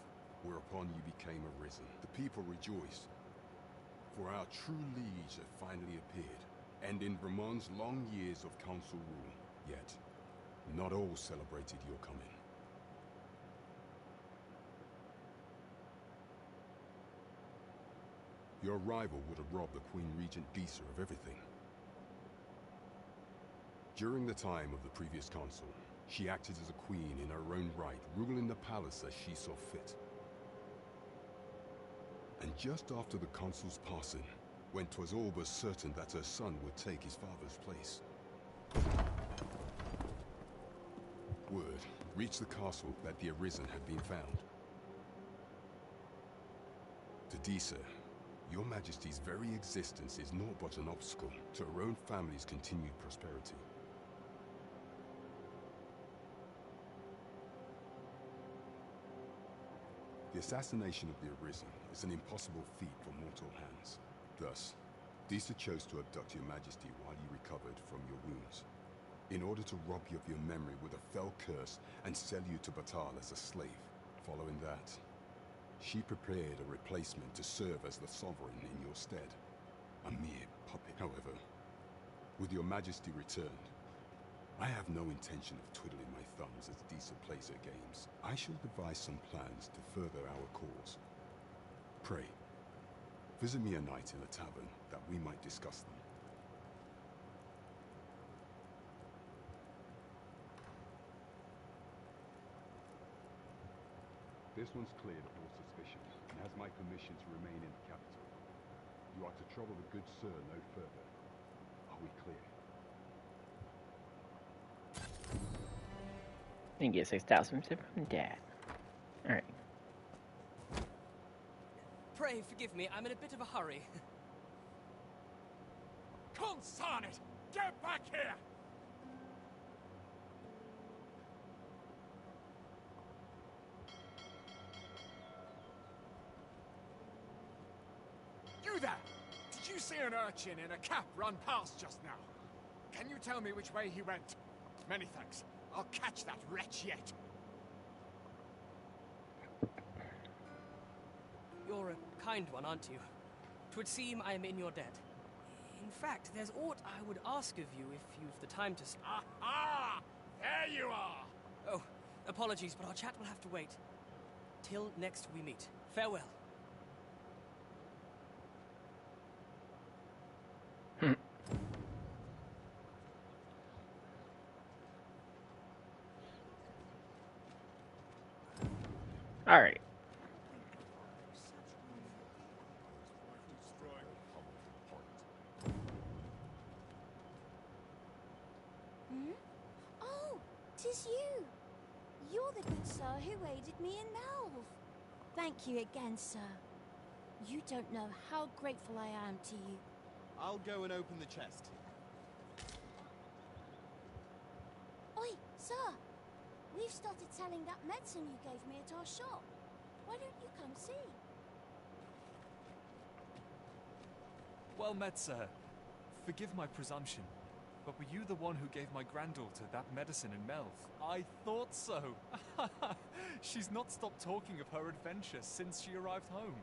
whereupon you became arisen. The people rejoiced, for our true liege had finally appeared, and in Vermont's long years of council rule. Yet, not all celebrated your coming. Your arrival would have robbed the Queen Regent Disa of everything. During the time of the previous consul, she acted as a queen in her own right, ruling the palace as she saw fit. And just after the consul's passing, when 'twas all but certain that her son would take his father's place, word reached the castle that the Arisen had been found. To Disa, your Majesty's very existence is naught but an obstacle to her own family's continued prosperity. The assassination of the Arisen is an impossible feat for mortal hands. Thus, Disa chose to abduct your Majesty while you recovered from your wounds, in order to rob you of your memory with a fell curse and sell you to Batal as a slave. Following that, she prepared a replacement to serve as the sovereign in your stead. A mere puppet. However, with your Majesty returned, I have no intention of twiddling my thumbs as Disa plays her games. I shall devise some plans to further our cause. Pray, visit me a night in a tavern that we might discuss them. This one's cleared of all suspicion and has my permission to remain in the capital. You are to trouble the good sir no further. Are we clear? And get 6,000 from Dad. Alright. Pray forgive me, I'm in a bit of a hurry. Consign it! Get back here! You there! Did you see an urchin in a cap run past just now? Can you tell me which way he went? Many thanks. I'll catch that wretch yet. You're a kind one, aren't you? 'Twould seem I am in your debt. In fact, there's aught I would ask of you if you've the time to... Aha! There you are! Oh, apologies, but our chat will have to wait. Till next we meet. Farewell. Alright. Hmm? Oh, 'tis you! You're the good sir who aided me in Melve. Thank you again, sir. You don't know how grateful I am to you. I'll go and open the chest. Oi, sir! We've started selling that medicine you gave me at our shop. Why don't you come see? Well met, sir. Forgive my presumption, but were you the one who gave my granddaughter that medicine in Melve? I thought so. She's not stopped talking of her adventure since she arrived home.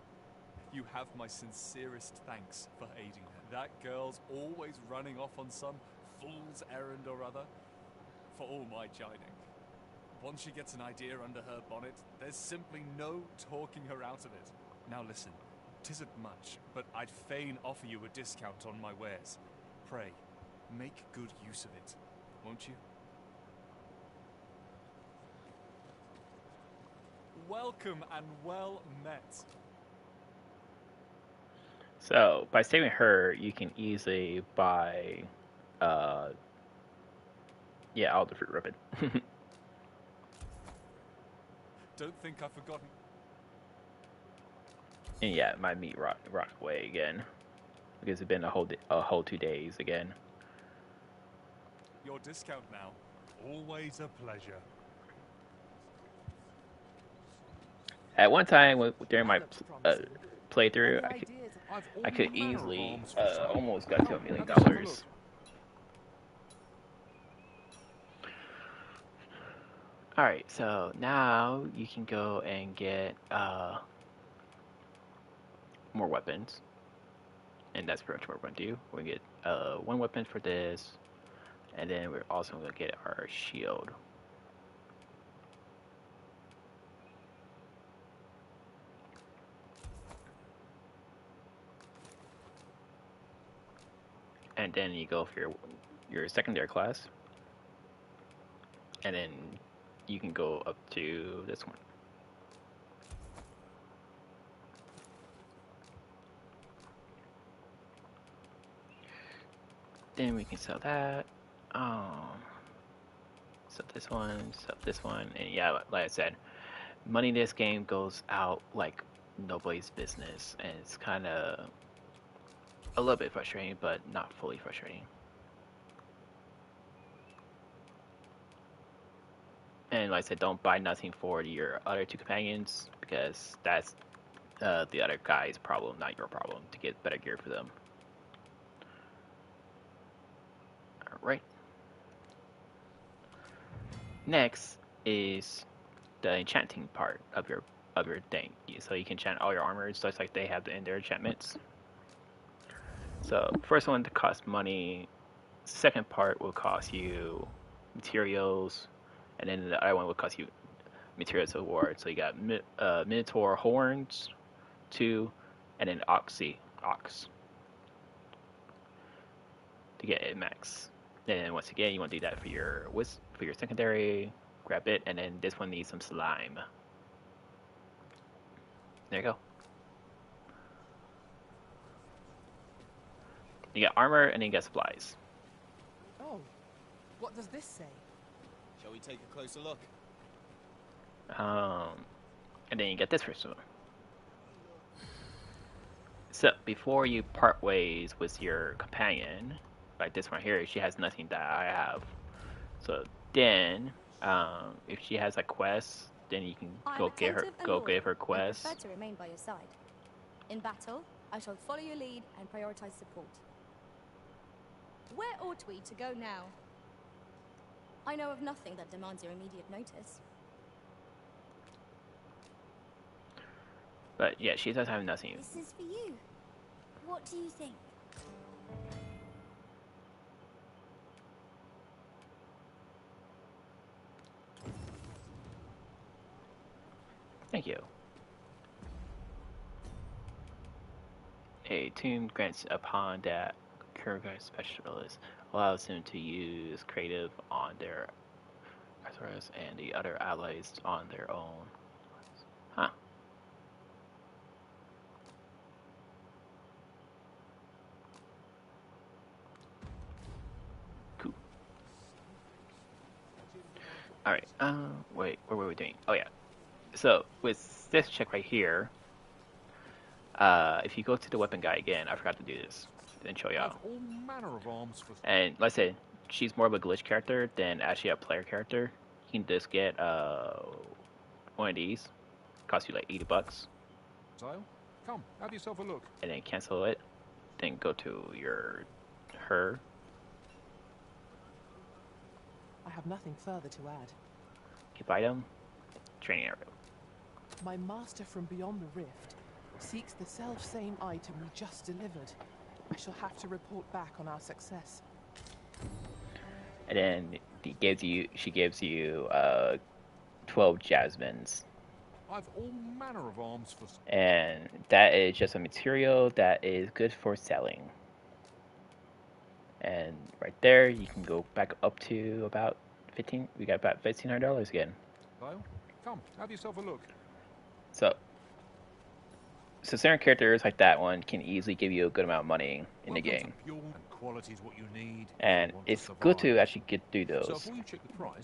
You have my sincerest thanks for aiding her. That girl's always running off on some fool's errand or other. For all my chiding. Once she gets an idea under her bonnet, there's simply no talking her out of it. Now listen, 'tisn't much, but I'd fain offer you a discount on my wares. Pray, make good use of it, won't you? Welcome and well met. So, by saving her, you can easily buy, yeah, all the fruit ribbon. Don't think I've forgotten. And yeah, my meat rot away again. Because it's been a whole 2 days again. Your discount now. Always a pleasure. At one time, during my playthrough, I could easily almost got to $1 million. Alright, so now you can go and get more weapons. And that's pretty much what we're going to do. We're going to get one weapon for this, and then we're also going to get our shield. And then you go for your secondary class, and then you can go up to this one. Then we can sell that. Sell this one, and yeah, like I said, money in this game goes out like nobody's business, and it's kind of a little bit frustrating, but not fully frustrating. And like I said, don't buy nothing for your other two companions because that's the other guy's problem, not your problem, to get better gear for them. Alright. Next is the enchanting part of your thing. So you can enchant all your armors just like they have in their enchantments. So first one to cost money, second part will cost you materials, and then the other one will cost you materials award. So you got Minotaur horns, 2, and then ox to get it max. And once again, you want to do that for your secondary. Grab it, and then this one needs some slime. There you go. You get armor, and then you get supplies. Oh, what does this say? Shall we take a closer look? And then you get this first one. So before you part ways with your companion, like this one here, she has nothing that I have. So then, if she has a quest, then you can go give her quests. I prefer to remain by your side. In battle, I shall follow your lead and prioritize support. Where ought we to go now? I know of nothing that demands your immediate notice. But yeah, she does have nothing. This is for you. What do you think? Thank you. A tune grants upon that Kurgai specialist allows him to use creative on their Azores and the other allies on their own. Huh. Cool. Alright, wait, what were we doing? Oh yeah. So, with this check right here, if you go to the weapon guy again, I forgot to do this. Didn't show y'all. All manner of arms for... And let's say she's more of a glitch character than actually a player character. You can just get one of these. Costs you like $80. Zale, come, have yourself a look. And then cancel it. Then go to her. I have nothing further to add. Keep item. Training area. My master from beyond the rift seeks the self-same item we just delivered. I shall have to report back on our success. And then she gives you 12 jasmines. I've all manner of arms for... And that is just a material that is good for selling. And right there, you can go back up to about we got about $1,500 again. Zale, come, have yourself a look. So certain characters like that one can easily give you a good amount of money in the game. Quality's what you need. And it's good to actually get through those.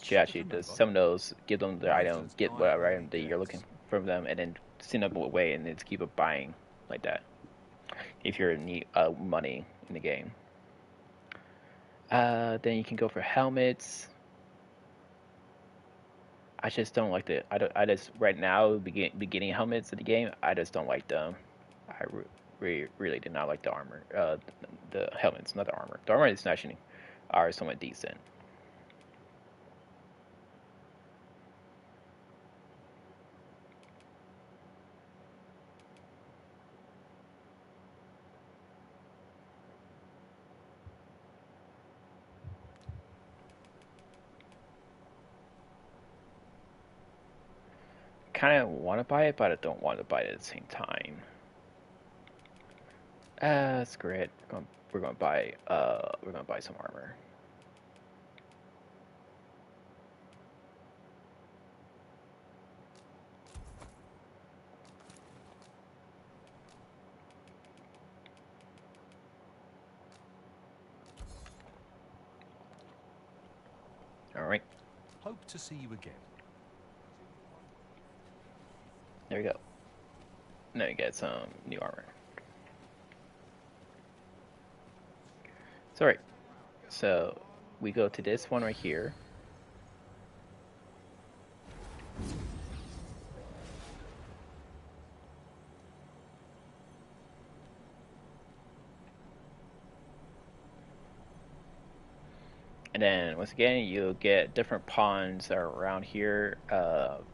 To actually some of those, give them the item, get whatever item that you're looking from them, and then send them away and then just keep buying like that. If you're in need of money in the game. Then you can go for helmets. I just don't like I just right now beginning helmets in the game. I just don't like them. I really did not like the armor. The helmets, not the armor. The armor is actually are somewhat decent. Kind of want to buy it, but I don't want to buy it at the same time. Screw it. We're gonna buy some armor. Alright. Hope to see you again. There we go. Now you get some new armor. So, alright. So, we go to this one right here. And then, once again, you'll get different pawns that are around here,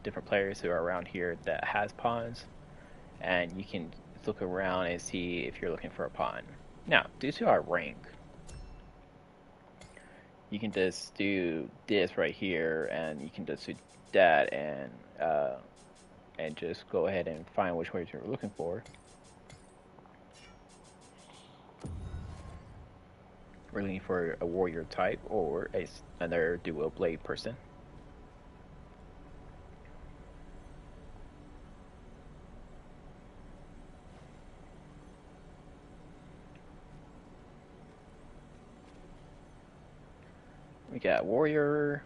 different players who are around here that has pawns. And you can look around and see if you're looking for a pawn. Now, due to our rank, you can just do this right here, and you can just do that, and just go ahead and find which way you're looking for. We're looking for a warrior type or another dual blade person. We got warrior.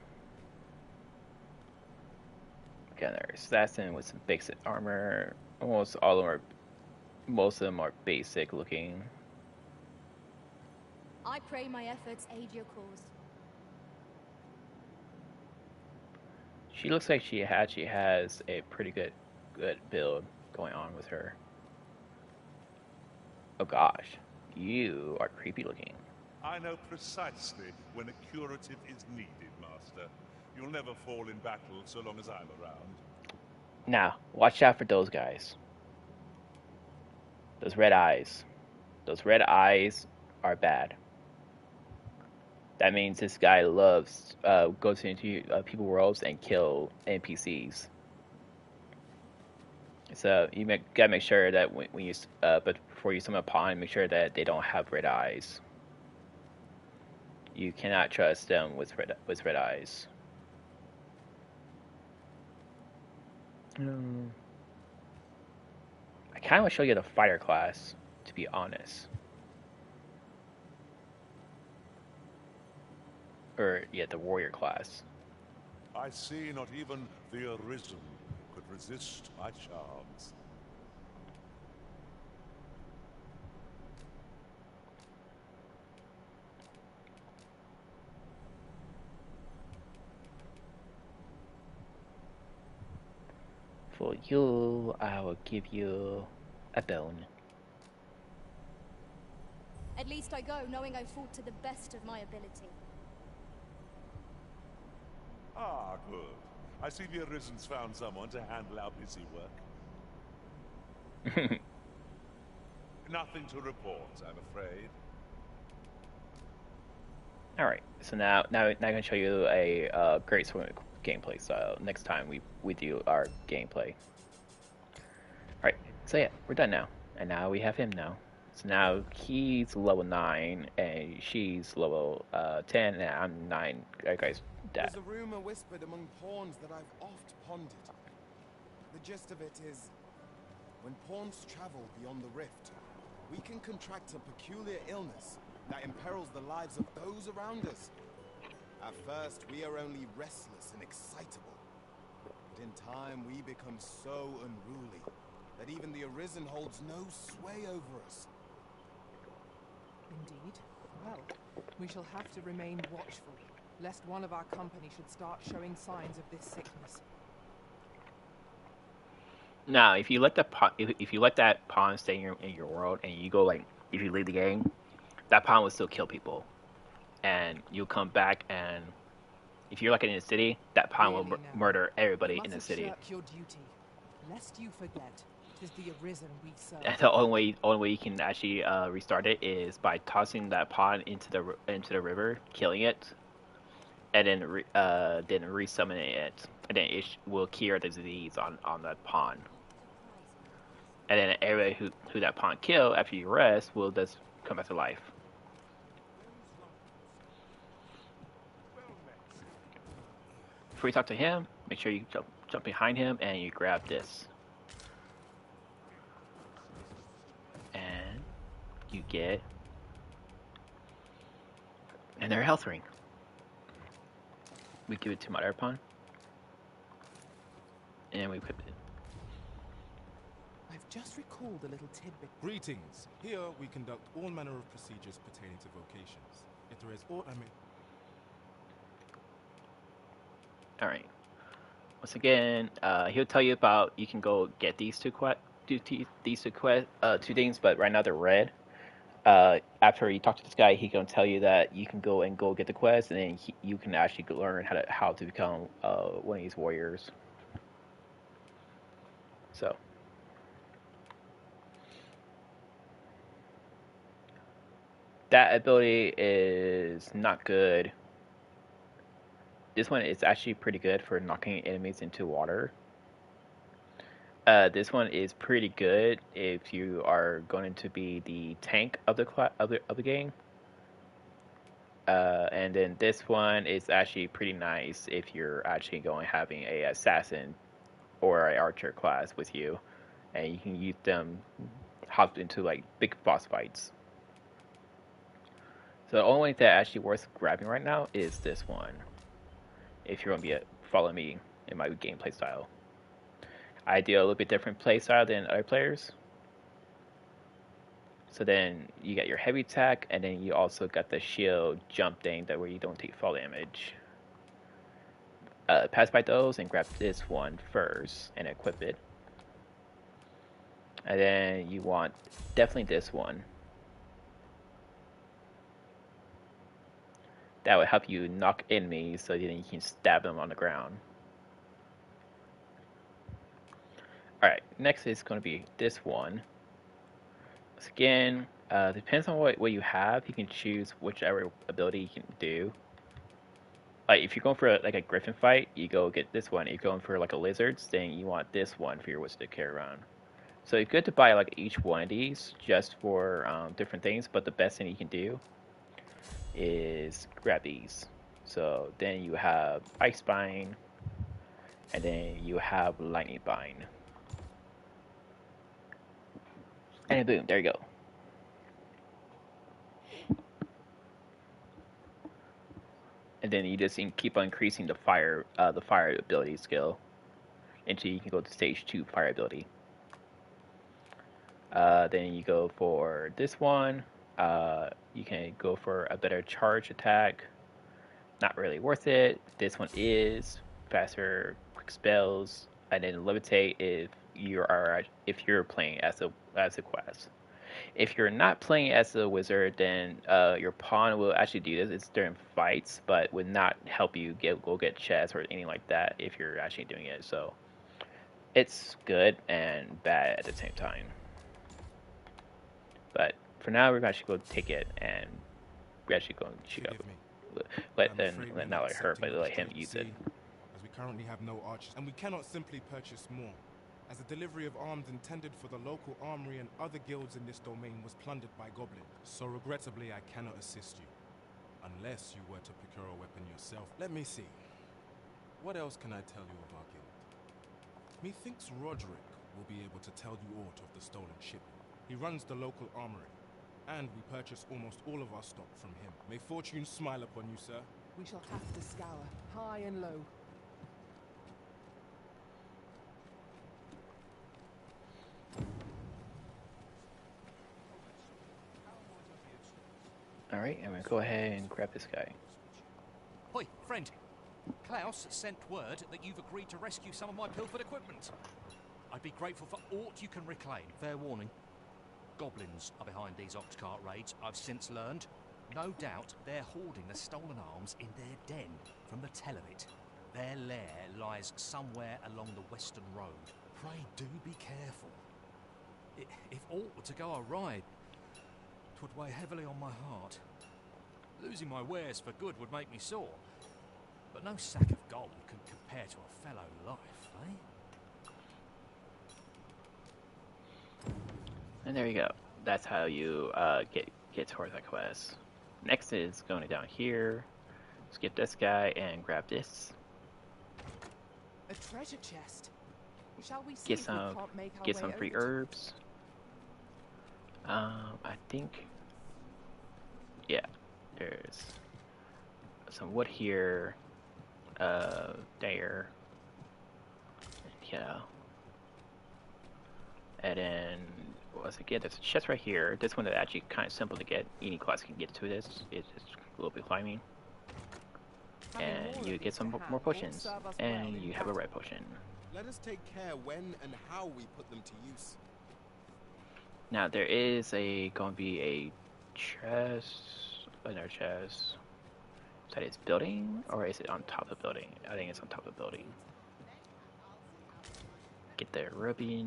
We got our assassin with some basic armor. Most of them are basic looking. I pray my efforts aid your cause. She looks like she actually has a pretty good build going on with her. Oh gosh, you are creepy looking. I know precisely when a curative is needed, Master. You'll never fall in battle so long as I'm around. Now, watch out for those guys. Those red eyes. Those red eyes are bad. That means this guy loves goes into people worlds and kill NPCs. So you gotta make sure that when you but before you summon a pawn, make sure that they don't have red eyes. You cannot trust them with red eyes. I kind of want to show you the fighter class, to be honest. Or, yeah, the warrior class. I see not even the Arisen could resist my charms. For you, I will give you a bone. At least I go knowing I fought to the best of my ability. Ah, good. I see the Arisen's found someone to handle our busy work. Nothing to report, I'm afraid. Alright, so now I can show you a great swim gameplay style next time we do our gameplay. Alright, so yeah, we're done now. And now we have him now. So now he's level 9 and she's level 10 and I'm 9. Guys, There's a rumor whispered among pawns that I've oft pondered. The gist of it is, when pawns travel beyond the rift, we can contract a peculiar illness that imperils the lives of those around us. At first, we are only restless and excitable. But in time, we become so unruly that even the Arisen holds no sway over us. Indeed. Well, we shall have to remain watchful, lest one of our company should start showing signs of this sickness. Now, if you let that pawn stay in your world, and you go if you leave the game, that pawn will still kill people, and you'll come back, and if you're in the city, that pawn will murder everybody in the city. Shirk your duty, lest you forget. 'Tis the Arisen we serve. And the only way you can actually restart it is by tossing that pawn into the river, killing it, and then resummoning it, and then it will cure the disease on that pawn. And then everybody who that pawn killed after you rest will just come back to life. Before you talk to him, make sure you jump behind him and you grab this. And you get another health ring. we give it to Mother Pawn. And we equip it. I've just recalled a little tidbit. Greetings. Here we conduct all manner of procedures pertaining to vocations. If there is aught I may... Alright. Once again, he'll tell you about you can go get these two things, but right now they're red. After you talk to this guy, he gonna tell you that you can go get the quest, and then you can actually learn how to become one of these warriors. So. That ability is not good. This one is actually pretty good for knocking enemies into water. This one is pretty good if you are going to be the tank of the game. And then this one is actually pretty nice if you're actually having a assassin or an archer class with you, and you can use them hop into like big boss fights. So the only thing that actually worth grabbing right now is this one, if you're going to be following me in my gameplay style. I do a little bit different play style than other players. So then you got your heavy attack, and then you also got the shield jump thing that where you don't take fall damage. Pass by those and grab this one first and equip it. And then you want definitely this one. That would help you knock enemies so then you can stab them on the ground. Alright, next is going to be this one. Once again, depends on what you have. You can choose whichever ability you can do. Like if you're going for like a griffin fight, you go get this one. If you're going for like a lizards, then you want this one for your wizard to carry around. So it's good to buy like each one of these just for different things, but the best thing you can do is grab these. So then you have Ice Bind, and then you have Lightning Bind. And boom, there you go. And then you just keep on increasing the fire ability skill until you can go to stage 2 fire ability. Then you go for this one. You can go for a better charge attack. Not really worth it. This one is faster, quick spells, and then levitate if you're playing as a class. If you're not playing as a wizard, then your pawn will actually do this. It's during fights, but would not help you go get chests or anything like that if you're actually doing it. So it's good and bad at the same time. But for now, we're actually going to take it, and we're actually going to shoot up. Let not let her, but let him use it. As we currently have no archers, and we cannot simply purchase more, as the delivery of arms intended for the local armory and other guilds in this domain was plundered by goblins. So regrettably, I cannot assist you, unless you were to procure a weapon yourself. Let me see. What else can I tell you of our guild? Methinks Roderick will be able to tell you aught of the stolen shipment. He runs the local armory, and we purchase almost all of our stock from him. May fortune smile upon you, sir. We shall have to scour, high and low. Alright, I'm going to go ahead and grab this guy. Hoi, friend. Klaus sent word that you've agreed to rescue some of my pilfered equipment. I'd be grateful for aught you can reclaim. Fair warning. Goblins are behind these ox cart raids, I've since learned. No doubt they're hoarding the stolen arms in their den from the tell of it. Their lair lies somewhere along the western road. Pray do be careful. If aught were to go awry, 'twould weigh heavily on my heart. Losing my wares for good would make me sore. But no sack of gold can compare to a fellow life, eh? And there you go. That's how you get towards that quest. Next is going down here. Skip this guy and grab this. A treasure chest. Shall we see Get if some we can't make our get way some free over to- herbs. I think yeah, there's some wood here. there. Yeah. And then once again, there's a chest right here. This one is actually kind of simple to get. Any class can get to this. It's just a little bit climbing. And you get some more potions. And you have a red potion. Let us take care when and how we put them to use. Now there is going to be a chest, another chest. Is that its building, or is it on top of the building? I think it's on top of the building. Get the ruby.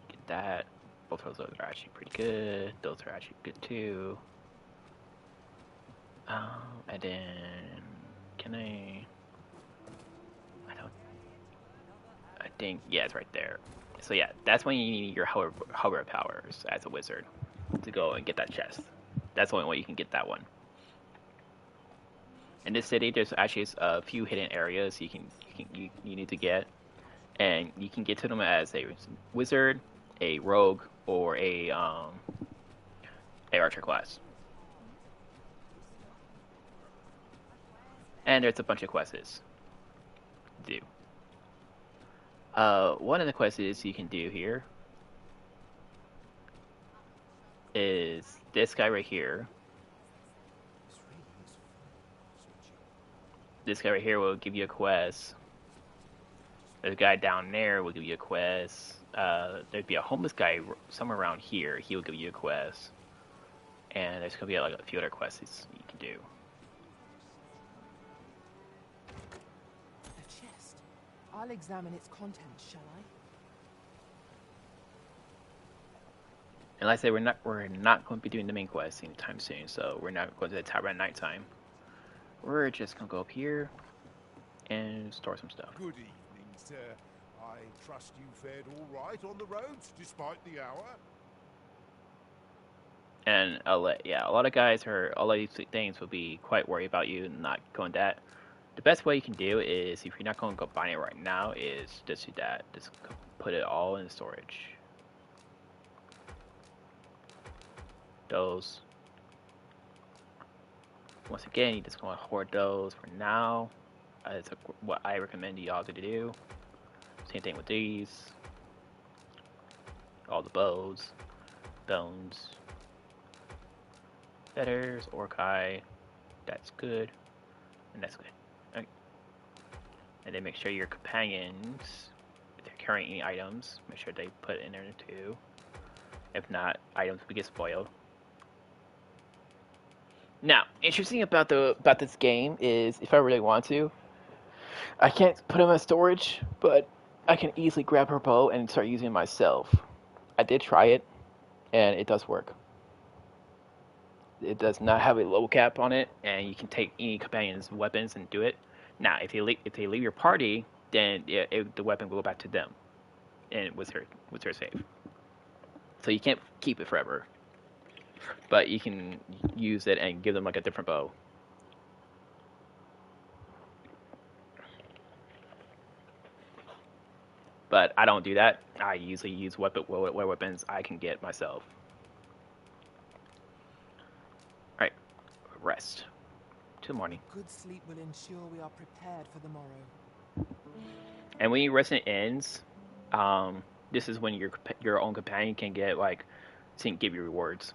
Get that. Both of those are actually pretty good. Those are actually good too. And then can I think, yeah, it's right there. So yeah, that's when you need your hover powers as a wizard to go and get that chest. That's the only way you can get that one. In this city, there's actually a few hidden areas you need to get, and you can get to them as a wizard, a rogue, or a archer class. And there's a bunch of quests to do. One of the quests you can do here is this guy right here. This guy right here will give you a quest. There's a guy down there will give you a quest. There'd be a homeless guy somewhere around here. He will give you a quest. And there's gonna be like a few other quests you can do. The chest. I'll examine its contents, shall I? And like I said, we're not going to be doing the main quest anytime soon, so we're not going to the tavern at nighttime. We're just gonna go up here and store some stuff. Good evening, sir. I trust you fared all right on the roads, despite the hour. And a lot of guys or a lot of these things will be quite worried about you not going that. The best way you can do is, if you're not going to go buy it right now, is just do that. Just put it all in storage. Those. Once again, you just want to hoard those for now. It's what I recommend y'all to do. Same thing with these. All the bows, bones, feathers, orkai. That's good, and that's good. Okay. And then make sure your companions, if they're carrying any items, make sure they put it in there too. If not, items will get spoiled. Now, interesting about this game is, if I really want to, I can't put them in storage, but I can easily grab her bow and start using it myself. I did try it, and it does work. It does not have a low cap on it, and you can take any companion's weapons and do it. Now, if they leave your party, then the weapon will go back to them, and with her save. So you can't keep it forever, but you can use it and give them like a different bow. But I don't do that. I usually use what weapons I can get myself. Alright, rest. Till morning. Good sleep will ensure we are prepared for the morrow. And when your rest ends, this is when your own companion can get give you rewards.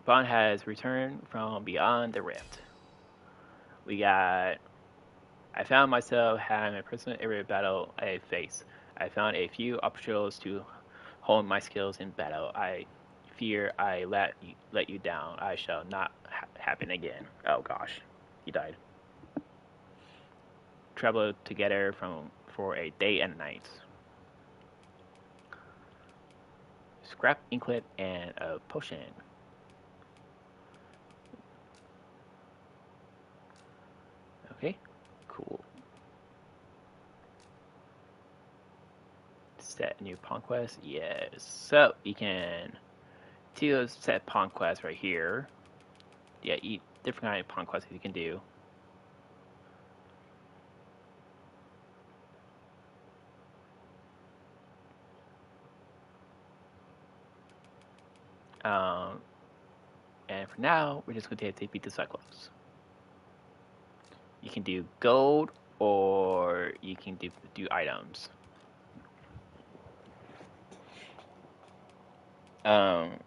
Bond has returned from beyond the rift. I found myself having a personal area battle I face. I found a few opportunities to hone my skills in battle. I fear I let you down. I shall not happen again. Oh gosh, he died. Travel together for a day and night. Scrap inklet and a potion. Okay, cool. Set new pawn quest, yes. So you can see those set pawn quests right here. Yeah, different kind of pawn quests you can do. And for now, we're just going to take beat the Cyclops. You can do gold or you can do items.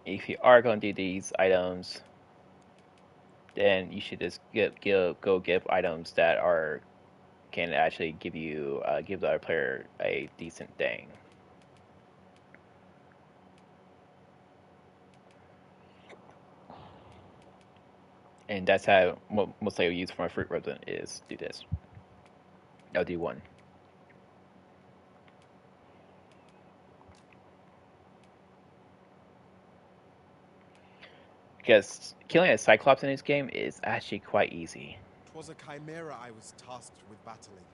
If you are going to do these items, then you should just go give items that can actually give the other player a decent thing. And that's how mostly I use for my fruit resin is do this. I'll do one. Because killing a Cyclops in this game is actually quite easy. 'Twas a chimera I was tasked with battling.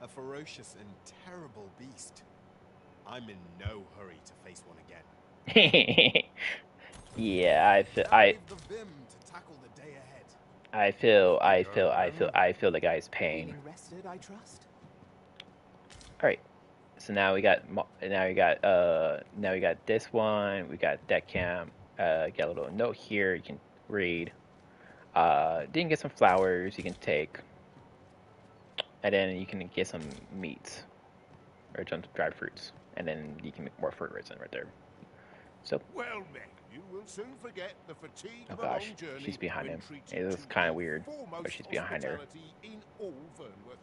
A ferocious and terrible beast. I'm in no hurry to face one again. Yeah, I feel the guy's pain. All right, so now we got this one. We got deck camp. Got a little note here you can read. Didn't get some flowers you can take, and then you can get some meat or some dried fruits, and then you can make more fruit resin right there. So. Well met. You will soon forget the fatigue of a long journey. She's behind him. It was kind of weird, but she's behind her. In all Vernworth.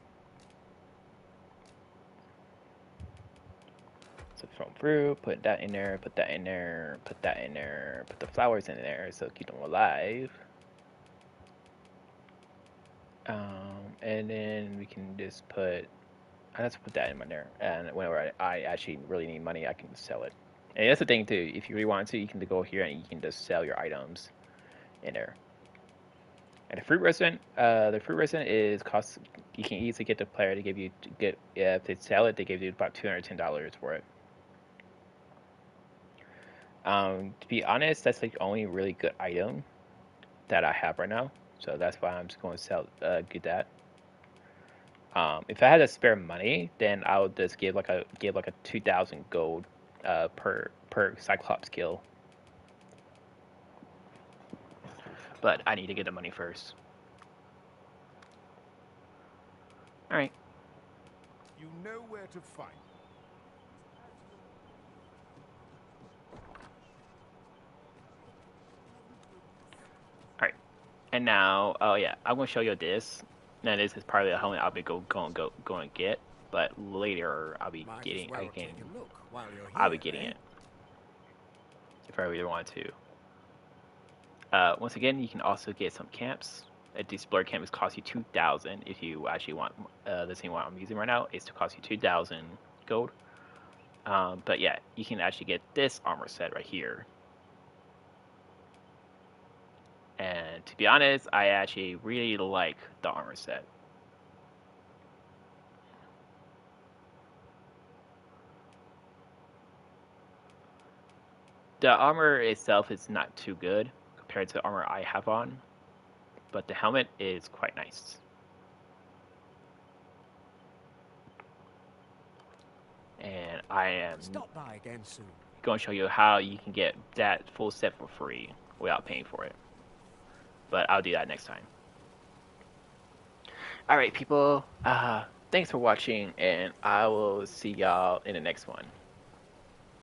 So from through, put that in there, put that in there, put that in there, put the flowers in there, so keep them alive. And then we can just put. I just put that in there, and whenever I actually really need money, I can sell it. And that's the thing too. If you really want to, you can go here and you can just sell your items in there. And the fruit resin is cost. You can easily get the player to give you if they sell it, they give you about $210 for it. To be honest, that's like the only really good item that I have right now. So that's why I'm just going to get that. If I had to spare money, then I would just give like a 2,000 gold per Cyclops kill. But I need to get the money first. All right. You know where to find. All right. And now, oh yeah, I'm gonna show you this. Now this is probably a helmet I'll be going to get, but later I'll be getting it if I really want to. Once again, you can also get some camps. These blur camps cost you 2,000 if you actually want the same one I'm using right now. It's to cost you 2,000 gold. But yeah, you can actually get this armor set right here. And to be honest, I actually really like the armor set. The armor itself is not too good compared to the armor I have on, but the helmet is quite nice. And I am Stop by again soon. going to show you how you can get that full set for free without paying for it. But I'll do that next time. Alright people, thanks for watching, and I will see y'all in the next one.